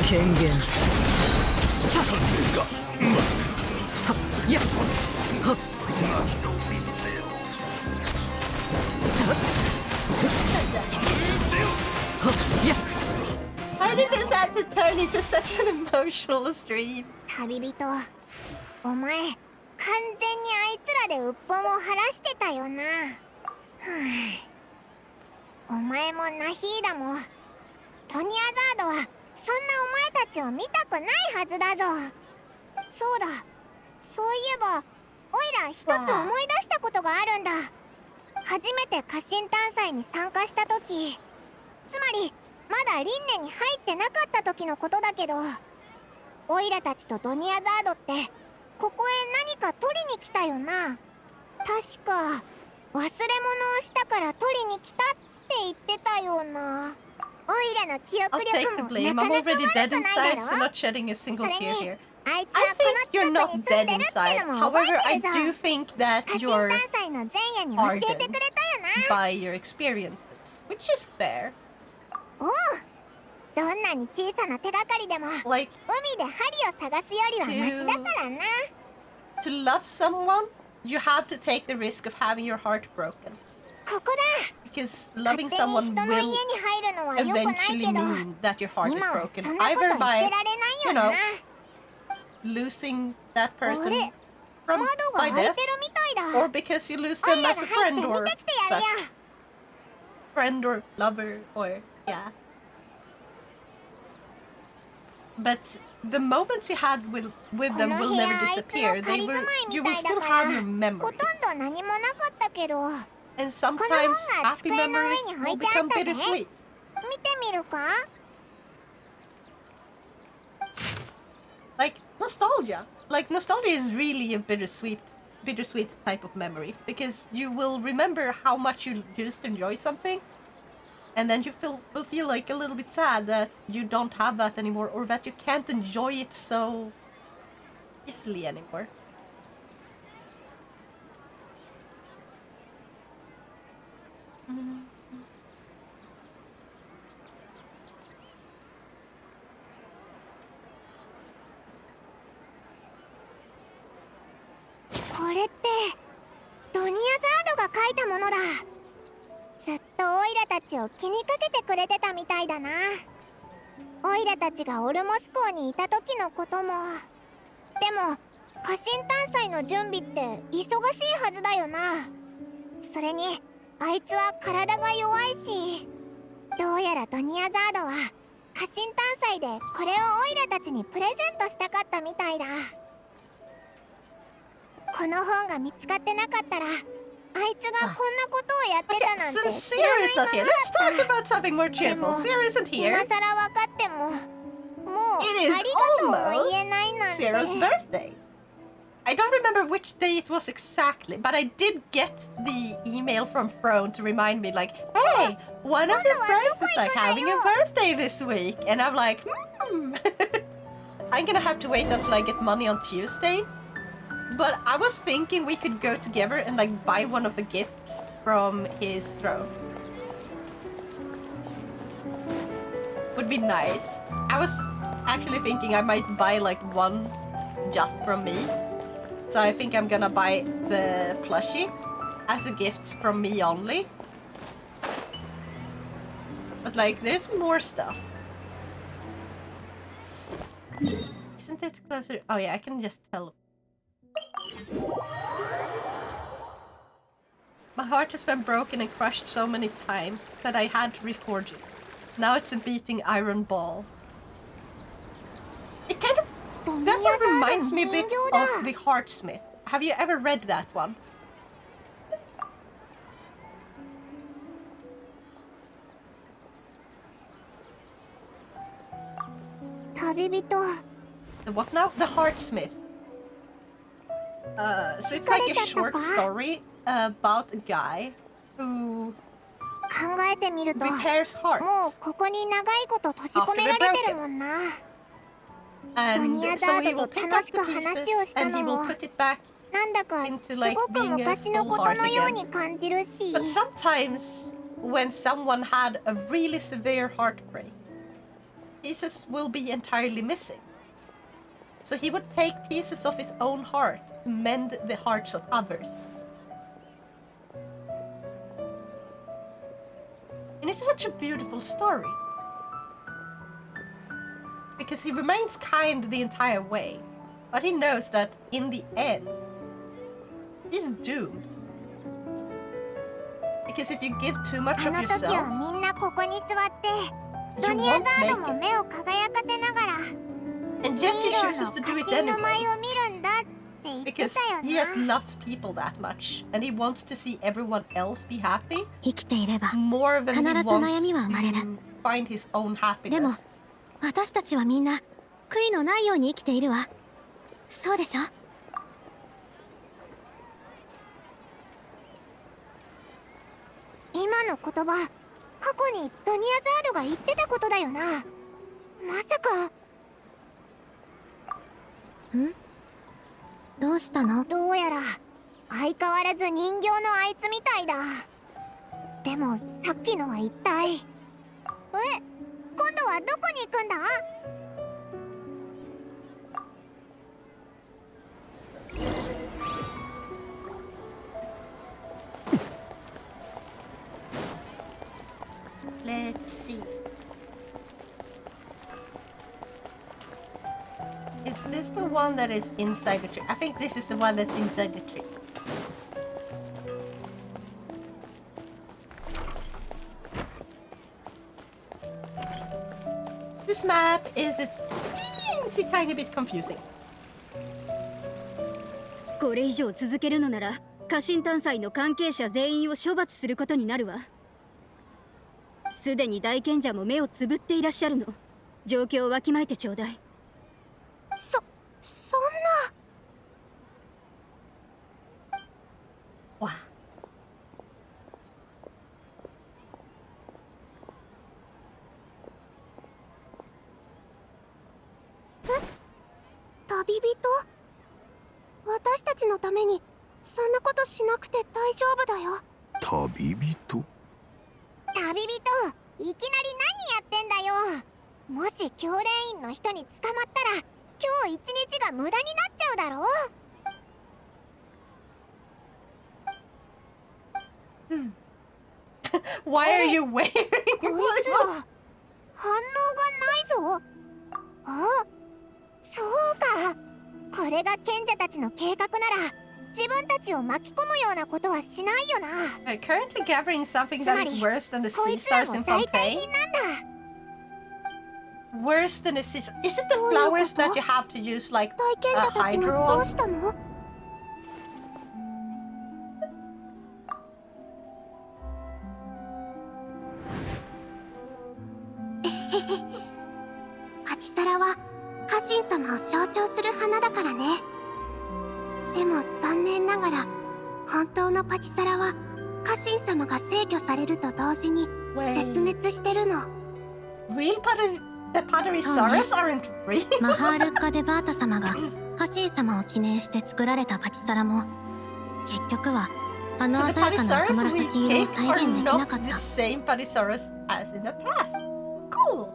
権限。いや。How did this have to turn into such an emotional stream? 旅人、お前完全にあいつらで鬱憤を晴らしてたよな。お前もナヒーダもトニアザードはそんなお前たちを見たくないはずだぞ。そうだ、そういえばオイラ一つ思い出したことがあるんだ。初めて家臣探査に参加した時、つまりまだ輪廻に入ってなかった時のことだけど、オイラたちとドニアザードってここへ何か取りに来たよな。確か忘れ物をしたから取りに来たって言ってたよな。オイラの記憶 I'll take the 力も blame. な I'm かなか already 悪 dead くない inside, だ so ろ。 not shedding a single tear here. あいつ I はこの think 近 you're くに not 住ん dead でるって inside. のも覚 However, え I てるぞ。 do think that 家臣 you're 探査の前夜に教えてくれたよな。 by your experiences, which is fair. おう、どんなに小さな手がかりでも Like, 海で針を探すよりはマシだからな。 to love someone, you have to take the risk of having your heart broken. ここだ。 Because 勝 loving 手に someone 人の家 will に入るのは良くない eventually けど、 mean that your heart is 今はそ broken. んなこと言 Either ってら by れないよな。 losing that person 俺、from 窓 by が開い death, てるみたい or だ。 because you lose おい them ら as が a 入って friend 見 or てきてや such. るよ。 Friend or lover or yeah. But the moments you had with こ them の will 部屋 never あいつの disappear. 仮 They 住ま will いみ you た will いだ still から have your ほとん memories. ど何もなかったけど、 And この sometimes 本が happy 机の上 memories に置 will いてあっ become たぜ。 bittersweet. 見てみるか？ Like nostalgia. Like nostalgia is really a bittersweet type of memory because you will remember how much you used to enjoy something, and then you will feel like a little bit sad that you don't have that anymore or that you can't enjoy it so easily anymore. Mm. これってドニアザードが書いたものだ。ずっとオイラたちを気にかけてくれてたみたいだな。オイラたちがオルモス港にいた時のことも。でも家臣探査の準備って忙しいはずだよな。それにあいつは体が弱いし、どうやらドニアザードは家臣探査でこれをオイラたちにプレゼントしたかったみたいだ。この本が見つかってなかったら、あいつがこんなことをやってたなんて Okay, 知 since ら Sierra ない is ま not ま here, だ let's った。 talk about something more cheerful. Sierra isn't 今 here. さら分かっても、もう It is ありがとうも言えないなんて。 Sierra's birthday. I don't remember which day it was exactly, but I did get the email from Throne to remind me, like, hey, one of your friends is like having a birthday this week. And I'm like, I'm gonna have to wait until I get money on Tuesday. But I was thinking we could go together and like buy one of the gifts from his throne. Would be nice. I was actually thinking I might buy like one just from me. So I think I'm gonna buy the plushie as a gift from me only. But like, there's more stuff. Let's see. Isn't it closer? Oh yeah, I can just tell. My heart has been broken and crushed so many times that I had to reforge it. Now it's a beating iron ball. It kind of... That one reminds me a bit of The Heartsmith. Have you ever read that one? The what now? The Heartsmith. So it's like a short story about a guy who 考えてみると、もう repairs hearts. ここに長いこと閉じ込められてるもんな。 And so he will pick up the pieces and he will put it back なんだか into す like ごく being a 昔の full こと heart のよう again. に感じるし。 But sometimes when someone had a really severe heartbreak, pieces will be entirely missing. So he would take pieces of his own heart to mend the hearts of others. And it's such a beautiful story. Because he remains kind the entire way, but he knows that in the end, he's doomed. Because if you give too much あ of の時は yourself, みんなここに座ってド you ニア won't ザー make ドも it. 目を輝かせながら And ヒー Genshin ロー chooses の to 家 do it 臣の舞 anyway. を見るんだって言って Because たよ he な。 just loves people that much, and he wants to see everyone else be happy 生きていれば more than he 必ず悩みは生まれる。 wants to find his own でも happiness. 私たちはみんな悔いのないように生きているわ。そうでしょ？今の言葉、過去にドニアザードが言ってたことだよな。まさか。どうしたの？どうやら相変わらず人形のあいつみたいだ。でもさっきのは一体。今度はどこに行くんだ？ Let's see. Is this the one that is inside the tree? I think this is the one that's inside the tree. This map is a teensy tiny bit confusing. これ以上続けるのなら家臣探査の関係者全員を処罰することになるわ。すでに大賢者も目をつぶっていらっしゃるの。状況をわきまえてちょうだい。そんな。わ旅人？私たちのためにそんなことしなくて大丈夫だよ。旅人？旅人、いきなり何やってんだよ。もし教練員の人に捕まったら今日一日が無駄になっちゃうだろう。Why are you waving? こいつら反応がないぞ。あ、そうか。これが賢者たちの計画なら自分たちを巻き込むようなことはしないよな。I'm currently gathering something that is worse than the sea stars in こいつらも代替 Fontaine. 品なんだ。Worse than the sea. Is it the flowers that you have to use like 大賢 a 者たちが hydro どう on? したの？パティサラは家臣様を象徴する花だからね。でも残念ながら本当のパティサラは家臣様が制御されると同時に絶滅してるの。 Real the Padarisaurus aren't real. マハールッカ・デバータ様が家臣様を記念して作られたパティサラも結局はあの So the 鮮やかな赤 Padarisaurus we 紫色を picked 再 are 現できなか not った。 the same Padarisaurus as in the past. Cool.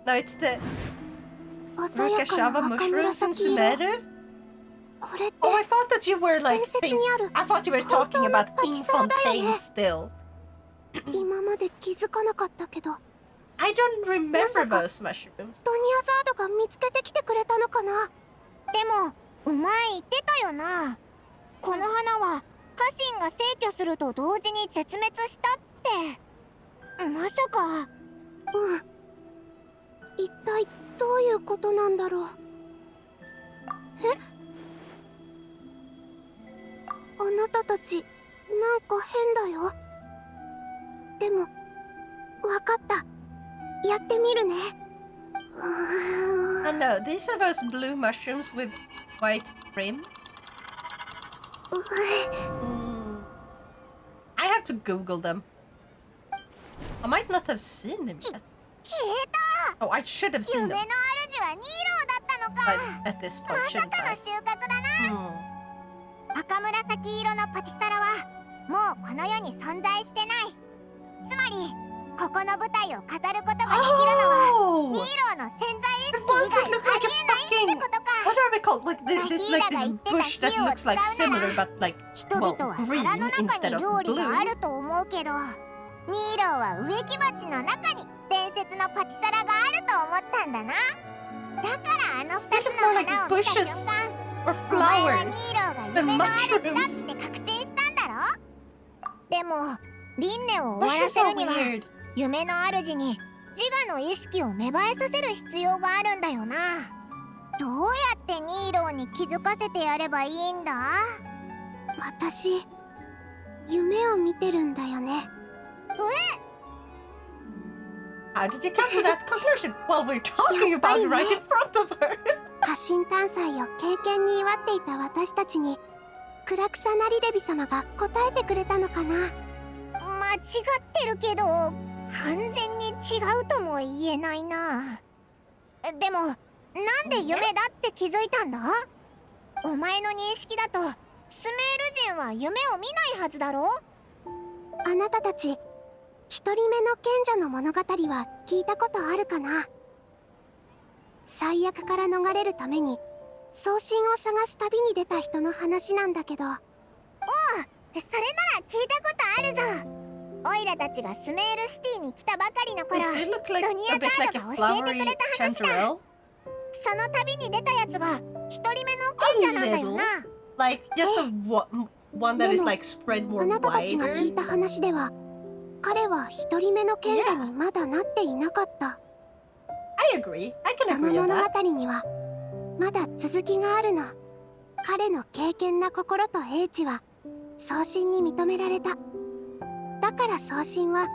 No, it's the 鮮やか Rukashava な赤 mushrooms in 紫色。 Sumeru. これって Oh, I thought that you were like 伝説にある I thought you were talking about in 本当のパティサラだよ Fontaine ね。 still. 今まで気づかなかったけど、 I don't remember まさか those mushrooms. ドニアザードが見つけてきてくれたのかな。でもお前言ってたよな。この花は家臣が逝去すると同時に絶滅したって。まさか。一体どういうことなんだろう。あなたたちなんか変だよ。でもわかった。やってみるね。Oh no, these are those blue mushrooms with white rims. I have to Google them. I might not have seen them yet. 消えた。 Oh, I should have seen 夢 them の主はニーローだったのか。 at this ま point, さ shouldn't かの I? 収穫だな。赤紫色のパティサラはもうこの世に存在してない。つまりここの舞台を飾ることができるのはニーローの潜在意識以 ones that 外 look あ like り a えないってことか。 What are they called? Like there's like this bush that looks like similar, but like 人々 well は green 皿の中 instead に of 料理があ blue. ると思うけど、ニーローは植木鉢の中に伝説のパティサラがあると思ったんだな。だからあの二つの花を見た瞬間、 or お前はニ flowers. ーローが夢の主だって確信したんだろ。でも輪廻を終わら Mushrooms せ are るには weird. 夢の主に自我の意識を芽生えさせる必要があるんだよな。どうやってニーローに気づかせてやればいいんだ。私夢を見てるんだよね。How did you come to that conclusion? Well, we're talking about it right in front of her. 家臣探査を経験に祝っていた私たちにクラクサナリデビ様が答えてくれたのかな。間違ってるけど完全に違うとも言えないな。でもなんで夢だって気づいたんだ。お前の認識だとスメール人は夢を見ないはずだろ。あなたたち一人目の賢者の物語は聞いたことあるかな。最悪から逃れるために送信を探す旅に出た人の話なんだけど。おう、それなら聞いたことあるぞ。オイラたちがスメールシティに来たばかりの頃、 It did look like ロニア a ザ bit ー like ド a が教えてく flowery れた話だ。 chanterelle. その旅に出たやつが一人目の賢者なんだよな。 Like just one that is like spread あ more なたたちが wider. 聞いた話では、彼は一人目の賢者にまだなっていなかった。 I agree. I can その agree on 物 that. 語にはまだ続きがあるの。彼の敬虔な心と英知は送信に認められた。だから送信は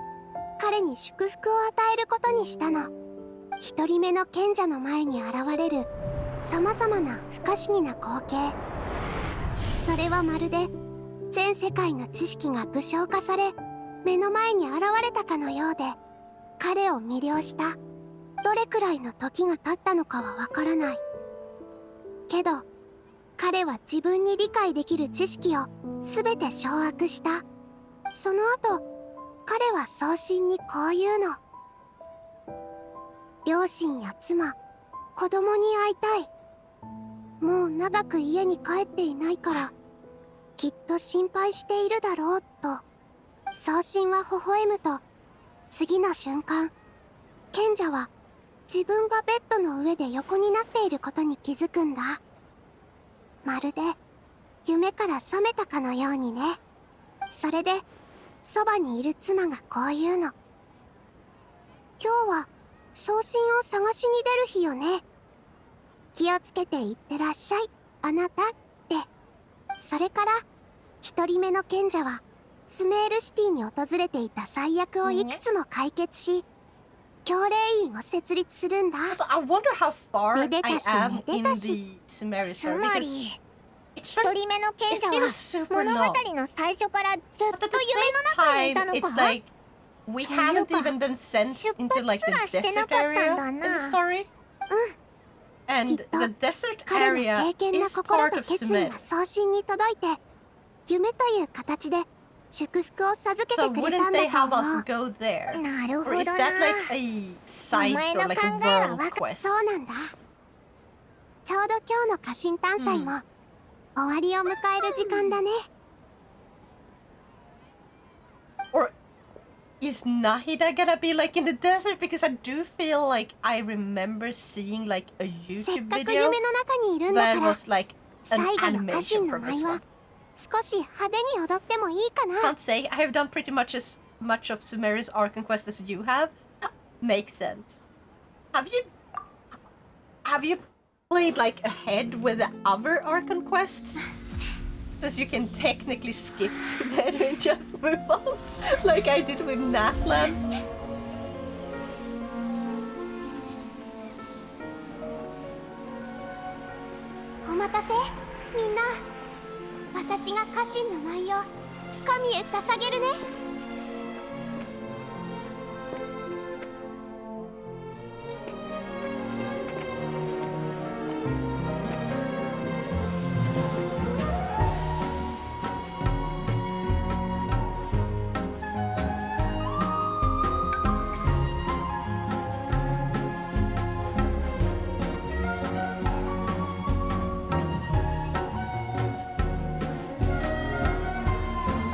彼に祝福を与えることにしたの。一人目の賢者の前に現れるさまざまな不可思議な光景、それはまるで全世界の知識が具象化され目の前に現れたかのようで彼を魅了した。どれくらいの時が経ったのかはわからないけど、彼は自分に理解できる知識を全て掌握した。その後彼は送信にこう言うの。両親や妻、子供に会いたい。もう長く家に帰っていないからきっと心配しているだろうと。送信は微笑むと次の瞬間、賢者は自分がベッドの上で横になっていることに気づくんだ。まるで夢から覚めたかのようにね。それでそばにいる妻がこう言うの。今日は送信を探しに出る日よね。気をつけていってらっしゃい、あなたって。それから一人目の賢者はスメールシティに訪れていた最悪をいくつも解決し、教令院を設立するんだ。So I wonder how far I めでたし am め in でた the し。 Sumeru つ story ま because り it's 一人目の賢者 it は feels super 物 long. 語の最初からずっ But と at the 夢の中にい same た time, の it's か。 like we haven't even been sent into like the desert area in the story. And きっと the desert 彼の area 敬虔な is 心 part と of 決意 Sumeru. が送信に届いて、夢という形で祝福を授け So てくれた wouldn't ん they だ have と us 思 go there? う。なるほ Or ど is な。 that like a お side 前 story, の like 考 a えは world わか quest? そうなんだ。ちょうど今日の家臣探査も終わりを迎える時間だね。 Or is Nahida gonna be like in the desert? Because I do feel like I remember seeing like a せっ YouTube かく video 夢の中にいるんだか that ら、 was like an 最後の家 animation 臣の from 舞 this は one. 少し派手に踊ってもいいかな。 Can't say I have done pretty much as much of Sumeru's Ark and Quest as you have. Makes sense. Have you played like ahead with the other Ark and Quests? Because you can technically skip Sumeru and just move on, like I did with Natlan. お待たせ、みんな。私が家臣の舞を神へ捧げるね。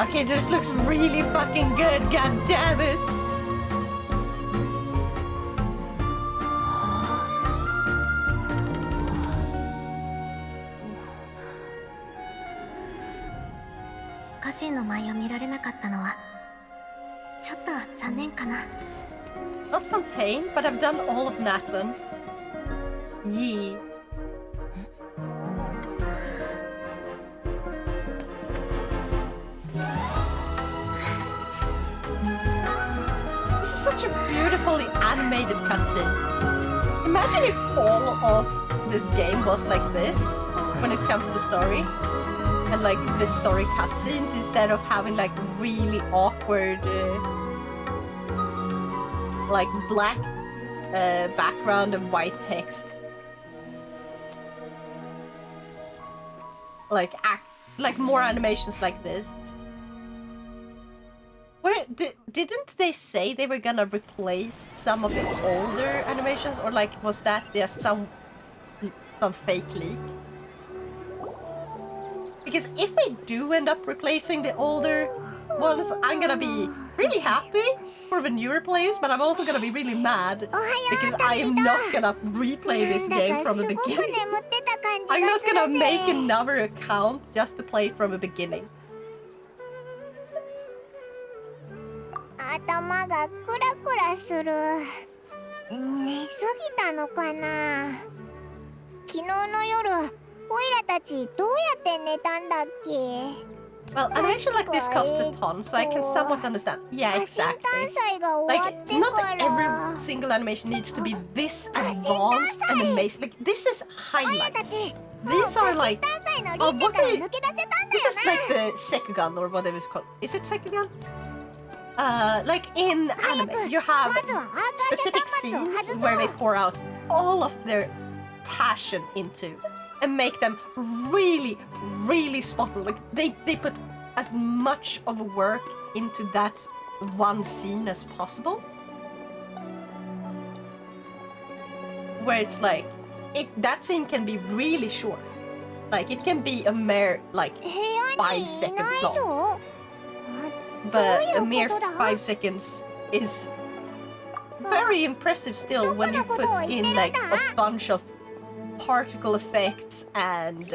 Okay, this looks really fucking good, god damn it! Not Fontaine, but I've done all of Natlan. Yee. This is such a beautifully animated cutscene. Imagine if all of this game was like this when it comes to story. And like the story cutscenes instead of having like really awkward like black background and white text. Like more animations like this. Where didn't they say they were gonna replace some of the older animations, or like was that just some fake leak? Because if they do end up replacing the older ones, I'm gonna be really happy for the newer players, but I'm also gonna be really mad because I am not gonna replay this game from the beginning. I'm not gonna make another account just to play it from the beginning. 頭がクラクラする。寝すぎたのかな。昨日の夜、オイラたちどうやって寝たんだっけ。 Well, animation like this costs a ton, so I can somewhat understand. Yeah, exactly. Like, not every single animation needs to be this advanced and amazing. Like, this is highlights. These are like... Oh, what are you... This is like the Sekugan, or whatever it's called. Is it Sekugan? Like in anime, you have specific scenes where they pour out all of their passion into and make them really, really spot on. Like they put as much of a work into that one scene as possible. Where it's like, that scene can be really short. Like it can be a mere like 5 seconds long. But a mere 5 seconds is very impressive still when you put in like a bunch of particle effects and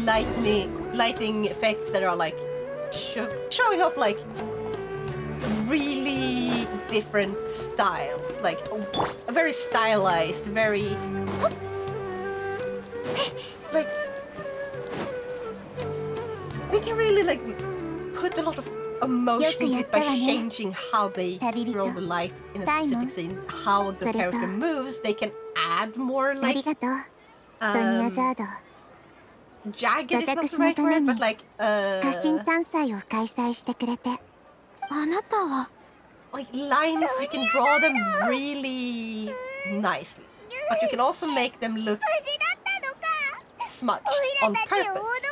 lighting effects that are like showing off like really different styles, like very stylized, very like they can really like put a lot of emotion into it by changing how they roll the light in a specific scene, how the character moves. They can add more like jagged is not the right word, but like like lines, you can draw them really nicely, but you can also make them look smudged on purpose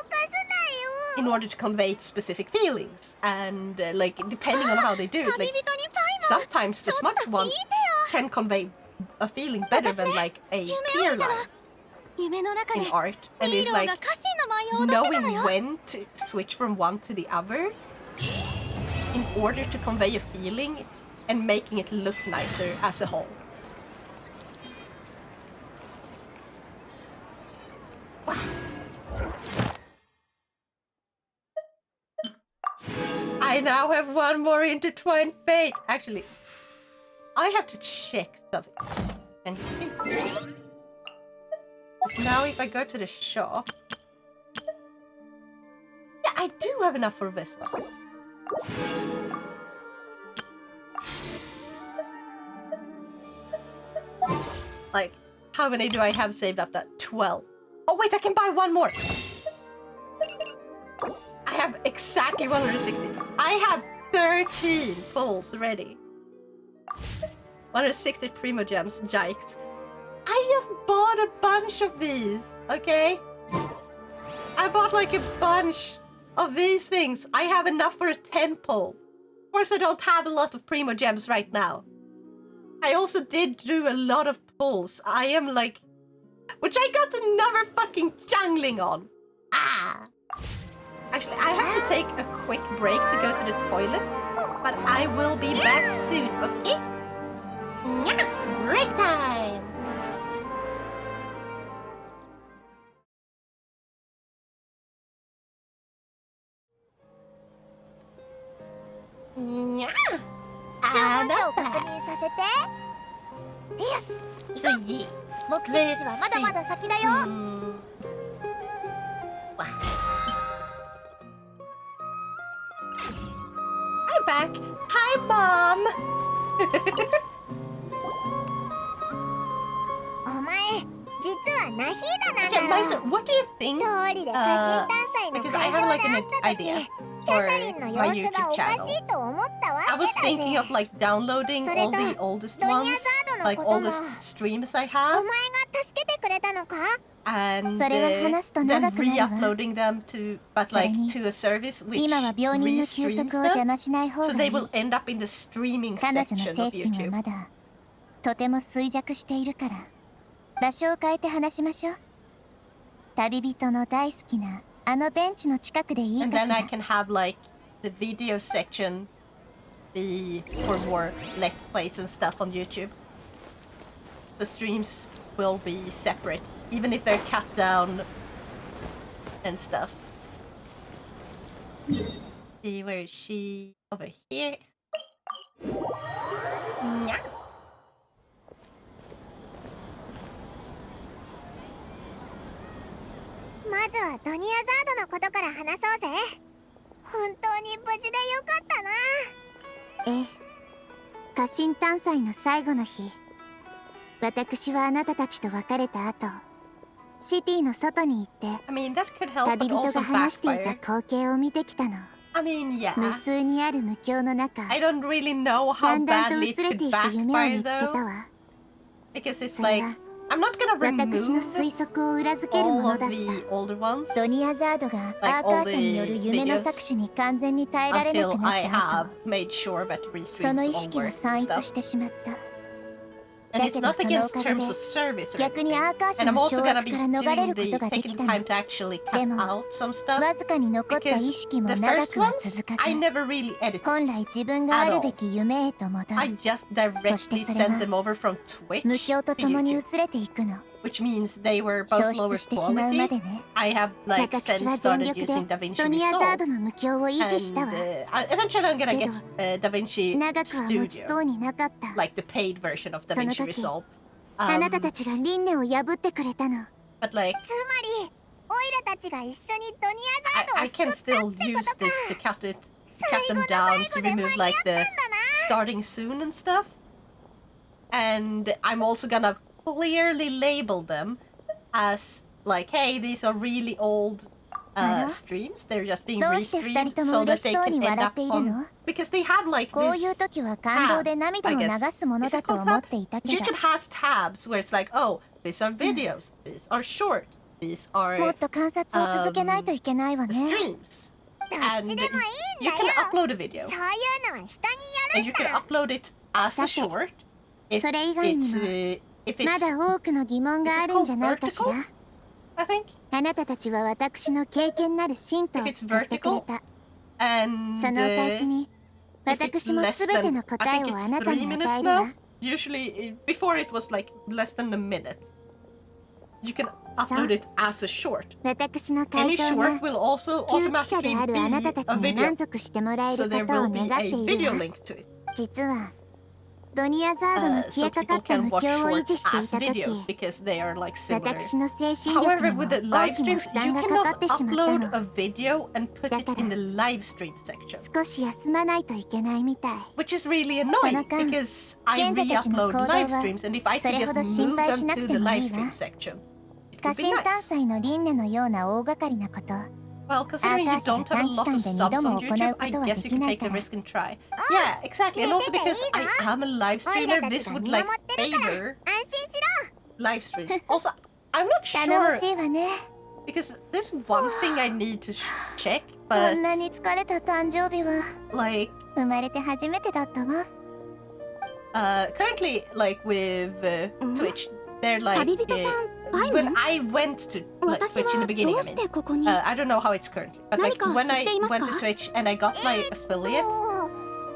in order to convey specific feelings, and like depending on how they do it, like sometimes the smudged one can convey a feeling better than like a clear line in art, and it's like knowing when to switch from one to the other in order to convey a feeling and making it look nicer as a whole. Wow. I now have one more intertwined fate. Actually, I have to check something. And because now if I go to the shop... Yeah, I do have enough for this one. Like, how many do I have saved up? That 12. Oh wait, I can buy one more. I have exactly 160. I have 13 pulls ready. 160 Primo Gems. Yikes. I just bought a bunch of these, okay? I bought like a bunch of these things. I have enough for a 10 pull. Of course, I don't have a lot of Primo Gems right now. I also did do a lot of pulls. I am like... Which I got another fucking jungling on. Ah! Actually, I have to take a quick break to go to the toilet. But I will be back soon, okay? Nyah! Break time! Nyah! 注文書を確認させて。Yes! 次。目的地はまだまだ先だよ。I'm back. Hi, Mom. お前、実はナヒーダなんだ Okay, ろ。 Maisa, what do you think? 通りで家臣探査の Because I have like 会 an 場で会った時、 idea キャ for サリンの my 様子が YouTube おか channel. しいと思ったわ I け was だぜ。 thinking of like downloading all the oldest ones, like oldest streams I お have, 前が助けてくれたのか and それは話すと then 長くなるわ。 re-uploading them to, but like to a service which 今は病人の休 re-streams 息を邪 them, 魔しない方 so がい they い。 will end up in the streaming 彼女の section 精 of 神は YouTube. まだとても衰弱しているから場所を変えて話しましょう。旅人の大好きなあのベンチの近くでいい And か then しら。 I can have like the video section be for more Let's Plays and stuff on YouTube. The streams will be separate, even if they're cut down and stuff. See, where is she? Over here. Yeah. まずはドニアザードのことから話そうぜ。本当に無事でよかったな。ええ、家臣探査の最後の日、私はあなたたちと別れた後、シティの外に行って、旅人が話していた光景を見てきたの。無数にある無境の中、だんだんと薄れていく夢を見つけたわ。それは私の推測を裏付けるものだった。ドニアザードがアーカー社による夢の搾取に完全に耐えられなくなった後、その意識は散逸してしまった。だけどそのおかげで逆にアーカー社の掌握から逃れることができたの。でもわずかに残った意識も長くは続かず、本来自分があるべき夢へと戻る。そしてそれは無境とともに薄れていくの。消失してしまうまでね。私は全力でドニアザードの無境を維持したわ。けど長くは持ちそうになかった。その時あなたたちが輪廻を破ってくれたの。つまりオイラたちが一緒にドニアザードを救ったってことか。最後の最後で間に合ったんだな。 starting soon and stuff. And I'm also gonna clearly label them as like, hey, these are really old streams. They're just being restreamed so that they can end up on, because they have like this tab, I guess. YouTube has tabs where it's like, oh, these are videos, these are shorts, these are streams. And you can upload a video, and you can upload it as a short. If it's まだ多くの疑問があるんじゃないかしら。 I think あなたたちは私の経験なる信徒を救ってくれた。 and そのお返しに私もすべての答えをあなたに与えるわ。 Usually, before it was like less than a minute. You can upload it as a short. 私の Any 回答 short が will also 旧知者 automatically であるあなたたち be a に video. 満足してもらえ So る there ことを will be 願っ a ている video わ。 link to it. 実はドニアザードの消えかかった無境を維持していた時、because they are like similar. 私の精神力 However, にも with the 大 live きな streams, 負担 you がかか cannot ってしまった upload の。 a video and put it in the live stream section. 少し休まないといけないみたい。 Which is really annoying because I re-upload live streams, and if I could just move them to the live stream section, it 家 would be 臣探 nice. 査の輪廻のような大掛かりなこと。 Well, considering you don't have a lot of subs on YouTube, I guess you can take a risk and try. Yeah, exactly. And also because I am a live streamer, this would like favor live streams. Also, I'm not 頼 sure もしいわね。 because there's one thing I need to check, こ but んなに疲れた誕生日は like 生まれて初めてだったわ。 currently, like with Twitch, they're like 旅人さん、バイモ when ン I went to like, 私 Twitch in は the ど beginning, う I し mean. てここに I don't know how it's currently, but like 何か when 知っ I ていますか went to Twitch and I got my affiliate,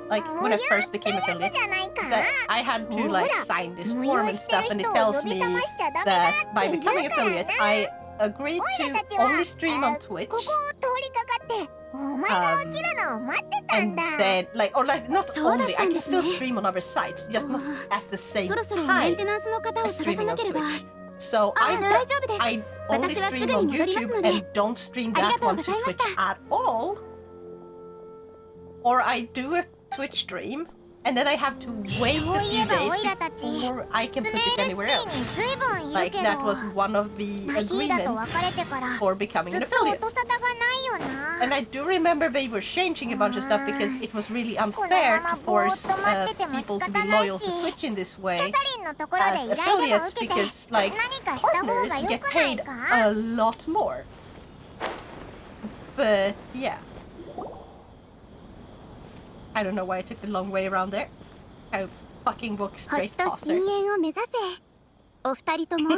like when I first became affiliate, that I had to like sign this form and stuff, and it tells me that by becoming affiliate, I agreed to only stream on Twitch, ここを通りかかってお前が起きるのを待ってたん and だ。 then like or like not そうだっ only た I ん can ですね。 still stream on other sites, just not at the same そろそろメン time テナンスの方を as 探さ streaming な on ければ。 Switch. So あ、 either 大丈夫です。 I only 私はす stream ぐに on 戻ります YouTube ので。 and don't stream あり that がとう one ご to ざいました。 Twitch at all, or I do a Twitch stream and then I have to wait そう a いえ few ば days オイラたち before I ス can メ put ー it ルシテ anywhere ィに else. 随分いる Like けど、 that was one of the マヒーダと agreements 別れてから for becoming ず an っと affiliate. 音沙汰がないよな。 And I do remember they were changing a bunch of stuff because it was really unfair to force people to be loyal to Twitch in this キャ way サリンのところで as 依頼でも affiliates 受けて because like 何かした方が partners よ get くない paid か？ a lot more. But yeah. I don't know why I took the long way around there. I fucking walked 星 straight と past 深 her. 淵を目指せ。お二人とも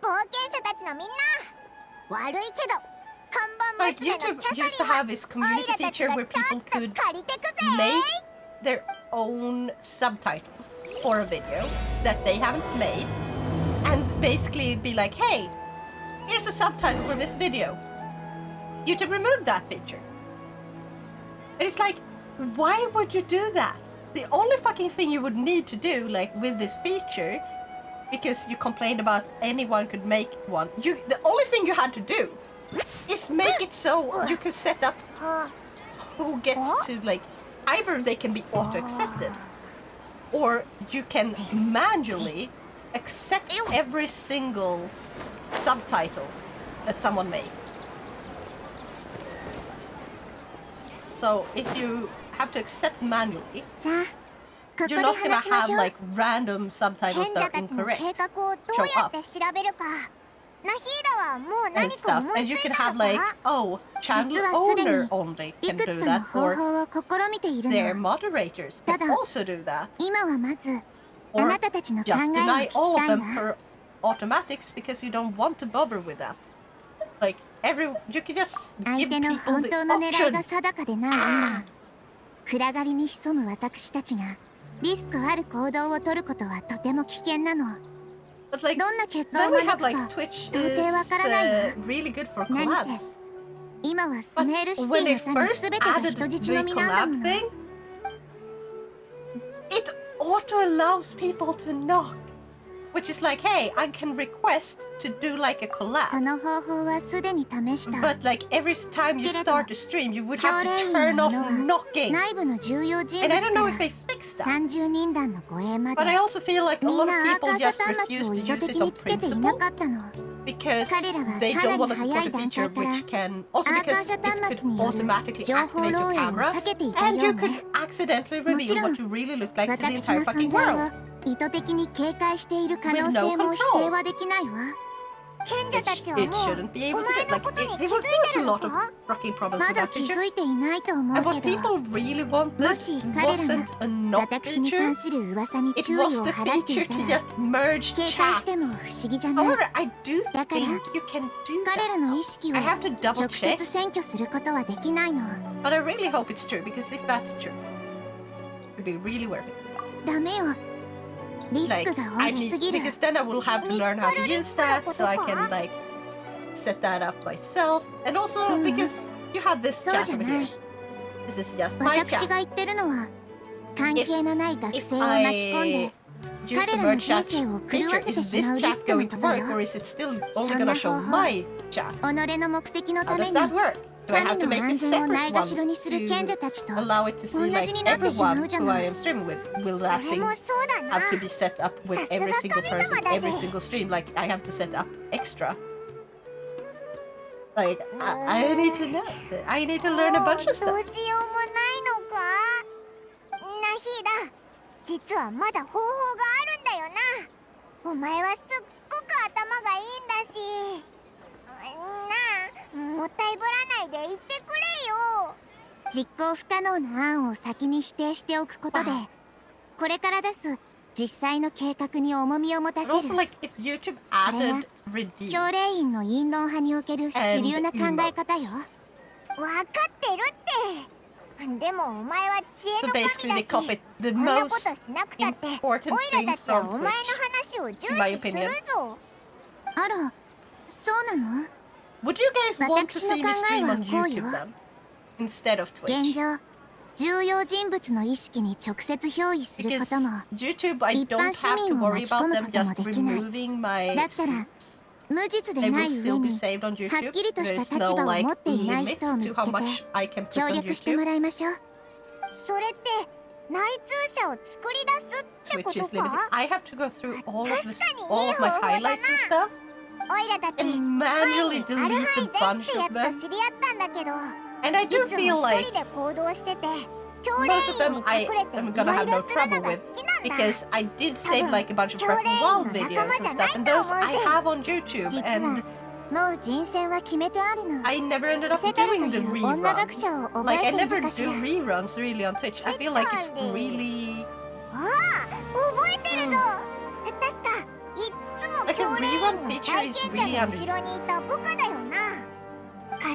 冒険者たちのみんな、悪いけど Like YouTube used to have this community feature where people could make their own subtitles for a video that they haven't made and basically be like, hey, here's a subtitle for this video. YouTube removed that feature. And it's like, why would you do that? The only fucking thing you would need to do, like with this feature, because you complained about anyone could make one, the only thing you had to do is make it so you can set up who gets to, like, either they can be auto-accepted or you can manually accept every single subtitle that someone makes. So if you have to accept manually, you're not gonna have like random subtitles that are incorrect show up and stuff. And you can have like, oh, channel owner only can do that, or their moderators can also do that, or just deny all of them per automatics because you don't want to bother with that. Like you can just give people the option. 暗がりに潜む私たちがリスクある行動を取ることはとても危険なの。どんな結果を招くか到底わからないわ。何せ今はスメールシティの民全てが人質の身なんだもの。It auto allows people to knock, which is like, hey, I can request to do like a collab. その方法はすでに試した。But like every time you start a stream, you would have to turn off knocking. 内部の重要人物から30人団の護衛まで。But I also feel like a lot of people just みんなアーカー refuse 端 to 末を意図 use 的 it on につけていな principle かったの。 because they don't want to support a feature which can also because it could automatically activate your camera and you could accidentally reveal what you really look like to the entire fucking world. 意図的に警戒している可能性も否定はできないわ。賢者たちはもうお前のことに気づいてるのか？まだ気づいていないと思うけど、もし彼らが私に関する噂に注意を払っていたら、警戒しても不思議じゃない。だから彼らの意識を直接占拠することはできないの。But I really hope it's true because if that's true, it would be really worth it. ダメよ。Like, because then I will have to learn how to use that so I can like set that up myself, and also because you have this chat over here. This is just my chat. If I use the merge chat feature, is this chat going to work or is it still only gonna show my chat? How does that work? Do I have to make a separate one to allow it to see like everyone who I am streaming with? Will that thing have to be set up with every single person, every single stream? Like I have to set up extra? Like I need to know. I need to learn a bunch of stuff. どうしようもないのか？ナヒーダ、実はまだ方法があるんだよな。お前はすっごく頭がいいんだし。なあ、もったいぶらないで言ってくれよ。実行不可能な案を先に否定しておくことで、これから出す実際の計画に重みを持たせる。これが教令員の陰論派における主流な考え方よ。わかってるって。でもお前は知恵の神だし、こんなことしなくたって、オイラたちはお前の話を重視するぞ。あら、そうなの？Would you guys want to see me stream on YouTube then, instead of Twitch? 現状、重要人物の意識に直接憑依することも、 YouTube, I 一 don't 般市 have 民 to を worry 巻き込 about む them ことも just できない。 removing my だったら、 streams. 無実で They な will い still 上 be に、 saved on はっ YouTube. きりとした There's 立 no 場を like 持っていない limits 人を見 to つ how けて、 much I can put 協 on 力しても YouTube. らいましょう。それって、内通者を作り出すってこ Twitch is と limited. か？ I have to go through all of my highlights and stuff オイラたち、 and 前 manually にアル delete ハイ a ゼって bunch や of つと them. 知り合ったんだけど、 And I い do つも feel 一 like 人で行動してて、教 most of 令員 them に I 隠れて am い gonna ろ have いろ no するの trouble が with 好きなんだ。 because I did save like a bunch of Breath of the Wild videos and stuff, and those I have on YouTube, 実 and はもう人選は決めてあるの。 I never ended up セタル doing と the いう女学 reruns. 者を覚 Like え I てい never るかし do ら。 reruns really on Twitch. I feel like it's really ああ、覚えてるぞ。確かいっつも like a 教令員 rerun の feature 体 is 験者 really の後ろにい underused. た部下だよな。合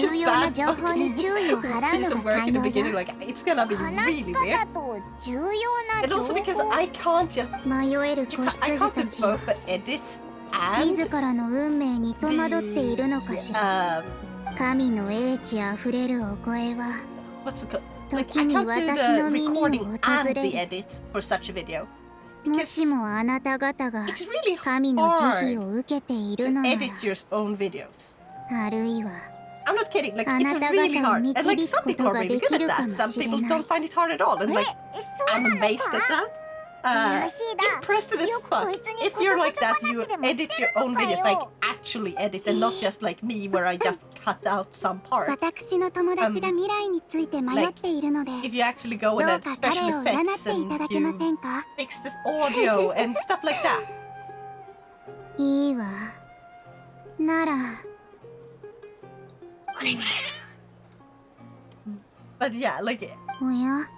重要な情報に注意を払うのが対応よ。 Like, it's gonna be 話し really 方 weird. と重要な And 情 also because 報 I can't just 迷える I 子 can't 羊た do ちは both edit and 自らの運命に戸惑っているのかしら。神の英知あふれるお声は what's it called? Like, 時 I に can't do 私 the の耳を recording 訪 and れ the る。 edit for such a video. もしもあなた方が It's really 神の慈悲 hard を受けている to のなら、 edit your own videos. あるいは I'm not kidding, like, あ it's なた really 方を hard. And like, 導 some くこ people と are が really で good き at るか that. も Some しれ people ない。 don't find it hard at all. And え、 like, そうな I'm のか amazed at that. よしだ。 Impressive as よく fuck. こいつに If こそ you're こ like そ that, 話 you でもし edit て your るの own か videos, like よ。 actually edit, and not just like me, where I just cut out some parts. 私の友達が未来について迷っているので、 If you actually go ど and う add か special 彼を占っ effects ていた and だけませ you んか？ fix this audio and stuff like that. いいわ。なら、 But yeah, like おや、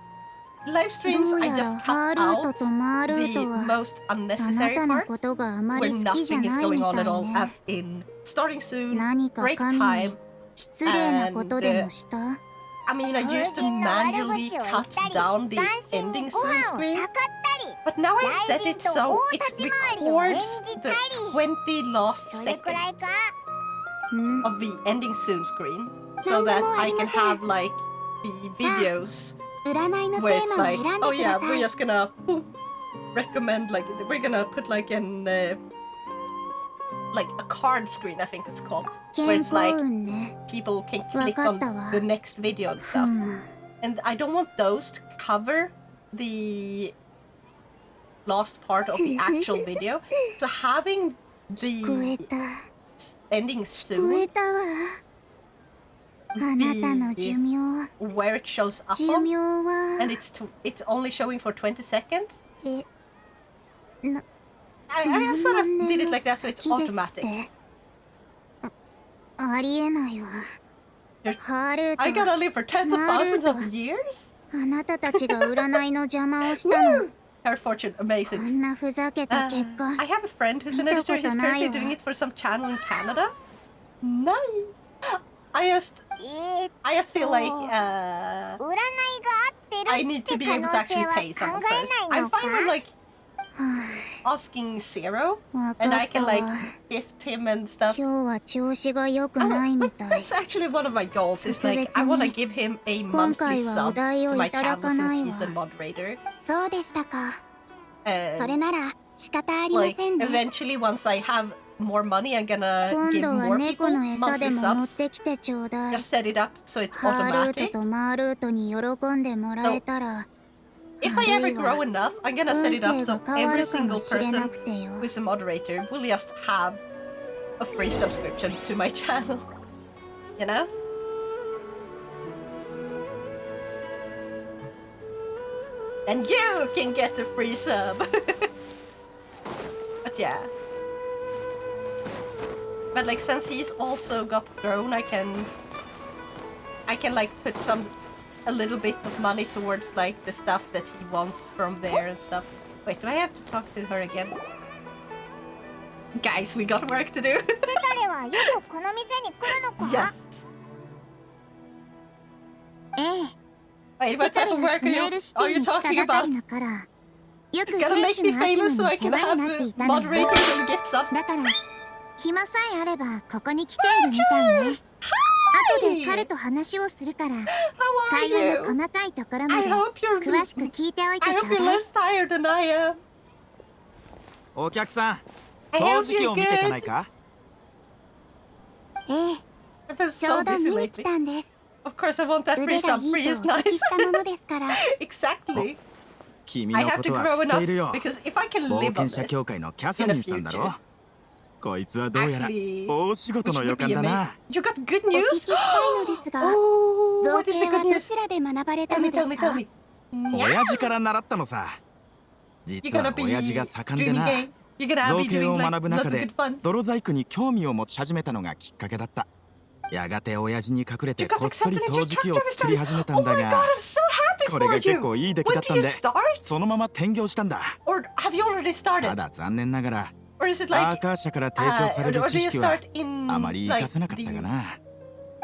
live streams, どう I やら just ハー cut ルート out とマールー the トは most あな unnecessary たの parts ことがあまり where 好きじゃ nothing is ない going み on た at い all, ね。 as in starting soon, 何か break 神 time. に失礼なことでもした？ I mean, I used to manually cut down the ending soon screen, but now I set it so it records the 20 last それくらい seconds か？うん。 of the ending soon screen, so that I can have like the videos 占いの where テ it's ーマを like, 選ん oh でくだ yeah, さ we're い。 just gonna boom, recommend like we're gonna put like like a card screen, I think it's called, where 健 it's 康 like 運ね。 people can わ click か on ったわ。 the next video and う stuff. ん。 And I don't want those to cover the last part of the actual video. So having 聞こえ the た。 ending 聞こえ soon たわ。あなたの寿命。 where it shows up 寿 on, 命は and it's only showing for 20 seconds. え、な、 I sort of 何 did 年 it の like that, so it's 先ですっ automatic. て。ありえないわ。 You're- ハールー I ト gotta live for tens of thousands of years? あなたたちが占いの邪魔をしたの。 Her fortune, こ amazing. んなふざけた結果。 I have a friend who's an 見た editor. こと He's ない currently わ。 doing it for some channel in Canada. Nice. I just feel like 占いが合ってる I need っ to て be 可 able 能 to 性 actually は pay 考 someone え first. ない I'm のか？ fine with like は asking Zero, あ、わ and か I った can like わ。 gift him and stuff. 今日は調子が良く Oh, ないみ but たい。 that's actually one of my goals. Is like I 特 want 別 to に give him a 今 monthly 回はお sub 題 to を my いただ channel かない since わ。 he's a moderator. そうでしたか。それ And なら仕方ありま like せんね。 eventually, once I have more money, I'm gonna 今 give 度は more 猫 people の餌で monthly も持っ subs. てきてちょうだい。 Just set it up so it's ハールー automatic. トとマールートに喜んでもらえたら、 If I ever grow enough, I'm gonna set 運 it up 勢 so が変わ every るかも single しれな person くてよ。 who's a moderator will just have a free subscription to my channel. You know? And you can get a free sub. But yeah. But like since he's also got throne, I can like put a little bit of money towards like the stuff that he wants from there and stuff. Wait, do I have to talk to her again? Guys, we got work to do. セタレはよくこの店に来るのか？ Yes. ええ。 Wait, セ what タ type レ of が work スメールシテ are ィ you に来た talking ばか about? りだから、よく You're gonna 兵 make 士 me のアキム famous に so I 世 can 話にな have っていたのよ。 moderators and gift subs? だから暇さえあればここに来ているみたいね。後で彼と話をするから、 How are 会話 you? の細かいところま I で hope you're 詳しく聞いておいて I ちょ hope う you're だい。 less tired than I am. お客さん I 陶 hope 磁器 you're を見てかない good. か？ええ、 I've been ちょ so うど busy 見に来 lately. たんです。 Of course, I want that free 腕が sub. いい Free と is お聞 nice. きしたものですから。Exactly. 君 I の have こ to とは grow 知っている enough よ。 because if I can 冒 live 険 on 者 this, 協会のキャサリンさんだろ。こいつはどうやら actually, 大仕事 which の予 would 感 be だ amazing. な。 You got good お聞 news? きしたいのですが、 Oh, 造 what is the 形は good ど news? ちらで学ばれた Tell の me, で tell す me, か？ tell me. 親父から習ったのさ。 You're 実は gonna be 親父が盛んで streaming な。 games. You're gonna 造 be 形 doing を like 学ぶ lots 中 of で good fun. 泥細工に興味を持ち始めたのがきっかけだった。やがて親父に隠れて You got こっそり accepted 陶 into 磁器を Truck 作り Drivers 始めた Studies. んだ Oh my god, が、 I'm so happy これが for 結構 you. いい出来 When だった do ん you で、 start? そのまま転業したんだ。 Or have you already た started? だ残念ながら、 Or is it アー like カー社から提供され or る do 知 you 識は start in あまり活 like かせなかったか the な。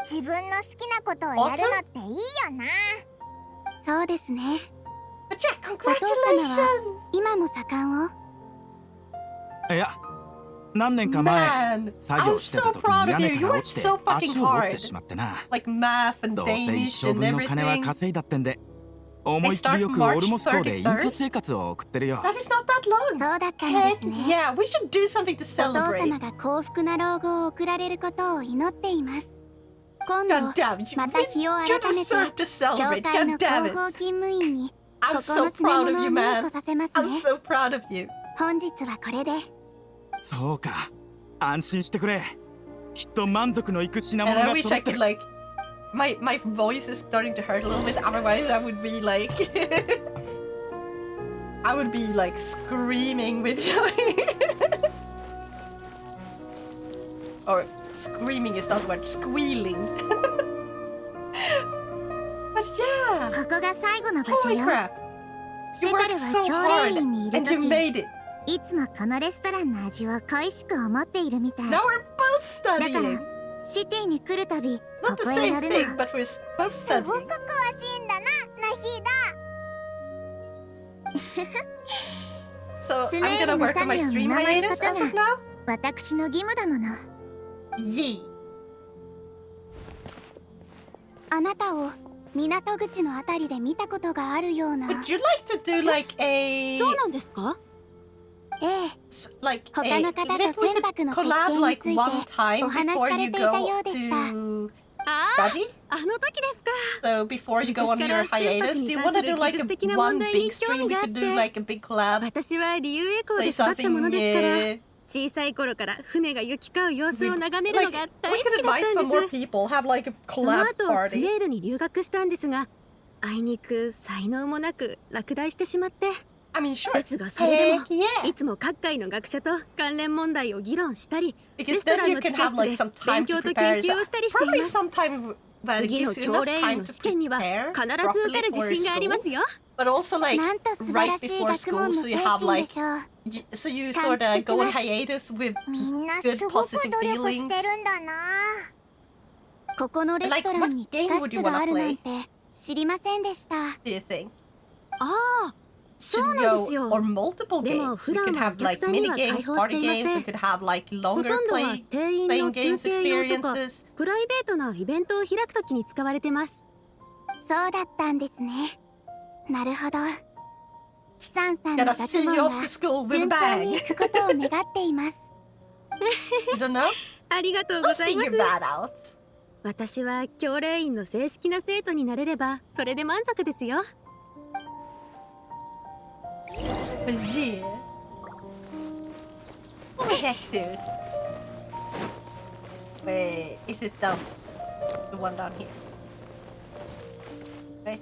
自分の好きなことをやるのっていいよな。そうですね。But yeah, お父様は congratulations! 今も左官を？いや、何年か前 Man, 作 I'm 業して so た時 proud に of 屋 you. 根 You から worked 落ちて so fucking 足を折って hard. しまってな。 Like math and どうせ一 Danish 生 and 分の金は everything. 稼いだってんで、思い切りよくオルモス港で隠居生活を送ってるよ。 That is not that long. そうだったので Heck すね。 yeah, we should do something to お父 celebrate. 様が幸福な老後を送られることを祈っています。今度 God damn it, また日を改 you めて deserve to 教 celebrate. 会の God damn 広報 it. 勤務員に I'm ここ so の品 proud 物 of を you, 見に man. 来させます I'm ね。 so proud of you. 本日はこれで。そうか。安心してくれ。きっと満足のいく品物 And I が wish 揃 I って could る。 like my voice is starting to hurt a little bit. Otherwise, I would be like I would be like screaming with you. Or screaming is not the word. Squealing. But yeah. ここが最後の場所 Holy よ。 crap. シ You ェタル worked は so 教 hard 練員にいる and you とき、 made it. いつもこのレストランの味を恋しく思っているみたい。 Now we're both だから studying. シティに来るたび Not こ the こへ same やる thing, の。 but we're both すごく studying. 詳しいんだな、ナヒーダ。 So ス I'm メール gonna の work on my 民を stream 見守る hiatus こと as of が now. 私の義務だもの。 Yee. あなたを港口のあたりで見たことがあるような。 Would you like to do like a そうなんですか？ええ。 like 他の方と if we 船舶の could 設 collab 計に like つい one て time お話し before され you ていた go ようでした。 to あ study? あの時ですか。 So before you go on your hiatus, do you want to do like a one big stream? We could do like a big collab. 私はリユーエコー Play で育ったも something. のですから、 Yeah. 小さい頃から船が行き交う様子を眺める Like のが we 大好 could きだっ invite た some ん more です。 people. Have like a その collab 後ス party. メールに留学したんですが、あいにく才能もなく落第してしまって、 I mean, sure. ですがそれでも Heck yeah. いつも各界の学者と関連問題を議論したり、レ Because スト then ラン you の can 地下 have 室 like で some 勉 time 強 to と prepare. 研究をしたりしてい Probably ます。 some time that it 次の gives you 教 enough 練員 time の to 試験には prepare 必ず受 properly かる for 自信がありま school. すよ。 But also like なんと素晴 right らしい before 学 school, 問の so 精 you 神 have で like しょう。 so you 感 sort 服 of し go on ます hiatus with みんな good すごく positive 努力 feelings. してるんだな。ここのレストランに地下室があるなんて知りませんでした。 Do you think? ああ、そ Should う we なんで go すよ。 or multiple でも games? 普 We 段 could は have お客 like さんに mini は開 games, 放して party いま games. せ We ん。 could have like ほ longer とんどは playing 店員の休 games 憩用とか experiences. プライベートなイベントを開くときに使われてます。そうだったんですね。なるほど。キサンさんの Gotta 学 send 問 you が off to school with a 順調に bang. いくことを願っています。You don't know? ありがとうご I'll ざいま figure す。 that out. 私は教練員の正式な生徒になれればそれで満足ですよ。But yeah. What the heck, dude? Wait, is it down? The one down here? Right?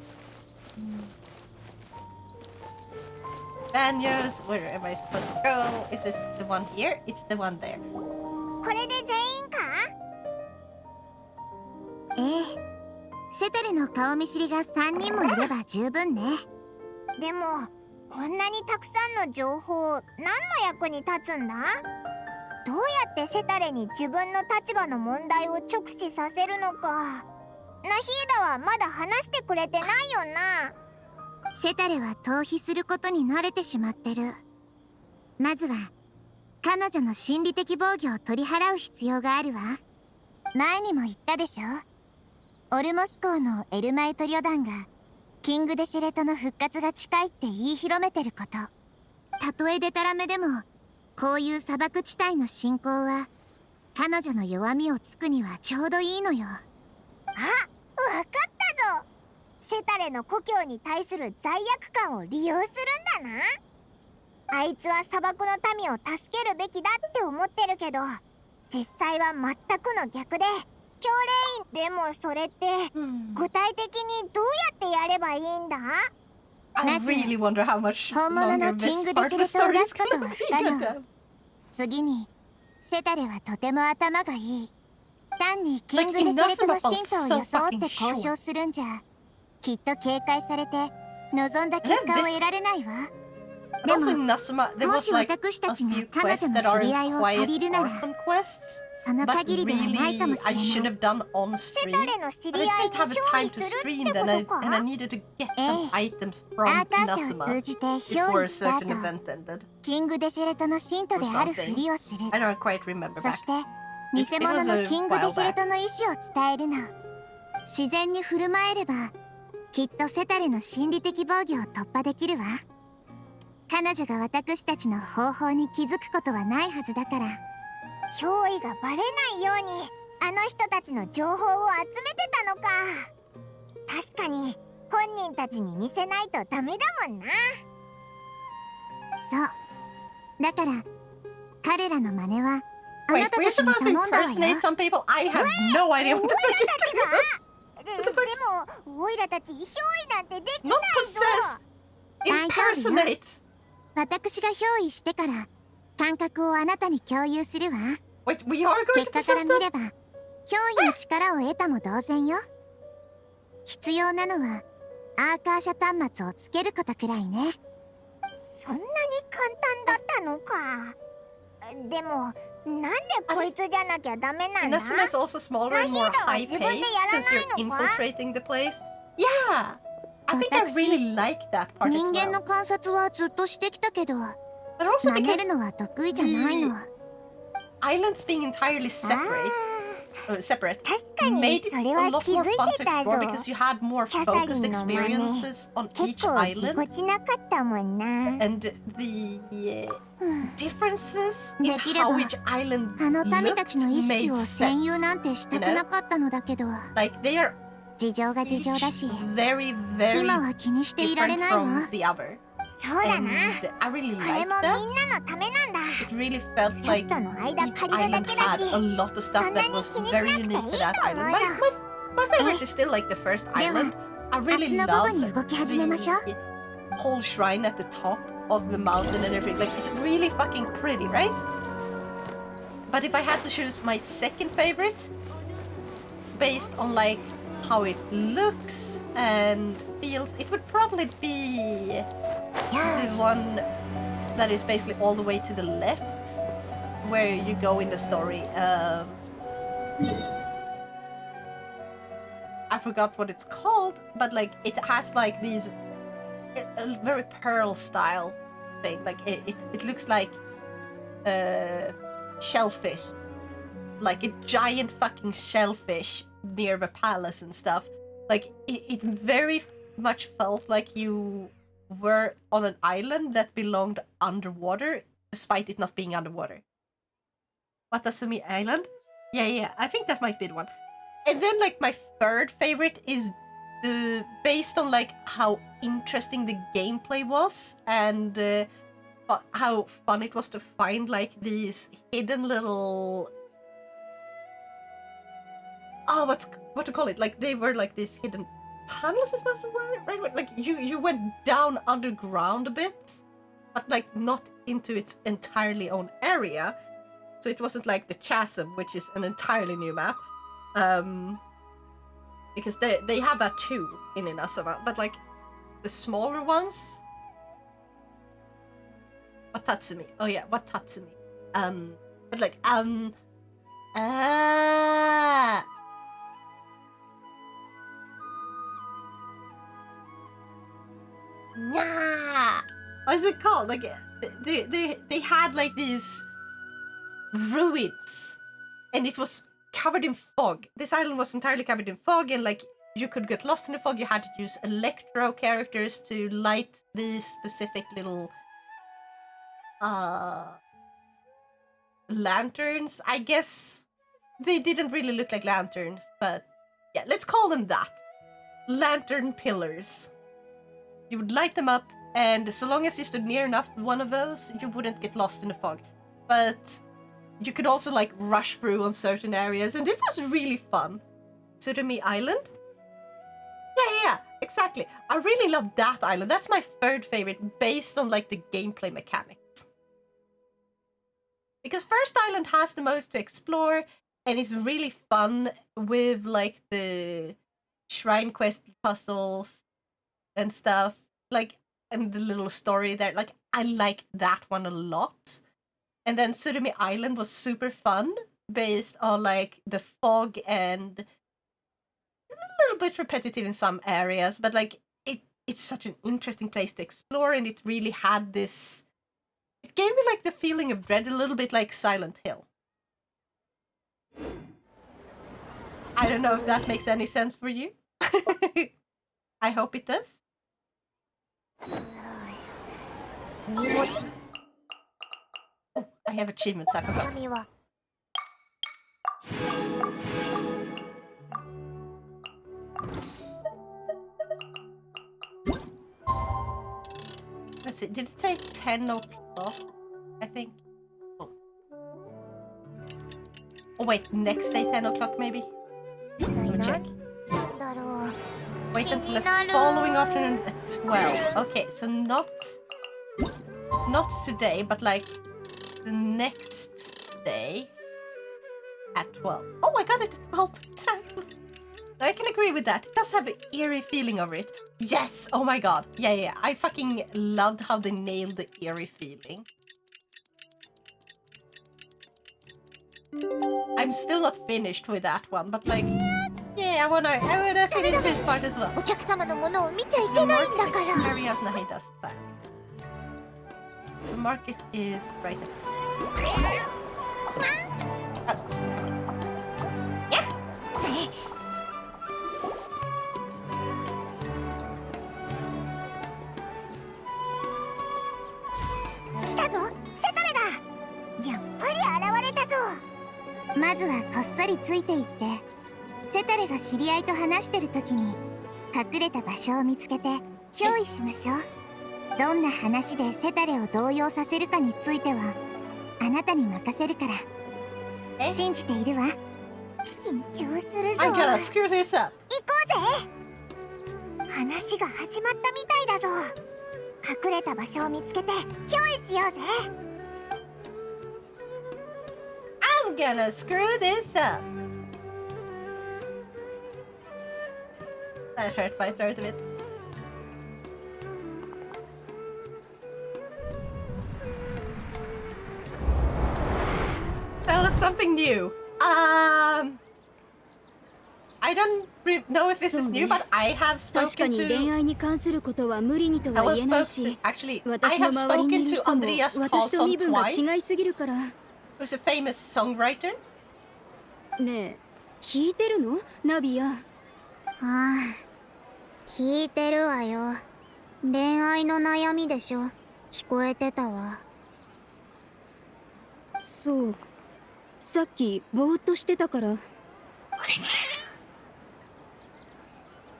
Banyos, where am I supposed to go? Is it the one here? It's the one there. これで全員か？ええ。シェテルの顔見知りが3人もいれば十分ね。でも、こんなにたくさんの情報、何の役に立つんだ？どうやってセタレに自分の立場の問題を直視させるのか。ナヒーダはまだ話してくれてないよな。シェタレは逃避することに慣れてしまってる。まずは彼女の心理的防御を取り払う必要があるわ。前にも言ったでしょ。オルモス港のエルマイト旅団がキング・デシェレトの復活が近いって言い広めてること。たとえデタラメでもこういう砂漠地帯の侵攻は彼女の弱みをつくにはちょうどいいのよ。あ、わかったぞ。セタレの故郷に対する罪悪感を利用するんだな。あいつは砂漠の民を助けるべきだって思ってるけど、実際は全くの逆で、教練員でもそれって具体的にどうやってやればいいんだ？ I まず really wonder how much 本物 longer のキ this ング・デ part シ of レ the トを story 出 is すこと gonna は be. 不可 God 能。 damn. 次にセタレはとても頭がいい。単にキング・ Like, デ he シレ knows トの about 真相を so 装って fucking 交渉 sure. するんじゃきっと警戒されて望んだ結果を得られないわ。But also in Nasuma, there was like a few quests that aren't quite Archon quests, but really I should have done on stream. But I didn't have a time to stream then, and I needed to get some items from Nasuma before a certain event ended. Or something. I don't quite remember back. It was a while back. 自然に振る舞えればきっとセタレの心理的防御を突破できるわ。彼女が私たちの方法に気づくことはないはずだから。憑依がバレないようにあの人たちの情報を集めてたのか。確かに本人たちに似せないとダメだもんな。そうだから彼らの真似はあなたたちに頼んだわよ。Some people? I have no idea what the fuck is でもオイラたち憑依なんてできないぞ。 Impersonate! 私が憑依してから感覚をあなたに共有するわ。 Wait, we are going to 結果から見れば憑依の力を得たも同然よ。必要なのはアーカーシャ端末をつけることくらいね。そんなに簡単だったのか。でもなんでこいつじゃなきゃダメなんだ。 Nasuma is also smaller and more high-paced since you're infiltrating the place. Yeah! I think I really like that part as 人間 well. の観察はずっとしてきたけど But also 舐め because るのは得意じゃないの。 islands being entirely separateに made it それ a は lot 気づ more い fun て to たぞ。 explore because you had more キャサリン focused の真似 experiences on 結 each 構ぎ island. こちなかったもんな。 And the differences in できれば how each island あの民た looked ちの意識 made を占有 sense. なんてしたくなかったのだけど Like they are 事情が事情だ each し very, very 今は気にしていられ different ないわ。 from the other. そうだな。 And I really これ liked も that. みんなのためなんだ。 It really felt ちょっ like との間 each 借りるだ island けだ had し。 a lot of stuff that was very unique to that island. My favorite is still like the first island. I really 明日の午後 love に動き始めましょう。 the whole shrine at the top of the mountain and everything. Like it's really fucking pretty, right? But if I had to choose my second favorite, based on like how it looks and feels, it would probably be the one that is basically all the way to the left, where you go in the story. I forgot what it's called, but like it has like these a very Pearl style thing. Like it looks like shellfish, like a giant fucking shellfish near the palace and stuff. Like it very much felt like you were on an island that belonged underwater, despite it not being underwater. Watasumi Island? Yeah, I think that might be the one. And then like my third favorite is based on like how interesting the gameplay was and how fun it was to find like these hidden little what to call it, like they were like these hidden tunnels, is that the word, right? Like you went down underground a bit, but like not into its entirely own area, so it wasn't like the chasm, which is an entirely new map, because they have that too in Inazuma, but like the smaller ones. Watatsumi. Oh yeah, Watatsumi. But like what's it called? Like they had like these ruins, and it was covered in fog. This island was entirely covered in fog, and like you could get lost in the fog. You had to use electro characters to light these specific little lanterns. I guess they didn't really look like lanterns, but yeah, let's call them that. Lantern pillars. You would light them up, and so long as you stood near enough one of those, you wouldn't get lost in the fog. But you could also like rush through on certain areas, and it was really fun. Tsurumi Island? Yeah, exactly. I really love that island. That's my third favorite based on like the gameplay mechanics. Because First Island has the most to explore, and it's really fun with like the shrine quest puzzles and stuff, like, and the little story there. Like, I liked that one a lot. And then Surumi Island was super fun, based on like the fog and a little bit repetitive in some areas, but like it's such an interesting place to explore, and it really had this. It gave me like the feeling of dread, a little bit like Silent Hill. I don't know if that makes any sense for you. I hope it does. Oh, I have achievements, I forgot. Let's see, did it say 10 o'clock? I think. Oh. Oh wait, next day 10 o'clock maybe? Let me check. Wait until the following afternoon at 12. Okay, so not today, but like the next day at 12. Oh my god, it's at 12 exactly. I can agree with that. It does have an eerie feeling over it. Yes! Oh my god. Yeah. I fucking loved how they nailed the eerie feeling. I'm still not finished with that one, but like... Yeah, I wanna finish this part as well. Carry out Nahida's plan. So market is right at... Yeah! 来たぞ、セタレだ。やっぱり現れたぞ。まずはこっそりついていって、セタレが知り合いと話してる時に隠れた場所を見つけて憑依しましょう。どんな話でセタレを動揺させるかについてはあなたに任せるから。信じているわ。緊張するぞ。I gotta screw this up. 行こうぜ。話が始まったみたいだぞ。隠れた場所を見つけて憑依しようぜ。I'm gonna screw this up. That hurt my throat a bit. Tell us something new. I don't know if this is new, but I have spoken to... Actually, I have spoken to Andreas Karlsson twice, who's a famous songwriter. ねえ、聞いてるの、ナビア？ああ、聞いてるわよ。恋愛の悩みでしょ。聞こえてたわ。そう。さっきぼーっとしてたから。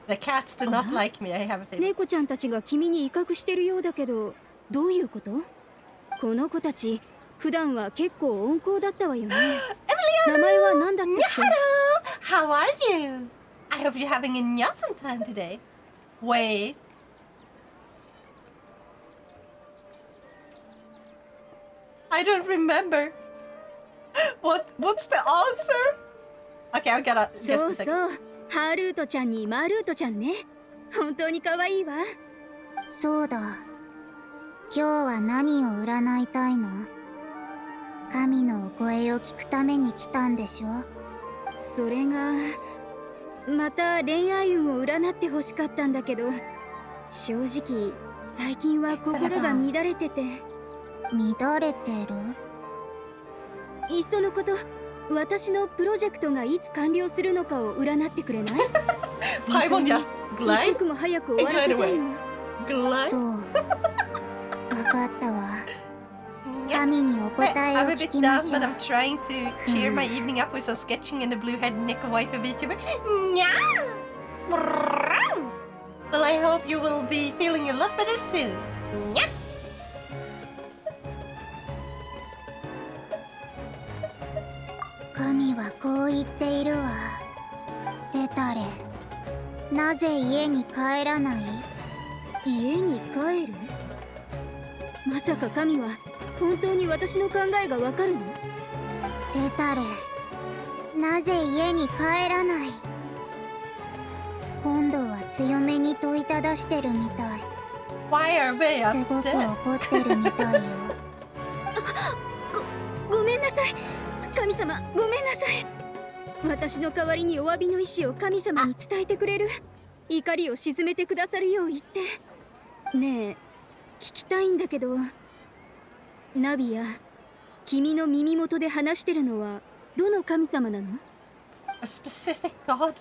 The cats do not like me, I have a feeling. 猫ちゃんたちが君に威嚇してるようだけど、どういうこと？この子たち、普段は結構温厚だったわよね。名前は何だったっけ？ How are you? I hope you're having a awesome time today. Wait. I don't remember. What's the answer? Okay, I gotta just a second. そうそう、ハールートちゃんにマールートちゃんね。本当に可愛いわ。そうだ。今日は何を占いたいの？神のお声を聞くために来たんでしょ？それがまた恋愛運を占ってほしかったんだけど、正直最近は心が乱れてて。乱れてる？いっそのこと、私のプロジェクトがいつ完了するのかを占ってくれない？パイモンjust glide 一刻も早く終わらせたいの。そう。わかったわ。神にお答えを聞きましょう。I'm a bit done, but I'm trying to cheer my evening up with some sketching in the blue-haired Nico wife of VTuber. Well, I hope you will be feeling a lot better soon. Nya! 神はこう言っているわ。セタレ、なぜ家に帰らない？家に帰る？まさか神は本当に私の考えがわかるの？セタレ、なぜ家に帰らない？今度は強めに問いただしてるみたい。Why are they すごく upset? 怒ってるみたいよ。ごめんなさい。神様、ごめんなさい。私の代わりにお詫びの意思を神様に伝えてくれる。怒りを鎮めてくださるよう言って。ねえ、聞きたいんだけど、ナビや君の耳元で話してるのはどの神様なの？ A specific god?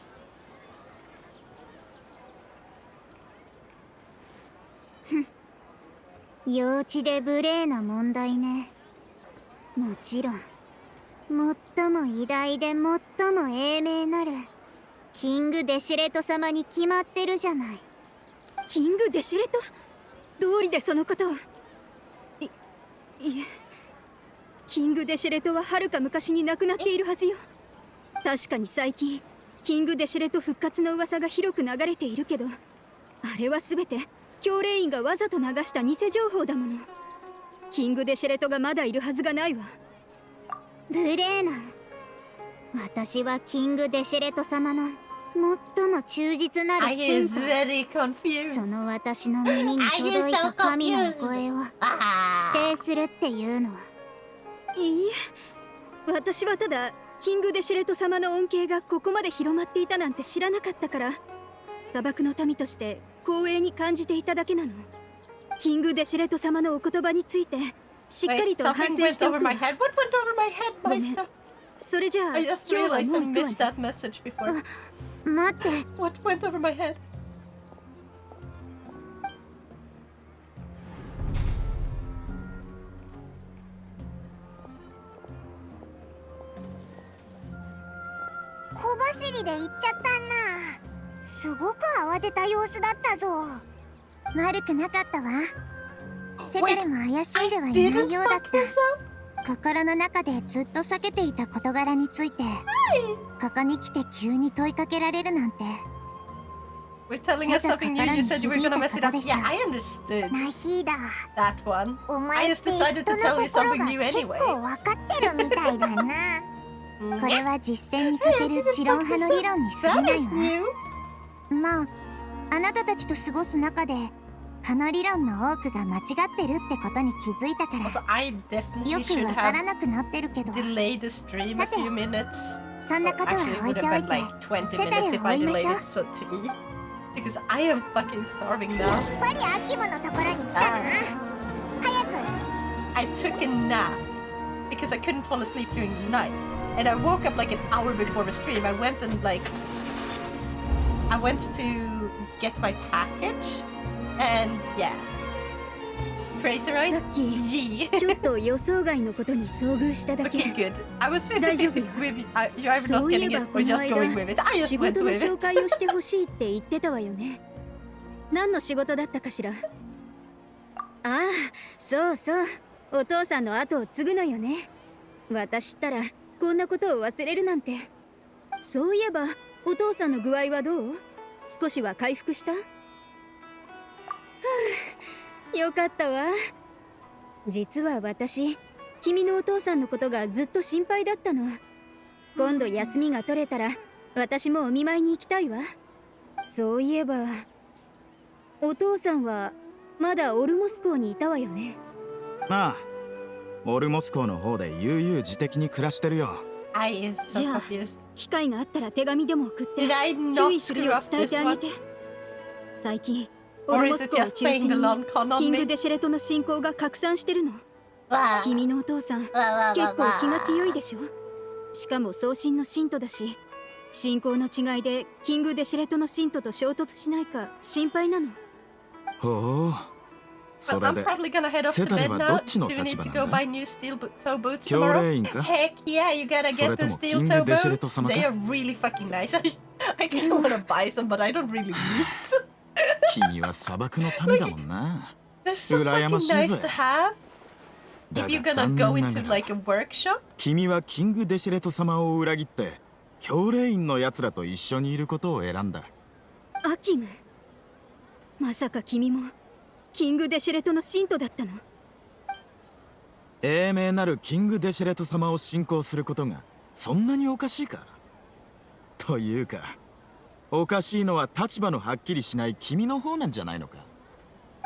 幼稚で無礼な問題ね。もちろん最も偉大で最も英明なるキング・デシュレト様に決まってるじゃない。キング・デシュレト？道理でそのことを。いえ、キング・デシュレトははるか昔に亡くなっているはずよ。確かに最近キング・デシュレト復活の噂が広く流れているけど、あれは全て教令員がわざと流した偽情報だもの。キング・デシュレトがまだいるはずがないわ。無礼な。私はキング・デシュレト様の最も忠実なる I 信 is 徒。 very confused. その私の耳に届いた神のお声を否定するっていうのは。いいえ、私はただキング・デシュレト様の恩恵がここまで広まっていたなんて知らなかったから、砂漠の民として光栄に感じていただけなの。キング・デシュレト様のお言葉についてしっか Wait, りと反 something 省 went してお over くわ。 my head. What went over my head, ごめん。 Maestro? それじゃあ I 今 just 日は realized も I う行くわ missed ね。 that message before. 待って。 What went over my head? 小走りで行っちゃったんな。すごく慌てた様子だったぞ。悪くなかったわ。セタルも怪しんではいないようだった。心の中でずっと避けていた事柄についてここに来て急に問いかけられるなんて。 We're telling us something new. You said you were gonna mess it up. Yeah, I understood ナヒだ。 that one. お I 前っ just て decided 人 to tell の you 心 something が new 結 anyway. 構分かってるみたいだな。これは実践にかける知論派の理論に過ぎ That ない is わ。 new. まあ、あなたたちと過ごす中でこの理論の多くが間違ってるってことに気づいたか Also, ら I よ definitely く should わから have なくなってるけど、 delayed the stream a Sate. few minutes. そんなことは Actually, it 置い would て have おい been て like 20セタル minutes を if I 追いま delayed しょう。 it so to eat. Because I am fucking starving や now. っぱりアキモのところに来たな。早く。 I took a nap because I couldn't fall asleep during the night. And I woke up like an hour before the stream. I went to get my package. And yeah. Crazy, さ right? っき Yee. ちょっと予想外のことに遭遇しただ Okay, け。 good. I was 大丈夫 50-50 with you. You're either そ not ういえ getting ば it こ or の just going 間 with it. I 仕 just went 事の with 紹 it. 介をしてほしいって言ってたわよね。何の仕事だったかしら。ああ、そうそう、お父さんの後を継ぐのよね。私ったらこんなことを忘れるなんて。そういえばお父さんの具合はどう？少しは回復した？ふう、よかったわ。実は私、君のお父さんのことがずっと心配だったの。今度休みが取れたら私もお見舞いに行きたいわ。そういえばお父さんはまだオルモス港にいたわよね。ああ、オルモス港の方で悠々自適に暮らしてるよ。I is so じゃあ confused. 機会があったら手紙でも送って Did I 注 not 意する screw よう up 伝え this てあげ one? て。最近オ Or ルモ is ス it 港を just 中 playing 心 the に long con キ on ング me? デシェレトの信仰が拡散してるの。君のお父さん結構気が強いでしょ。しかも送信の信徒だし、信仰の違いでキングデシェレトの信徒と衝突しないか心配なの。ほう、そ But れ I'm で probably gonna head off セ to タル bed はど now. っちの Do you 立 need 場 to な go んだ？ buy new steel toe boots 教 tomorrow? 令員か？ Heck yeah, you gotta それ get と the も steel キン toe グデシェレト boots. 様 They か？ are really fucking nice. I kind of wanna buy some, but I don't really need. 君は砂漠の民だもんな。 They're so 羨ま fucking しい nice ぜ。 to have. だ If you're が gonna 残 go 念な into が like ら a workshop, 君はキングデシェレト様を裏切って教令員の奴らと一緒にいることを選んだ。アキム、まさか君もキングデシェレトの信徒だったの？英明なるキングデシェレト様を信仰することがそんなにおかしいか？というか、おかしいのは立場のはっきりしない君の方なんじゃないのか？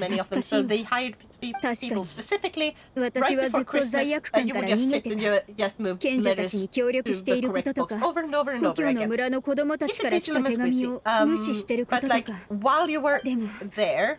many of them, so they hired people specifically right before Christmas. You would just sit and you just move letters to the correct box over and over and over again. It's a bit Splitzy, but like while you were there,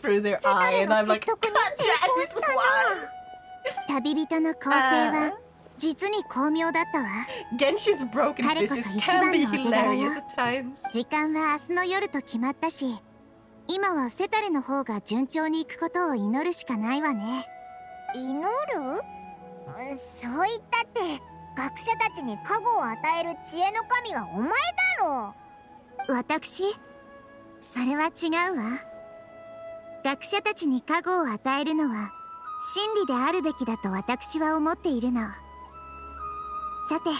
through their eye, and I'm like, God, Janice, why? 旅人の構成は実に巧妙だったわ。 Genshin's broken physics can be hilarious at times. 時間は明日の夜と決まったし、今はセタレの方が順調にいくことを祈るしかないわね。祈る？そう言ったって学者たちに加護を与える知恵の神はお前だろう。私？それは違うわ。学者たちに加護を与えるのは真理であるべきだと私は思っているの。さて、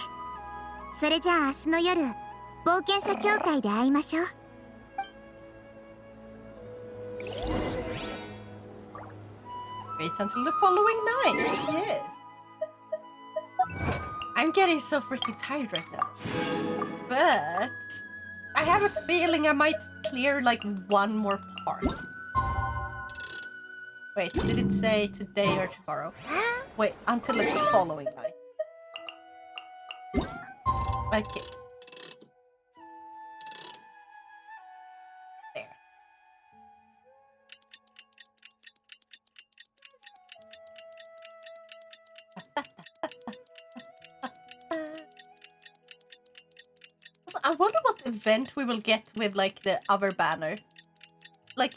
それじゃあ明日の夜冒険者協会で会いましょう。Wait until the following night. Yes. I'm getting so freaking tired right now. But I have a feeling I might clear like one more part. Wait, did it say today or tomorrow? Wait, until the following night. Okay. There. Also, I wonder what event we will get with like the other banner. Like,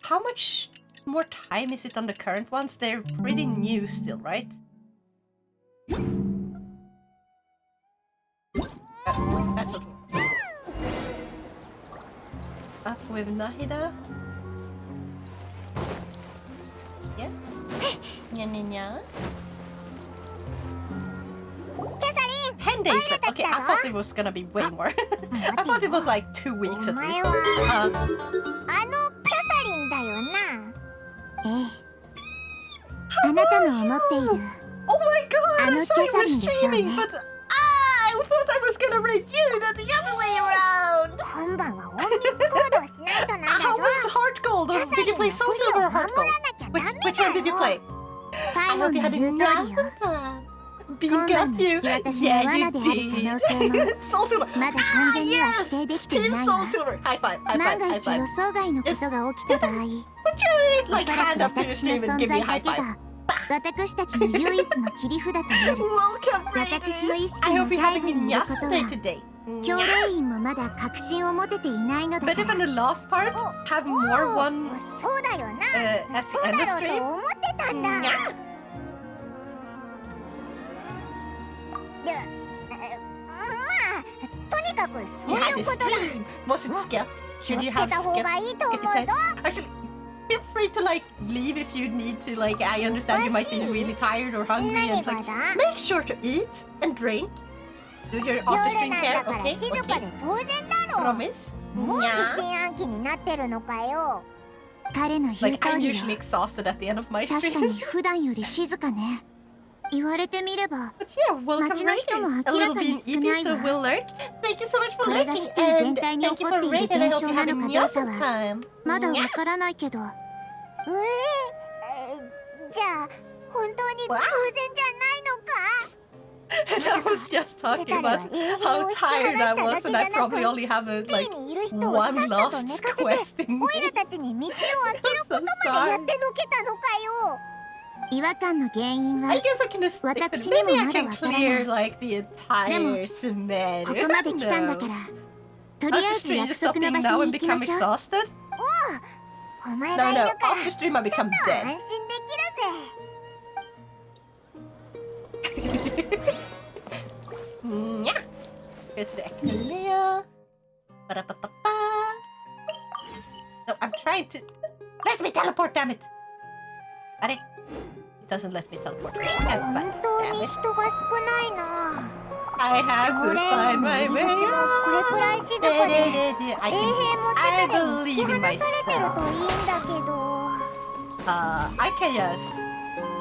how much more time is it on the current ones? They're pretty new still, right? That's not up with Nahida. Yeah. Nya, nya, nya. 10 days left. Okay, I thought it was gonna be way more. I thought it was like 2 weeks at least. Oh my god! I saw you were streaming, but I thought I was gonna rate you, not the other way around! How was Heart Gold? Or did you play Soul Silver or Heart Gold? Which one did you play? I hope you had an awesome time. Being got you. Yeah, you did. Soul Silver. Ah, yes! Team Soul Silver. High five, high five, high five. Just put your like hand up to the stream and give me a high five. Welcome, Raiders. I hope you're having an awesome day today. Better than the last part? Have more one at the end of the stream? You had a stream. Was it Skip? Did you have Skippy time? Actually, feel free to like leave if you need to. Like, I understand you might be really tired or hungry, and like make sure to eat and drink. Do your after stream care, okay? Okay. Promise? Yeah. Like, I'm usually exhausted at the end of my streams. But yeah, welcome Raiders. A little being EP, so will lurk. Thank you so much for lurking, and thank you for rating. I hope you're having an awesome time. And I was just talking about how tired I was, and I probably only have a, like one last quest in me. I'm so sorry. I guess I can just maybe I can clear like the entire Sumeru. Who knows? After stream, you stop being now and become exhausted? No, after stream I become dead. Yeah. Go to the Echolea. Ba-da-ba-ba-ba. No, I'm trying to... Let me teleport, damn it! It doesn't let me teleport. Damn it. I have to find my way out. I believe in myself. I can just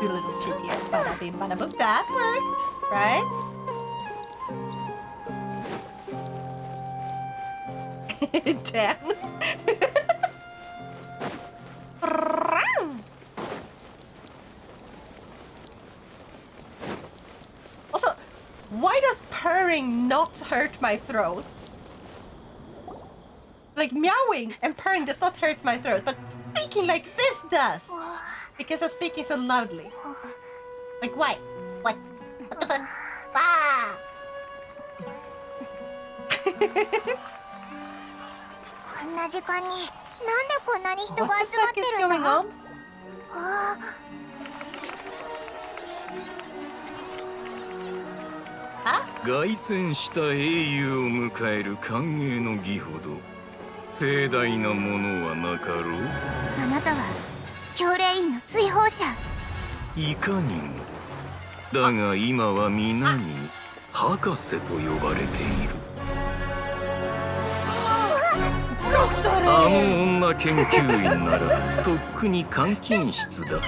do a little cheat here. Bada bing, bada boom. That worked, right? Damn. Also, why does purring not hurt my throat? Like, meowing and purring does not hurt my throat, but speaking like this does. Because I'm speaking so loudly. Like, why? What? What the fuck? Ah! What the fuck is going on? Huh? 凱旋した英雄を迎える歓迎の儀ほど盛大なものはなかろう。あなたは教令員の追放者。いかにも。だが今は皆に博士と呼ばれている。あの女研究員ならとっくに監禁室だ。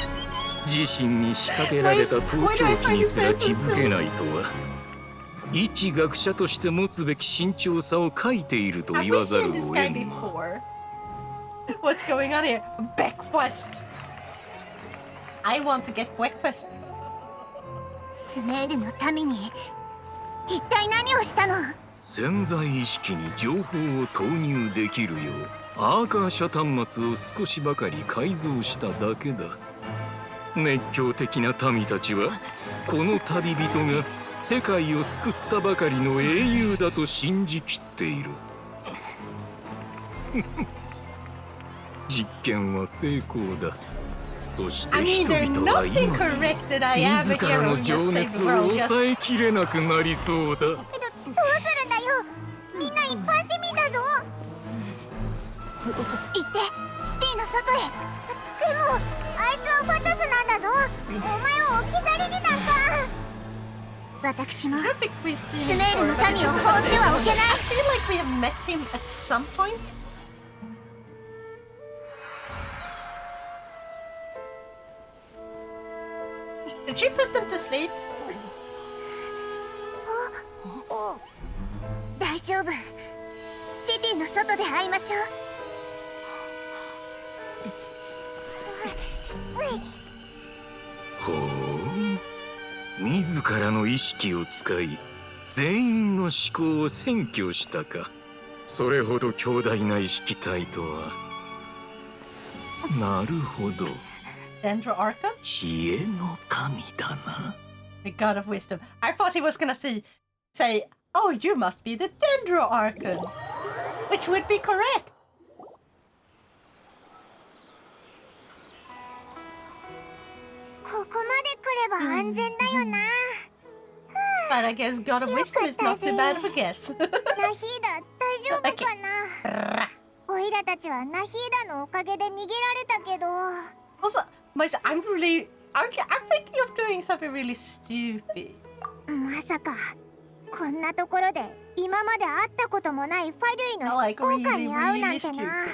自身に仕掛けられた盗聴器にすら気づけないとは。一学者として持つべき慎重さを欠いていると言わざるを得んな。 What's going on here? Breakfast. I want to get breakfast. スメールの民に一体何をしたの？潜在意識に情報を投入できるようアーカー社端末を少しばかり改造しただけだ。熱狂的な民たちはこの旅人が世界を救ったばかりの英雄だと信じきっている。実験は成功だ。そして人々は今自らの情熱を抑えきれなくなりそうだ。どうするんだよ。みんな一般市民だぞ。行ってシティの外へ。でもあいつはファトスなんだぞ。お前を置き去りになんか。私もスメールの民を放ってはおけない。I feel like we have met him at some point. Did she put them to sleep? 大丈夫。シティの外で会いましょう。ほう、自らの意識を使い全員の思考を占拠したか。それほど強大な意識体とは。なるほど。Dendro Archon? 知恵の神だな。 The God of Wisdom. I thought he was gonna say, oh, you must be the Dendro Archon, which would be correct. But I guess God of Wisdom is not too bad of a guess. ナヒーダ、大丈夫かな。オイラたちはナヒーダのおかげで逃げられたけど。Also, I'm thinking of doing something really stupid. まさかこんなところで今まで会ったこともないファルイの執行官に会うなんてな。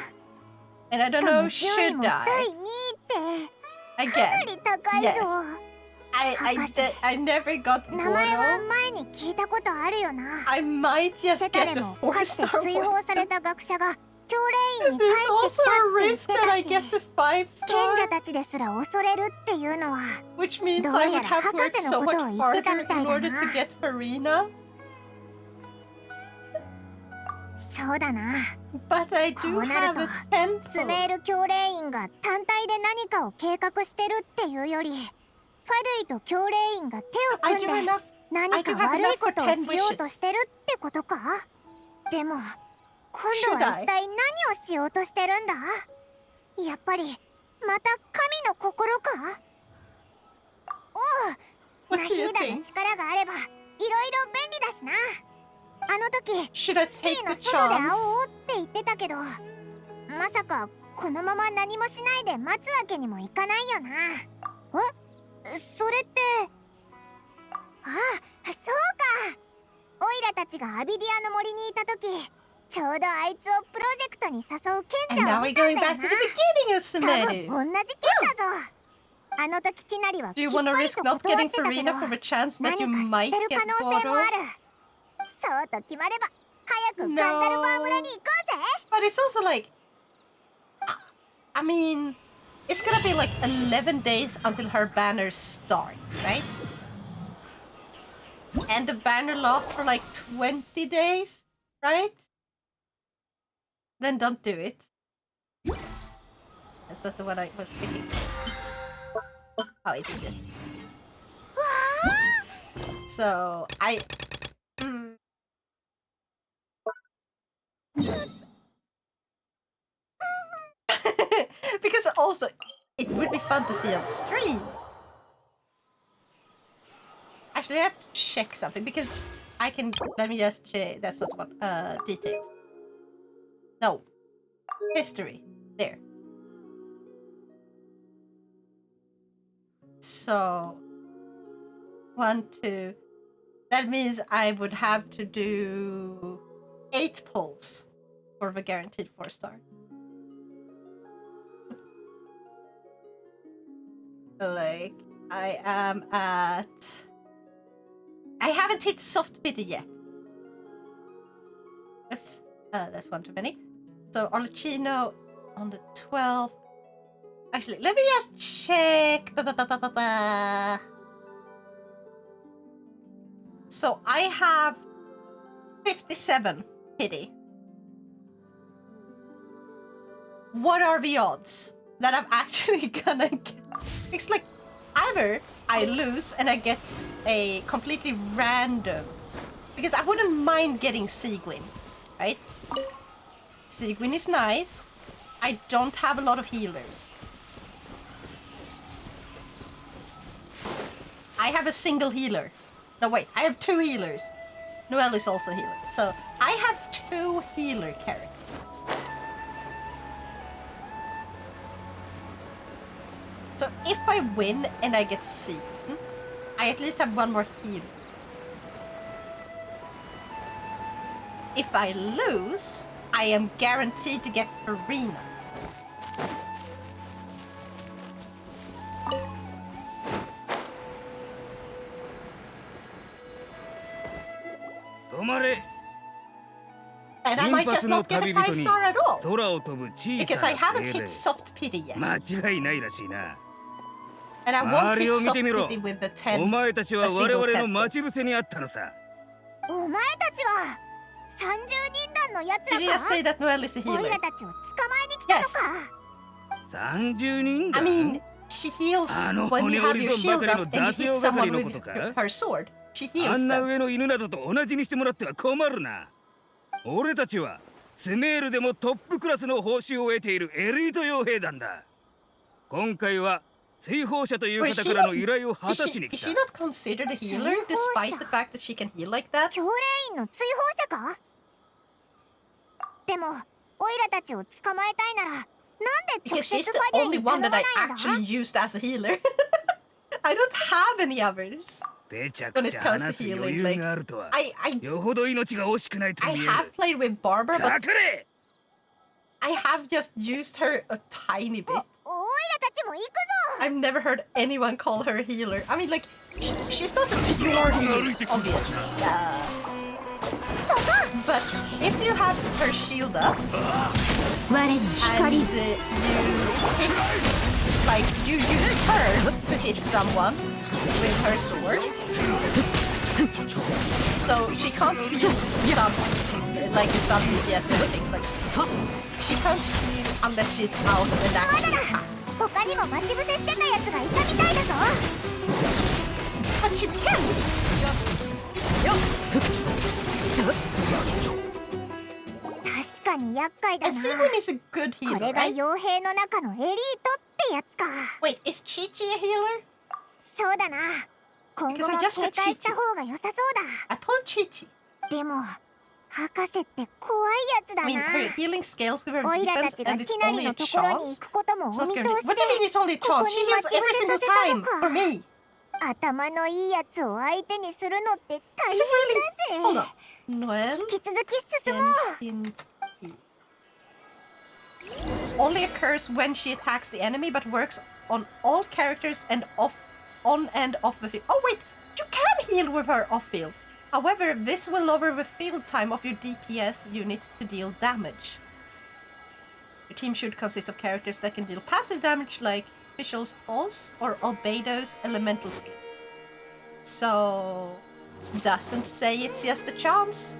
And I don't know, should I? 第2位ってかなり高いぞ。I never got the 名前は portal. 前に聞いたことあるよな。 I might just セタ get で the も 4かつて star 追 one. 放された学者が教令員に帰 There's ってき also た a って言っ risk て that た I し、 get the 5 賢 star, 者たちですら恐れるっていうのは which means どう I や would ら have to 博 work 士 so のことを much 言ってた harder みた in いだ order な。 to get Farina. そうだな。 But I こ do うな have る a とスメ temple. ール教令員が単体で何かを計画してるっていうより、ファルイと教令員が手を I 組 do んで enough. 何 I か do have 悪 enough いこと for を 10 しようと wishes. してるってことか。でも今度は一体何をしようとしてるんだ。やっぱりまた神の心か。おう、ナ What ヒ do you ーダの think? 力があればいろいろ便利だしな。あの時 Should I シテ take ィの the 外で会 chance? おうって言ってたけど、まさかこのまま何もしないで待つわけにもいかないよな。それってああ、そうか。オイラたちがアビディアの森にいた時、ちょうどあいつをプロジェクトに誘う賢 And 者 now を we're 見たん going だよ back to な。 the beginning of 多 Sumeru. 分同じ剣だぞ。あの時ティナリは Do き you っ want to ぱり risk と not 断っ getting てたけど、 Farina for a chance that 何 you か知 might ってる get 可 the 能性も portal? ある。そうと決まれば早くガンダルバー村に行こうぜ。 But it's also like, I mean, it's gonna be like 11 days until her banners start, right? And the banner lasts for like 20 days, right? Then don't do it. That's not the one I was thinking. Oh, it is it. So, because also, it would be fun to see on stream. Actually, I have to check something because I can. Let me just check. That's not one. Details. No. History. There. So. 1, 2. That means I would have to do 8 pulls for the guaranteed 4 star. Like, I am at I haven't hit soft pity yet. Oops, that's one too many. So Arlecchino on the 12th. Actually, let me just check. So I have 57 pity. What are the odds that I'm actually gonna get? It's like either I lose and I get a completely random, because I wouldn't mind getting Seguin, right? Seguin is nice. I don't have a lot of healer. I have a single healer. No, wait, I have 2 healers. Noelle is also a healer. So I have 2 healer characters. So if I win and I get Seguin, I at least have 1 more healer. If I lose, I am guaranteed to get Farina. And I might just not get a 5-star at all. Because I haven't hit soft pity yet. And I won't hit soft pity with the 10. お前たちは我々の待ち伏せにあったのさ。お前たちは30人団の奴らか。Did you just say that Noelle is a healer? おいらたちを捕まえに来たのか。30人団 I mean, she heals when you have your shield up and you hit someone with her sword. She heals あんな them. 上の犬などと同じにしてもらっては困るな。俺たちはスメールでもトップクラスの報酬を得ているエリート傭兵団だ。今回は追放者という方からの依頼を果たしに来た。Is she not considered a healer despite the fact that she can heal like that? 教練員の追放者か。でもオイラたちを捕まえたいならなんで直 Because 接 she's フ the ァディ only に頼 one ま that ない I んだ。 actually used as a healer. I don't have any others. べちゃ When く it ちゃ comes to 話す余 healing, 裕 like があるとは I よほど命が惜しくないと見える。 have played with Barbara, but 隠れ。 I have just used her a tiny bit. おいらたちも行くぞ。 I've never heard anyone call her a healer. I mean, like, she's not a pure healer, obviously. But if you have her shield up, and you use her to hit someone with her sword, so she can't heal someone, like some DPS or anything, but she can't heal unless she's out of an action attack. 他にも待ち伏せしてたやつがいたみたいだぞ。 But she can! 確かに厄介だ And な。 Seguin is a good こ healer, れが right? 傭兵の中のエリートってやつか。 Wait, is Chi-Chi a healer? そうだな。今後も Because I 警 just 戒 got した方が良さそう I pulled Chi-Chi. だ。でも博士って怖いやつだ I mean, な。 her healing scales with her オイラた defense, ちが and it's ティナリ only a のところに chance. 行くこともお It's not 見通 scary. し What do you mean で it's only a ここ chance? に She 待 heals ち伏 every せ single させた time のか。 for me. 頭のいいやつを相手にするのって大 Is it 変 really? だ Hold ぜ。 on. Noelle? 引き続き進もう。 Genshin. Only occurs when she attacks the enemy, but works on all characters and on and off the field. Oh wait, you can heal with her off field. However, this will lower the field time of your DPS unit to deal damage. Your team should consist of characters that can deal passive damage like officials, Oz, or Albedo's elemental skill. So, doesn't say it's just a chance.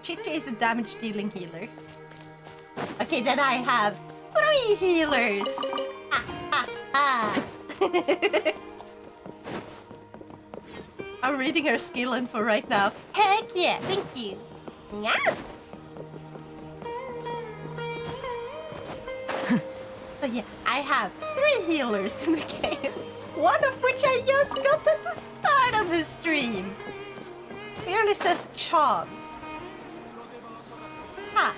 Chichi is a damage-dealing healer. Okay, then I have 3 healers! Ha ha ha! I'm reading her skill info right now. Heck yeah, thank you! Yeah. So yeah, I have 3 healers in the game. One of which I just got at the start of the stream. It only says chance. Ha!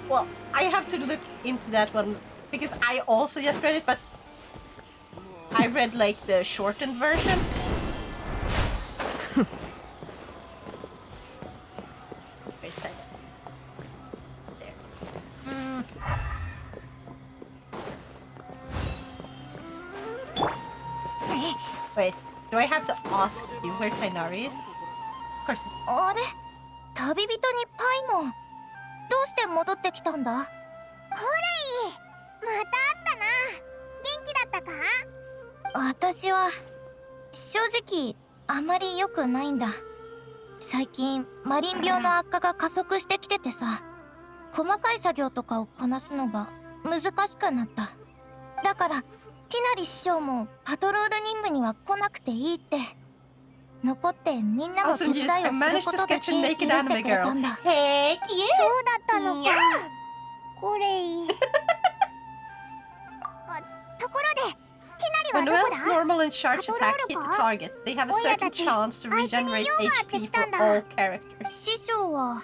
Well, I have to look into that one because I also just read it, but I read like the shortened version. Where's that? There. Wait, do I have to ask you where Tainari is? Of course. あれ、旅人にパイモン、どうして戻ってきたんだ？ホレイ、また会ったな。元気だったか？私は正直あまり良くないんだ。最近マリン病の悪化が加速してきててさ、細かい作業とかをこなすのが難しくなった。だからティナリ師匠もパトロール任務には来なくていいって。残ってみんなの手伝いをすることだけ許してくれたんだ。そうだったのか。これところで、ティナリはどこだ？ normal and charge attack hit the target, they have a certain chance to regenerate HP for all characters. 師匠は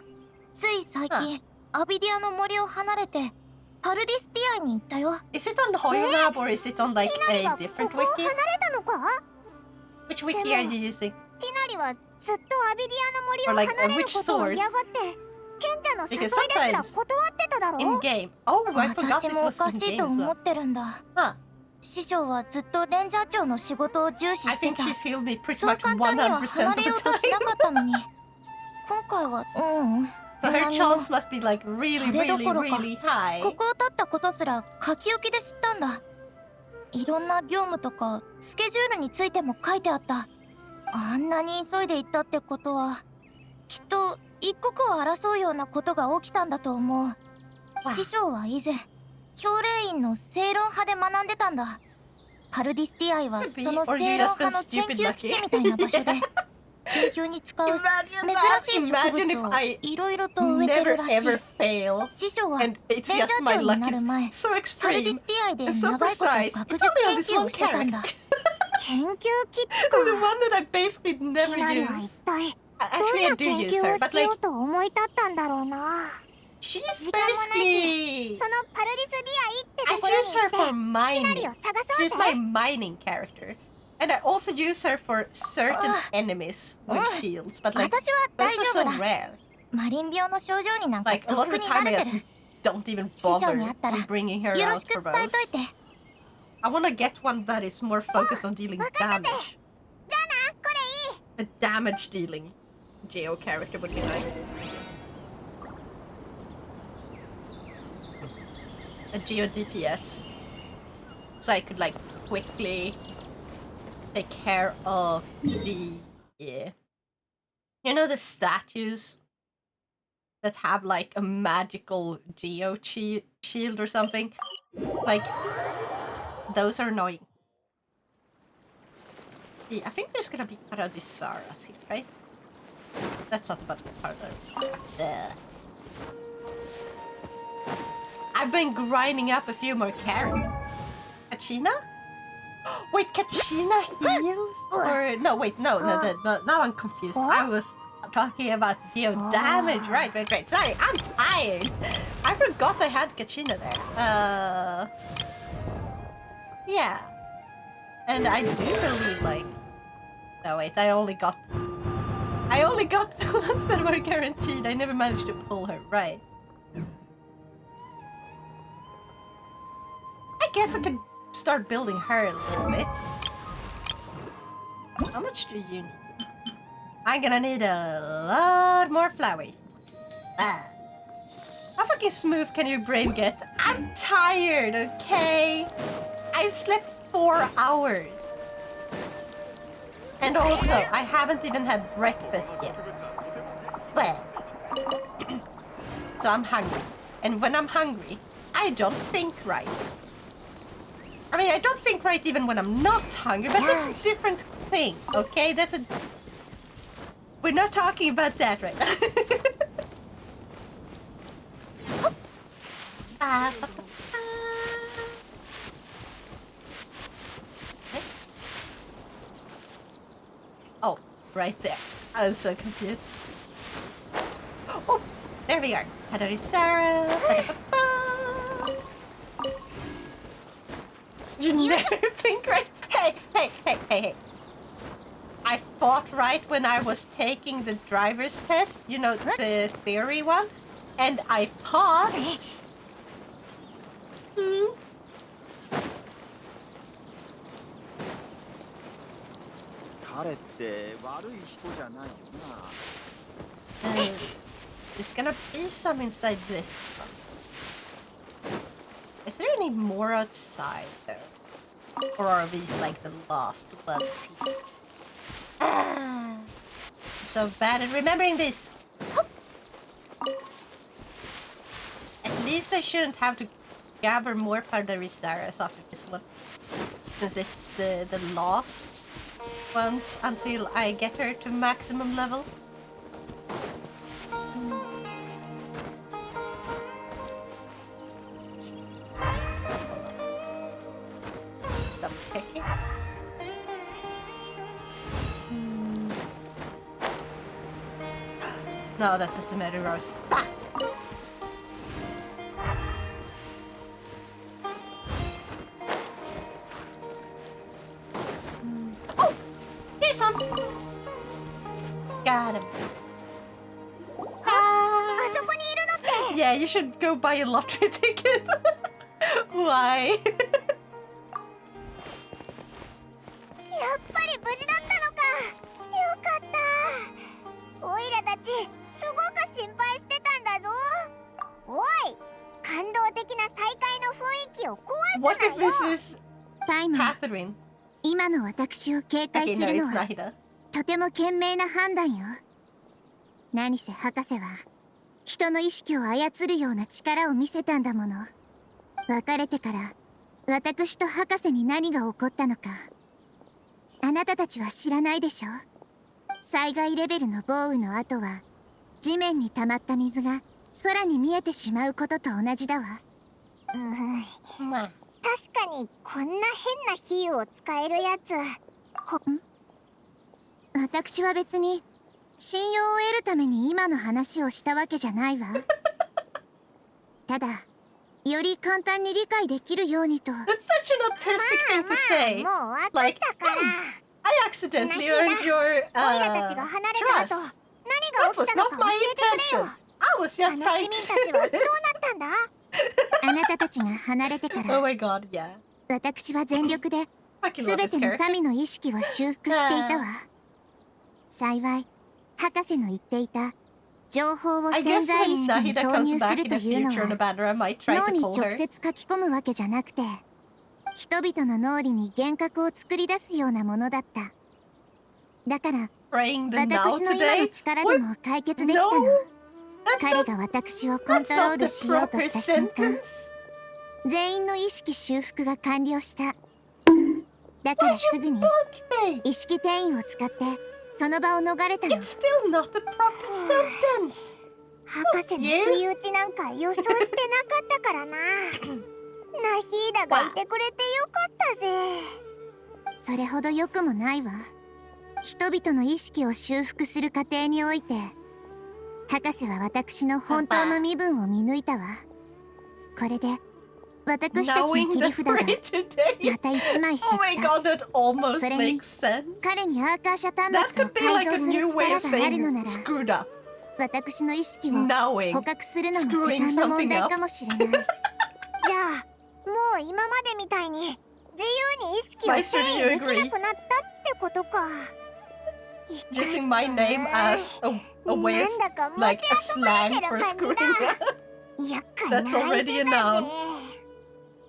つい最近アビディアの森を離れてパルディスティアイに行ったよ。Is it on the Hoyo Lab or is it on like a different ここを wiki? 離れたのか？ Which wiki are you using? ティナリはずっとアビディアの森を離れることを嫌がって賢者の誘いですら断ってただろ。 In game. Oh, I forgot 私 it もお was か in しい game と as 思 well. ってるんだ。 Huh. 師匠はずっとレンジャー長の仕事を重視 I して think た。 she's healed me pretty そう much 簡単には 100% 離 of れ the ようとしな time. かったのに今回はSo her chance must be like really, それど really, ころか really high. ここを立ったことすら書き置きで知ったんだ。いろんな業務とかスケジュールについても書いてあった。あんなに急いで行ったってことはきっと一刻を争うようなことが起きたんだと思う。師匠は以前教令院の正論派で学んでたんだ。パルディスティアイはその正論派の研究基地みたいな場所で研究に使う珍しい植物をいろいろと植えてるらしい。師匠はレンジャー長になる前、パルディスティアイで長いこと学術研究をしてたんだ。研究基地か。ティナリは一体どんな研究をしようと思い立ったんだろうな。She's 時間もないし、 basically そのパルディスティアイってと I ころに use her 行 for ってティナ mining. リを探そう She's ぜ。 my mining character. And I also use her for certain enemies with shields, but like 私は those 大 are 丈 so 夫だ。 rare. マリン病の症状になんか Like と a っ lot く of the に time 慣 I れ just てる。 don't even 師匠 bother に会ったら with bringing her よろ out しく for 伝えとい those. て。 I wanna get one that is more focused on dealing damage. じゃあな、これいい。 A damage dealing Geo character would be nice. A Geo DPS. So I could like quickly take care of the you know the statues that have like a magical Geo shield or something? Like those are annoying. I think there's gonna be Paradisaras here, right? That's not about the part though. I've been grinding up a few more characters. Kachina? Wait, Kachina heals? Or no, wait, no, now I'm confused. I was talking about geo damage. Right. Sorry, I'm tired. I forgot I had Kachina there. Yeah. And I do believe like no wait, I only got the ones that were guaranteed. I never managed to pull her, right. I guess I could start building her a little bit. How much do you need? I'm gonna need a lot more flowers. How fucking smooth can your brain get? I'm tired, okay? I've slept 4 hours. And also, I haven't even had breakfast yet. Well. So I'm hungry. And when I'm hungry, I don't think right. I mean, I don't think right even when I'm not hungry, but that's a different thing, okay? That's a... We're not talking about that right now. Oh, right there. I was so confused. Oh, there we are. Hadarisara. You never think right. Hey. I fought right when I was taking the driver's test, you know, the theory one, and I passed. 彼って悪い人じゃないよな。There's gonna be some inside this. Is there any more outside though? Or are these like the last ones here? Ah, I'm so bad at remembering this. At least I shouldn't have to gather more Pardarisaras after this one. Since it's the last ones until I get her to maximum level. Double checking. No, that's a Sumeri Rose. Ah! Oh! Here's some! Got him. Yeah, you should go buy a lottery ticket. Why? やっぱり無事だったのか。よかった。オイラたちすごく心配してたんだぞ。おい、感動的な再会の雰囲気を壊すなよ。 What if this is タイム、 Catherine? 今の私を警戒 Okay, す no, る it's のは Nahida. とても賢明な判断よ。何せ博士は人の意識を操るような力を見せたんだもの。別れてから私と博士に何が起こったのかあなたたちは知らないでしょ。災害レベルの豪雨の後は地面に溜まった水が空に見えてしまうことと同じだわ。まあ確かにこんな変な比喩を使えるやつ。私は別に信用を得るために今の話をしたわけじゃないわ。ただより簡単に理解できるようにと。 That's such an autistic thing to say. もう分か Like, ったから。I accidentally earned your オイラたちが離れた後、 trust. 何 That が起 was きたの not か my 教えてくれよ。 intention. I was just あの trying 市民たちはどうな to. ったんだ。あなたたちが離れてか Oh ら my god, yeah. 私は全力で Fucking す love べ this ての character. 民の意識を修復していたわ。幸い博士の言っていた情報を I 潜 guess 在意 when 識に Nahida 投 comes 入す back る in と the いうの future, は Nabadra might try 脳 to に call 直 her. 接書き込むわけじゃなくて人々の脳裏に幻覚を作り出すようなものだった。だから Praying the now 私の今の today? 力でも解決できたの。 No! That's 彼 not, が私をコン that's トロー not ル the しようと proper した瞬間 sentence. 全員の意識修復が完了した。だからすぐに Fuck me! 意識転移を使ってその場を逃れたの。 It's still not a proper sentence. 博士の不意打ちなんか予想してなかったからな。ナヒーダがいてくれてよかったぜ。それほど良くもないわ。人々の意識を修復する過程において博士は私の本当の身分を見抜いたわ。これで私たちの Knowing 切 the り札が phrase today. また1枚減 Oh my っ god, that almost それに makes sense. た。彼にアーカーシャ端 That 末を could be 改 like 造 a す new る way 力 of があるの saying なら screwed up. 私の意識を Knowing. 捕獲するのも時 Screwing 間の問 something 題 up. かもしれない。じゃあもう今までみたいに自由に意識を Maestro, 遷 do you 移でき agree? なくなったってことか。 Using my name as a way な of んだかも like て a あそばれ slang てる for 感じ screwing だ。 up. 厄介な That's 相 already 手 a だぜ noun.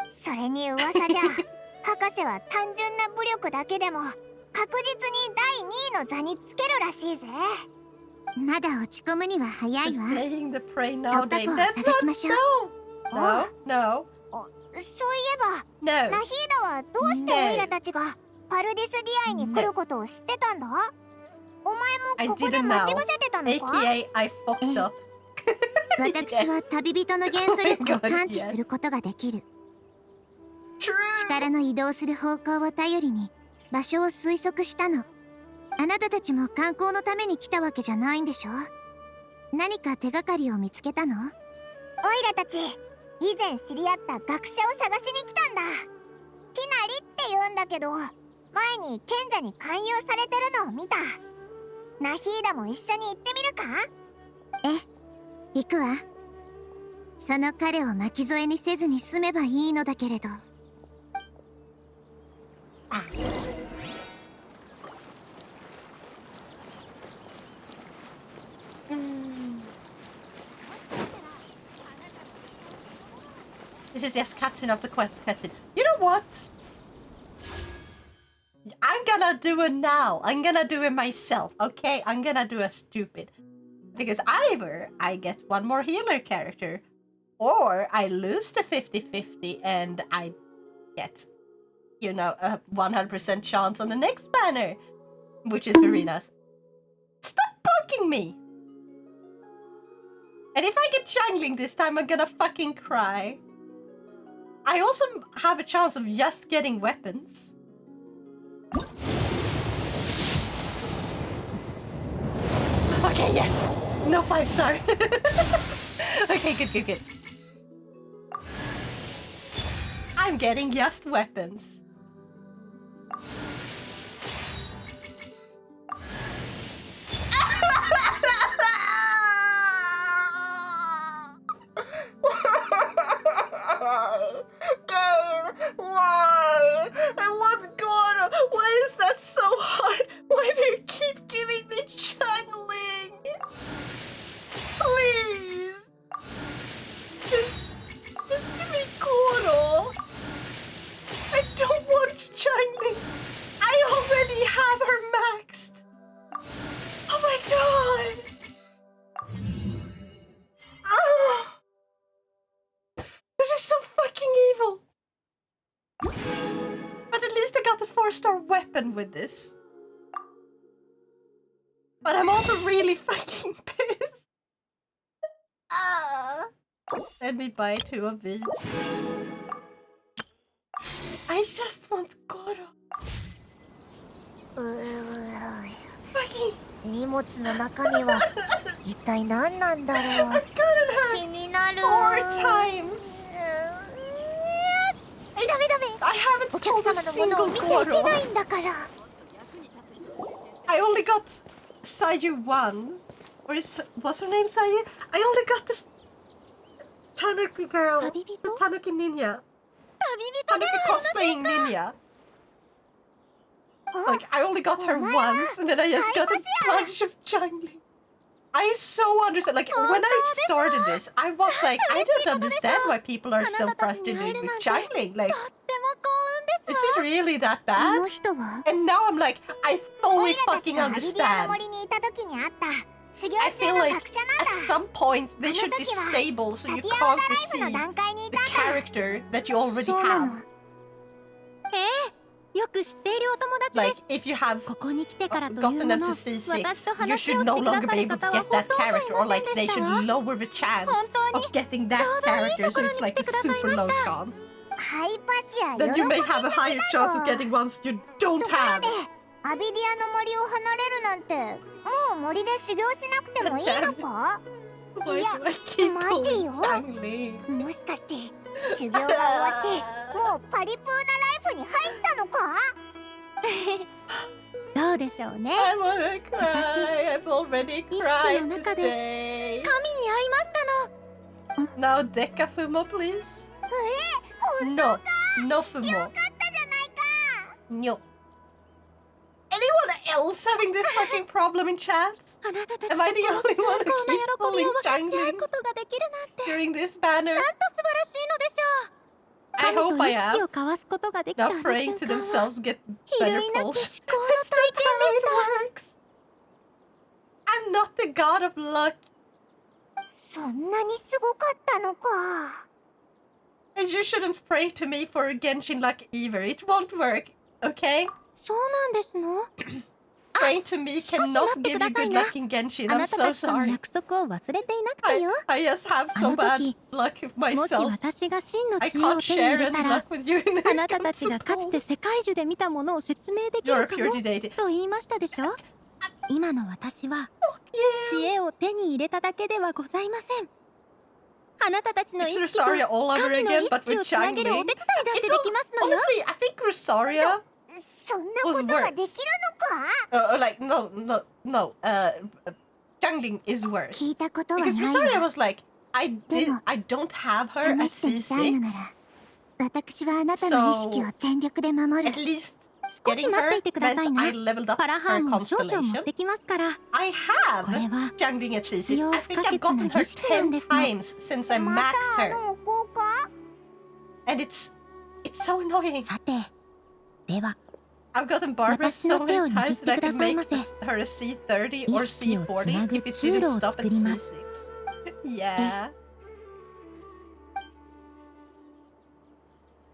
それに噂じゃ博士は単純な武力だけでも確実に第2位の座につけるらしいぜ。まだ落ち込むには早いわ。 Playing the prey 突破 nowadays. 口を That's 探しま not しょう。 no. No. そういえば No. ナヒーダはどうしてオイラたちがパルディスディアイに来ることを知ってたんだ。お前 I もここで didn't 待 know. ち伏せてたのか。 AKA I fucked up. 私は旅人の元素力を感知することができる。 True. 力の移動する方向を頼りに場所を推測したの。あなたたちも観光のために来たわけじゃないんでしょ。何か手がかりを見つけたの？オイラたち以前知り合った学者を探しに来たんだ。ティナリって言うんだけど前に賢者に勧誘されてるのを見た。ナヒーダも一緒に行ってみるか？行くわ。その彼を巻き添えにせずに済めばいいのだけれど。This is just cutscene after cutscene. You know what? I'm gonna do it now. I'm gonna do it myself, okay? I'm gonna do a stupid. Because either I get one more healer character, or I lose the 50-50 and I get, you know, a 100% chance on the next banner, which is Verina's. Stop poking me! And if I get jungling this time, I'm gonna fucking cry. I also have a chance of just getting weapons. Okay, yes! No 5-star! Okay, good. I'm getting just weapons. Game, why? I want God. Why is that so hard? Why do you keep giving me jungling? Please, just give me Goro. I don't want jungling. I already have her maxed. Oh my god. Ah. That is so fucking evil. But at least I got a 4-star weapon with this. But I'm also really fucking pissed. Let me buy 2 of these. I just want Goro. Fucking. 荷物の中身は一体何なんだろう。 I've gotten her 気になる。 4 times. ダメ。 I haven't お客 pulled a 様のものを single 見ちゃいけ Goro. ないんだから。 I only got Sayu once. What's her name, Sayu? I only got the Tanuki girl. The Tanuki ninja. Tanuki cosplaying ninja. Like, I only got her once, and then I just got a bunch of jungling. I so understand. Like, when I started this, I was like, I don't understand why people are still frustrated with jungling. Like, is it really that bad? And now I'm like, I fully fucking understand. I feel like at some point they should disable so you can't receive the character that you already have. Like, if you have gotten up to C6, you should no longer be able to get that character, or like they should lower the chance of getting that character so it's like a super low chance. Then you may have a higher chance of getting ones you don't have. アビディアの森を離れるなんて、もう森で修行しなくてもいいのか？いや、待てよ。もしかして修行が終わってもうパリプーなライフに入ったのか？どうでしょうね。I wanna cry. I've already cried today. 神に会いましたの。 Now Deca Fumo, please. No, no Fumo. よかったじゃないか。 No. Anyone else having this fucking problem in chat? Am I the only one who keeps pulling jungling during this banner? I hope I am. Now praying to themselves get better pulls. That's not how it works. I'm not the god of luck. そんなにすごかったのか。 And you shouldn't pray to me for Genshin luck either. It won't work, okay? そうなんですの。 Praying to me cannot give you good luck in Genshin. あ I'm なた so たちとの sorry. 約束を忘れていなくてよ。 I just have あ so の bad 時、 luck with もし myself. 私が真の I 知恵を can't 手に入 share れ any たら luck with you in あなたたちがかつて世界中で見たものを説明でき You're る a か pure も deity. と言いましたでしょ。今の私は知恵を手に入れただけではございません。あなたたちの意 It's 識と Rosaria all over 神の again, 意 but 識 with をつなげるお jungling. 手伝いだってできますのよ。 Honestly, I think Rosaria そんなことができるのか？ like no. Jungling is worse 聞いたことはない because わ。 Rosaria was like, I don't have her at 試してみたいのな C6. ら、私はあなたの意識を全力で守る。 At least 少し getting 待って her いてください meant な。 I leveled up パラハ her ーモン少々持っ constellation. てきますから。 I これ have は jungling at 必 C6. 要 I 不 think 可 I've 欠な gotten her 儀式なん 10ですの。 times since I ま maxed た her. お香か？ And it's so annoying. さて、では I've gotten Barbara so many times that I can make her a C30 or C40 if it didn't stop at C6. Yeah.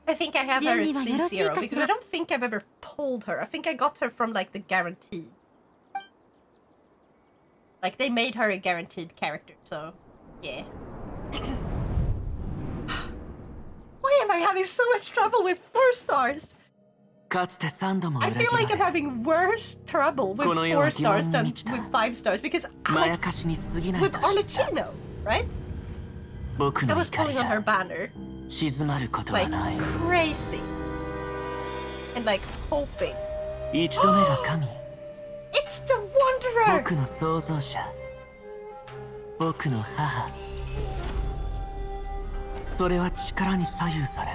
I think I have her at C0 because I don't think I've ever pulled her. I think I got her from like the guaranteed. Like they made her a guaranteed character, so yeah. Why am I having so much trouble with 4 stars? かつて3度も裏 I 切 feel ら like れ I'm having worse trouble with この世は 4 stars 欺瞞 than に満ちた with 5 stars because ま I, やかしに過ぎない with と知った Arlecchino, right? 僕 I の was 怒 pulling り on her が banner 静まることは like ない crazy and like hoping. 一度目が神 It's the Wanderer! 僕の創造者僕の母それは力に左右され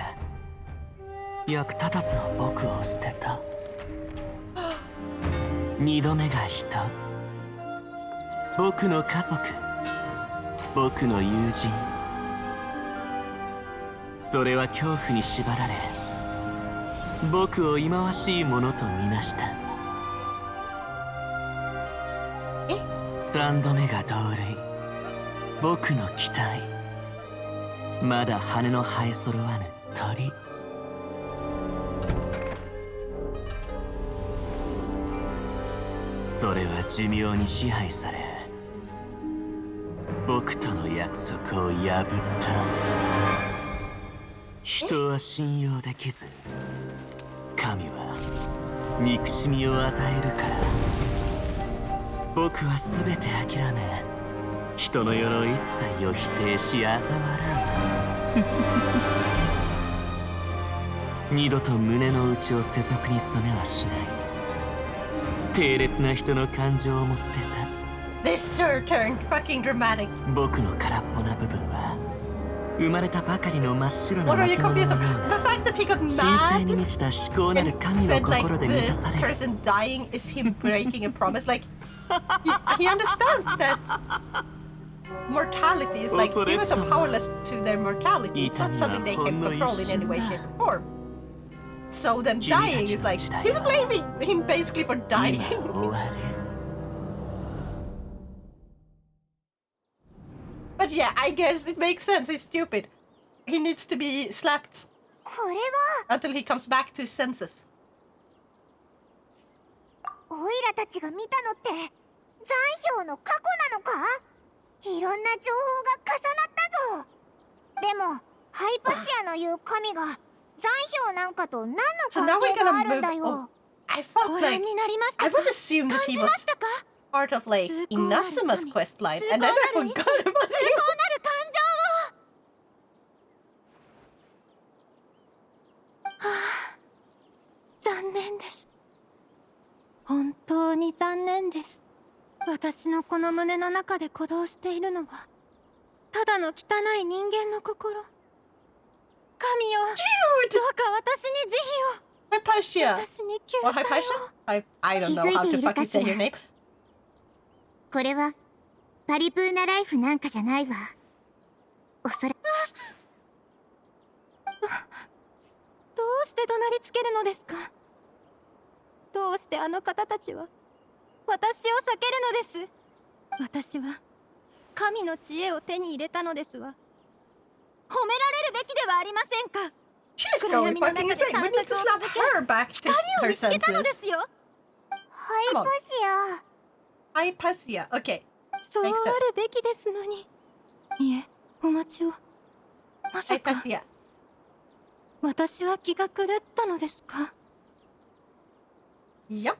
役立たずの僕を捨てた二度目が人僕の家族僕の友人それは恐怖に縛られ僕を忌まわしいものとみなした三度目が同類僕の期待まだ羽の生え揃わぬ鳥それは寿命に支配され僕との約束を破った人は信用できず神は憎しみを与えるから僕は全て諦め人の世の一切を否定し嘲笑う二度と胸の内を世俗に染めはしない低劣な人の感情も捨てた This sure turned fucking dramatic. 僕の空っぽな部分は生まれたばかりの真っ白な What are you 巻物の confused よう about? な The fact that he got 神聖に mad 満ちた至高なる and 神の said like 心で満たさ the れる person dying is him breaking a promise. Like he understands that mortality is like humans are powerless to their mortality. It's not something they can control in any way, shape, or form. So them dying is like he's blaming him basically for dying. 終わる But yeah, I guess it makes sense. He's stupid. He needs to be slapped これは until he comes back to his senses. オイラたちが見たのって残氷の過去なのか？いろんな情報が重なったぞ。でもハイパシアの言う神が残氷なんかと何の関係があるんだよ。 I felt ご like 覧になりました I か？ would assume that he 感じま was したか？ part of like Inazuma's quest line, 崇高 and な then I る意志、 forgot 崇 about 高なる him. 感情を。はあ、残念です。本当に残念です。私のこの胸の中で鼓動しているのはただの汚い人間の心。神よ、どうか私に慈悲を。 Hypatia. 私に救 Or 済 Hypatia? を。 I don't know how to fucking say your name. これはパリプーナライフなんかじゃないわ。おそらくどうして怒鳴りつけるのですか？どうしてあの方たちは私を避けるのです？私は神の知恵を手に入れたのですわ。褒められるべきではありませんか？ She's going fucking insane. We need to slap her back to her senses. ハイパシア。 Hypatia. Okay. そうあ Makes る sense. べきですのに。いえ、お待ちを。まさか Hypatia. 私は気が狂ったのですか？ Yup.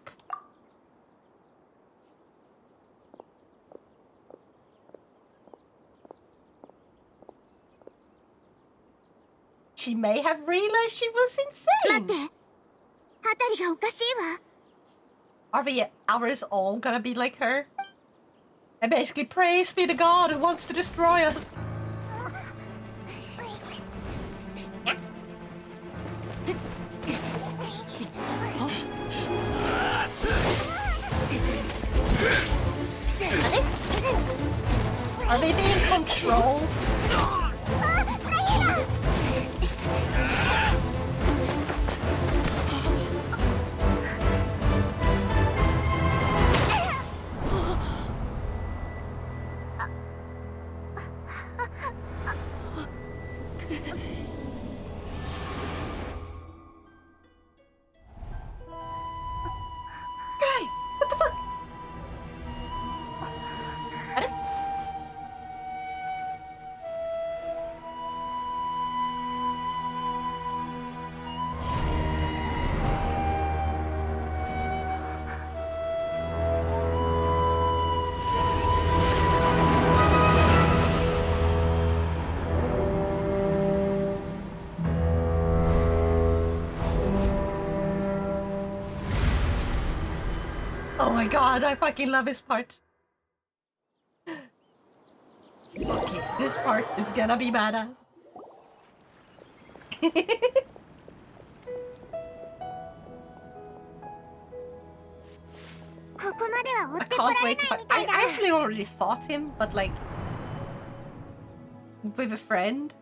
She may have realized she was 待って。 insane. あたりがおかしいわ。 Are us all gonna be like her? And basically, praise be the god who wants to destroy us. Are they being controlled? my god, I fucking love this part. Okay, this part is gonna be badass. ここまでは追 I ってこら can't れ wait ない to みた I いだ。 actually already fought him, but like with a friend.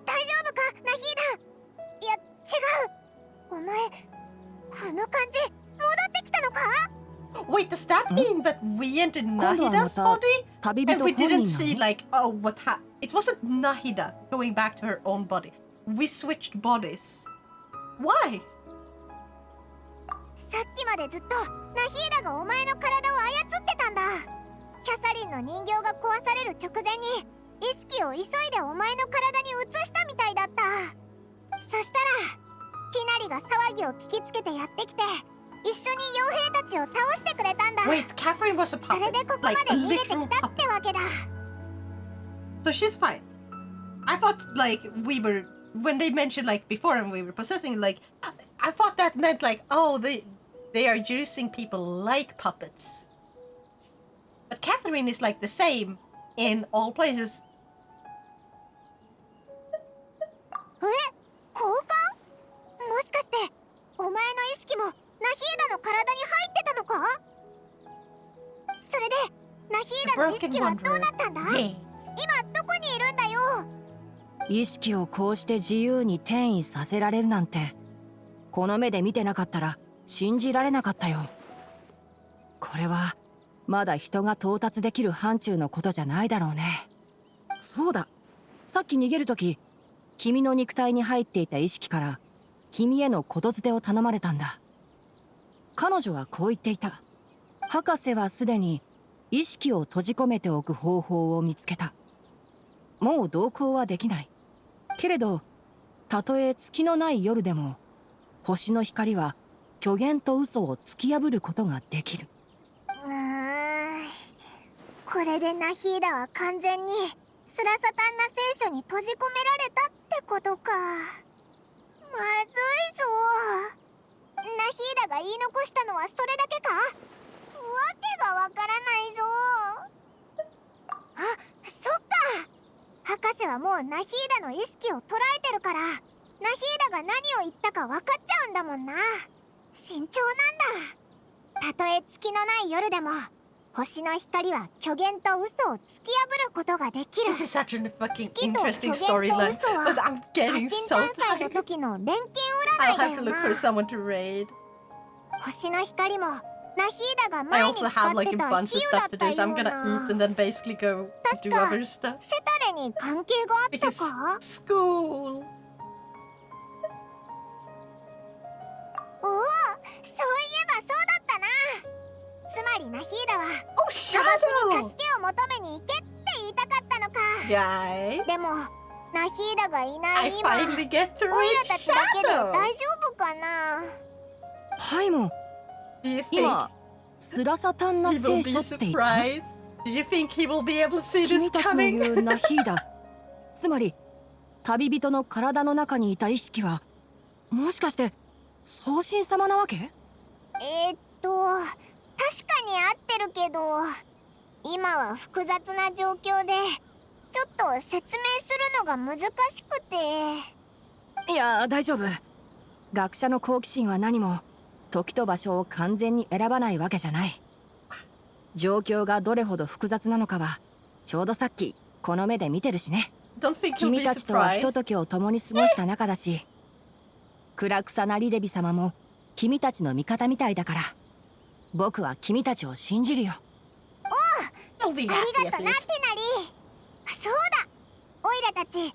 大丈夫かナヒーダ。いや違う。お前この感じ戻ってきたのか？ Wait, does that mean that we entered Nahida's body? And we didn't see like, oh, what happened? It wasn't Nahida going back to her own body. We switched bodies. Why? さっきまでずっとナヒーダがお前の体を操ってたんだ。キャサリンの人形が壊される直前に意識を急いでお前の体に移したみたいだった。そしたらティナリが騒ぎを聞きつけてやってきて一緒に傭兵たちを倒してくれたんだ。 Wait, Catherine was a それ puppet. でここま Like で a 逃げてき literal たっ puppet. てわけだ。 So she's fine. I thought like we were when they mentioned like before and we were possessing like I thought that meant like oh they are using people like puppets. But Catherine is like the same in all places. え？交換？もしかしてお前の意識もナヒーダの体に入ってたのか？それでナヒーダの意識はどうなったんだ？ Yeah. 今どこにいるんだよ？意識をこうして自由に転移させられるなんて、この目で見てなかったら信じられなかったよ。これはまだ人が到達できる範疇のことじゃないだろうね。そうだ、さっき逃げるとき君の肉体に入っていた意識から君への言づてを頼まれたんだ。彼女はこう言っていた。博士はすでに意識を閉じ込めておく方法を見つけた。もう同行はできない。けれどたとえ月のない夜でも星の光は虚言と嘘を突き破ることができる。これでナヒーダは完全にスラサタンナ聖書に閉じ込められたってことか。まずいぞ。ナヒーダが言い残したのはそれだけか？わけがわからないぞ。あ、そっか。博士はもうナヒーダの意識を捉えてるから、ナヒーダが何を言ったか分かっちゃうんだもんな。慎重なんだ。たとえ月のない夜でも星の光は虚言と嘘を突き破ることができる。 This is such a fucking interesting storyline, but I'm getting so 過信探査の tired. 時の錬金 I'll 占いだ have to よ look な。 for someone to raid. 星の光もナヒーダが I 前に also 使 have っ like て a た bunch of 比喩 stuff だ to った do, よ so I'm gonna な。 eat and then basically go do 確か other stuff. セタレに関係があった Because か？ school. おお、そういえばそうだったな。つまりナヒーダは Oh, 砂漠に Shadow! 助けを求めに行けって言いたかったのか。 Guys, でもナヒーダがいな I い今、 finally get to オイ read ラたちだけで Shadow! 大丈夫かな？パイモン、 Do you think 今スラサタンナ he will 聖 be 書って言った？ surprised? Do you think he will be able to see this 君たちの coming? 言うナヒーダ、つまり旅人の体の中にいた意識はもしかして宗神様なわけ？確かに合ってるけど、今は複雑な状況でちょっと説明するのが難しくて。いや大丈夫。学者の好奇心は何も時と場所を完全に選ばないわけじゃない。状況がどれほど複雑なのかはちょうどさっきこの目で見てるしね。 Don't think he'll 君 be たちとはひと surprised. ときを共に過ごした仲だし、暗草なリデビ様も君たちの味方みたいだから、僕は君たちを信じるよ。 He'll be あ happy りが at とな、テ least. ナリ。そうだ、オイラたち前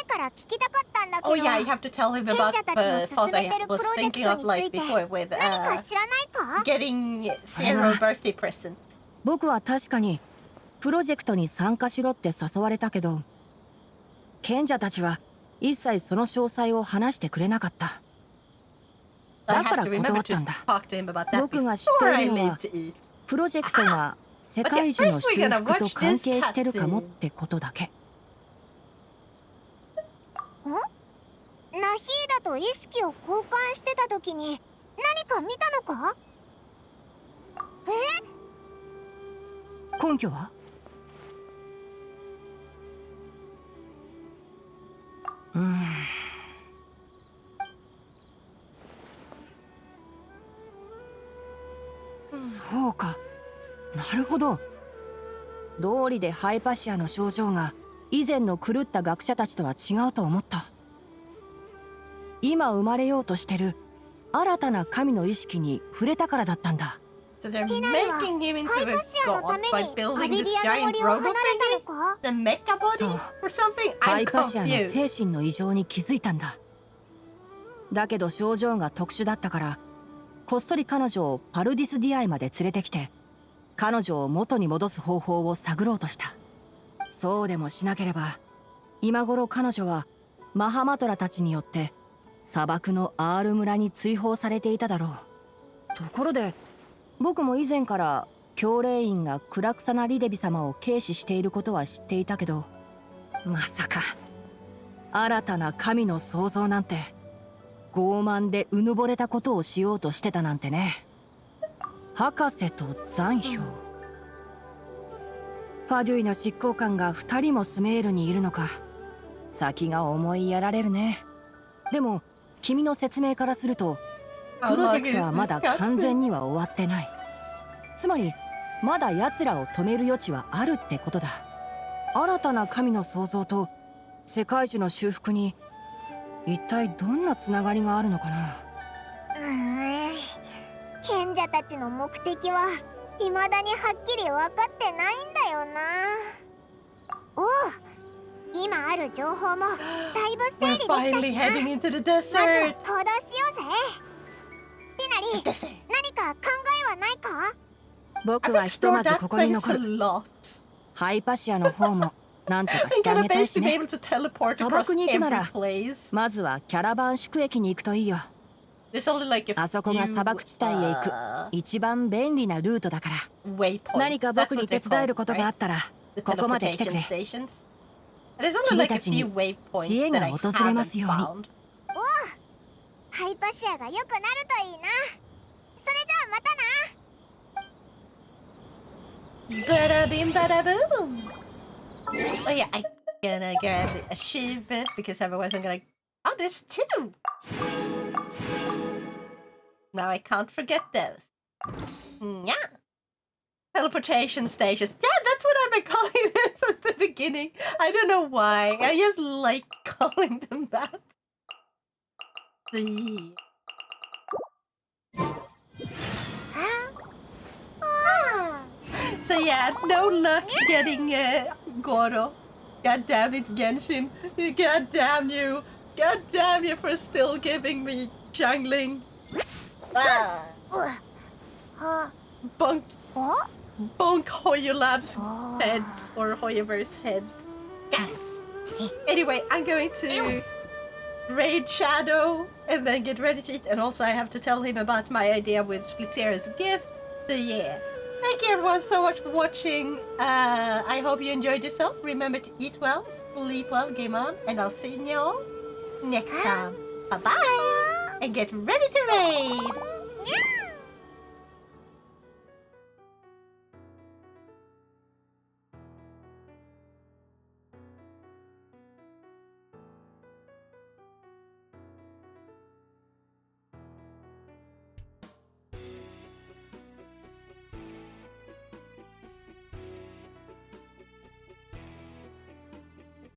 から聞きたかったんだけど、 Oh yeah, you have to tell him about 賢者たちの the 進 thought め I てるプロ was ジェク thinking ト of につ like いて before with 何か知らないか？ getting zero birthday present. 僕は確かにプロジェクトに参加しろって誘われたけど、賢者たちは一切その詳細を話してくれなかった。 I だから have to 断 remember ったん to だ。 talk to him about that 僕が知っ before て I いるの leave は to eat. プロジェクトが世界中の修復と関係してるかもってことだけ。ナヒーダと意識を交換してた時に何か見たのか？根拠は？そうか、なるほど。道理でハイパシアの症状が以前の狂った学者たちとは違うと思った。今生まれようとしてる新たな神の意識に触れたからだったんだ。So they're making him into a god by building this giant robot thingy? The mecha body or something? ハ I'm イパシアの confused. 精神の異常に気づいたんだ。だけど症状が特殊だったから、こっそり彼女をパルディスディアイまで連れてきて、彼女を元に戻す方法を探ろうとした。そうでもしなければ、今頃彼女はマハマトラたちによって砂漠のアール村に追放されていただろう。ところで、僕も以前から教令員がクラクサナリデビ様を軽視していることは知っていたけど、まさか新たな神の創造なんて傲慢でうぬぼれたことをしようとしてたなんてね。博士と残氷、ファデュイの執行官が2人もスメールにいるのか。先が思いやられるね。でも君の説明からするとプロジェクトはまだ完全には終わってない。つまりまだ奴らを止める余地はあるってことだ。新たな神の創造と世界樹の修復に一体どんなつながりがあるのかな。賢者たちの目的は未だにはっきり分かってないんだよな。おう、今ある情報もだいぶ整理できたしな。まず行動しようぜ。ティナリ、何か考えはないか？僕はひとまずここに残る。ハイパシアの方もなんとかしてあげたいしね。砂漠に行くならまずはキャラバン宿駅に行くといいよ。あそこが砂漠地帯へ行く一番便利なルートだから。何か僕に手伝えることがあったらここまで来てくれ。君たちに知恵が訪れますように。おう、ハイパシアが良くなるといいな。それじゃあまたな。Bada bim bada boom. Oh yeah, I gonna grab the achievement because otherwise I'm gonna. Oh, there's 2. Now I can't forget those. Yeah. Teleportation stations. Yeah, that's what I've been calling them since the beginning. I don't know why. I just like calling them that. The. So yeah, no luck getting Goro. God damn it, Genshin. God damn you. God damn you for still giving me jungling. Bunk. Bunk Hoyolab's heads or Hoyoverse heads. Anyway, I'm going to raid Shadow and then get ready to eat. And also I have to tell him about my idea with Splitzy as a gift. So yeah. Thank you everyone so much for watching. I hope you enjoyed yourself. Remember to eat well, sleep well, game on, and I'll see you all next time. Bye bye! And get ready to raid!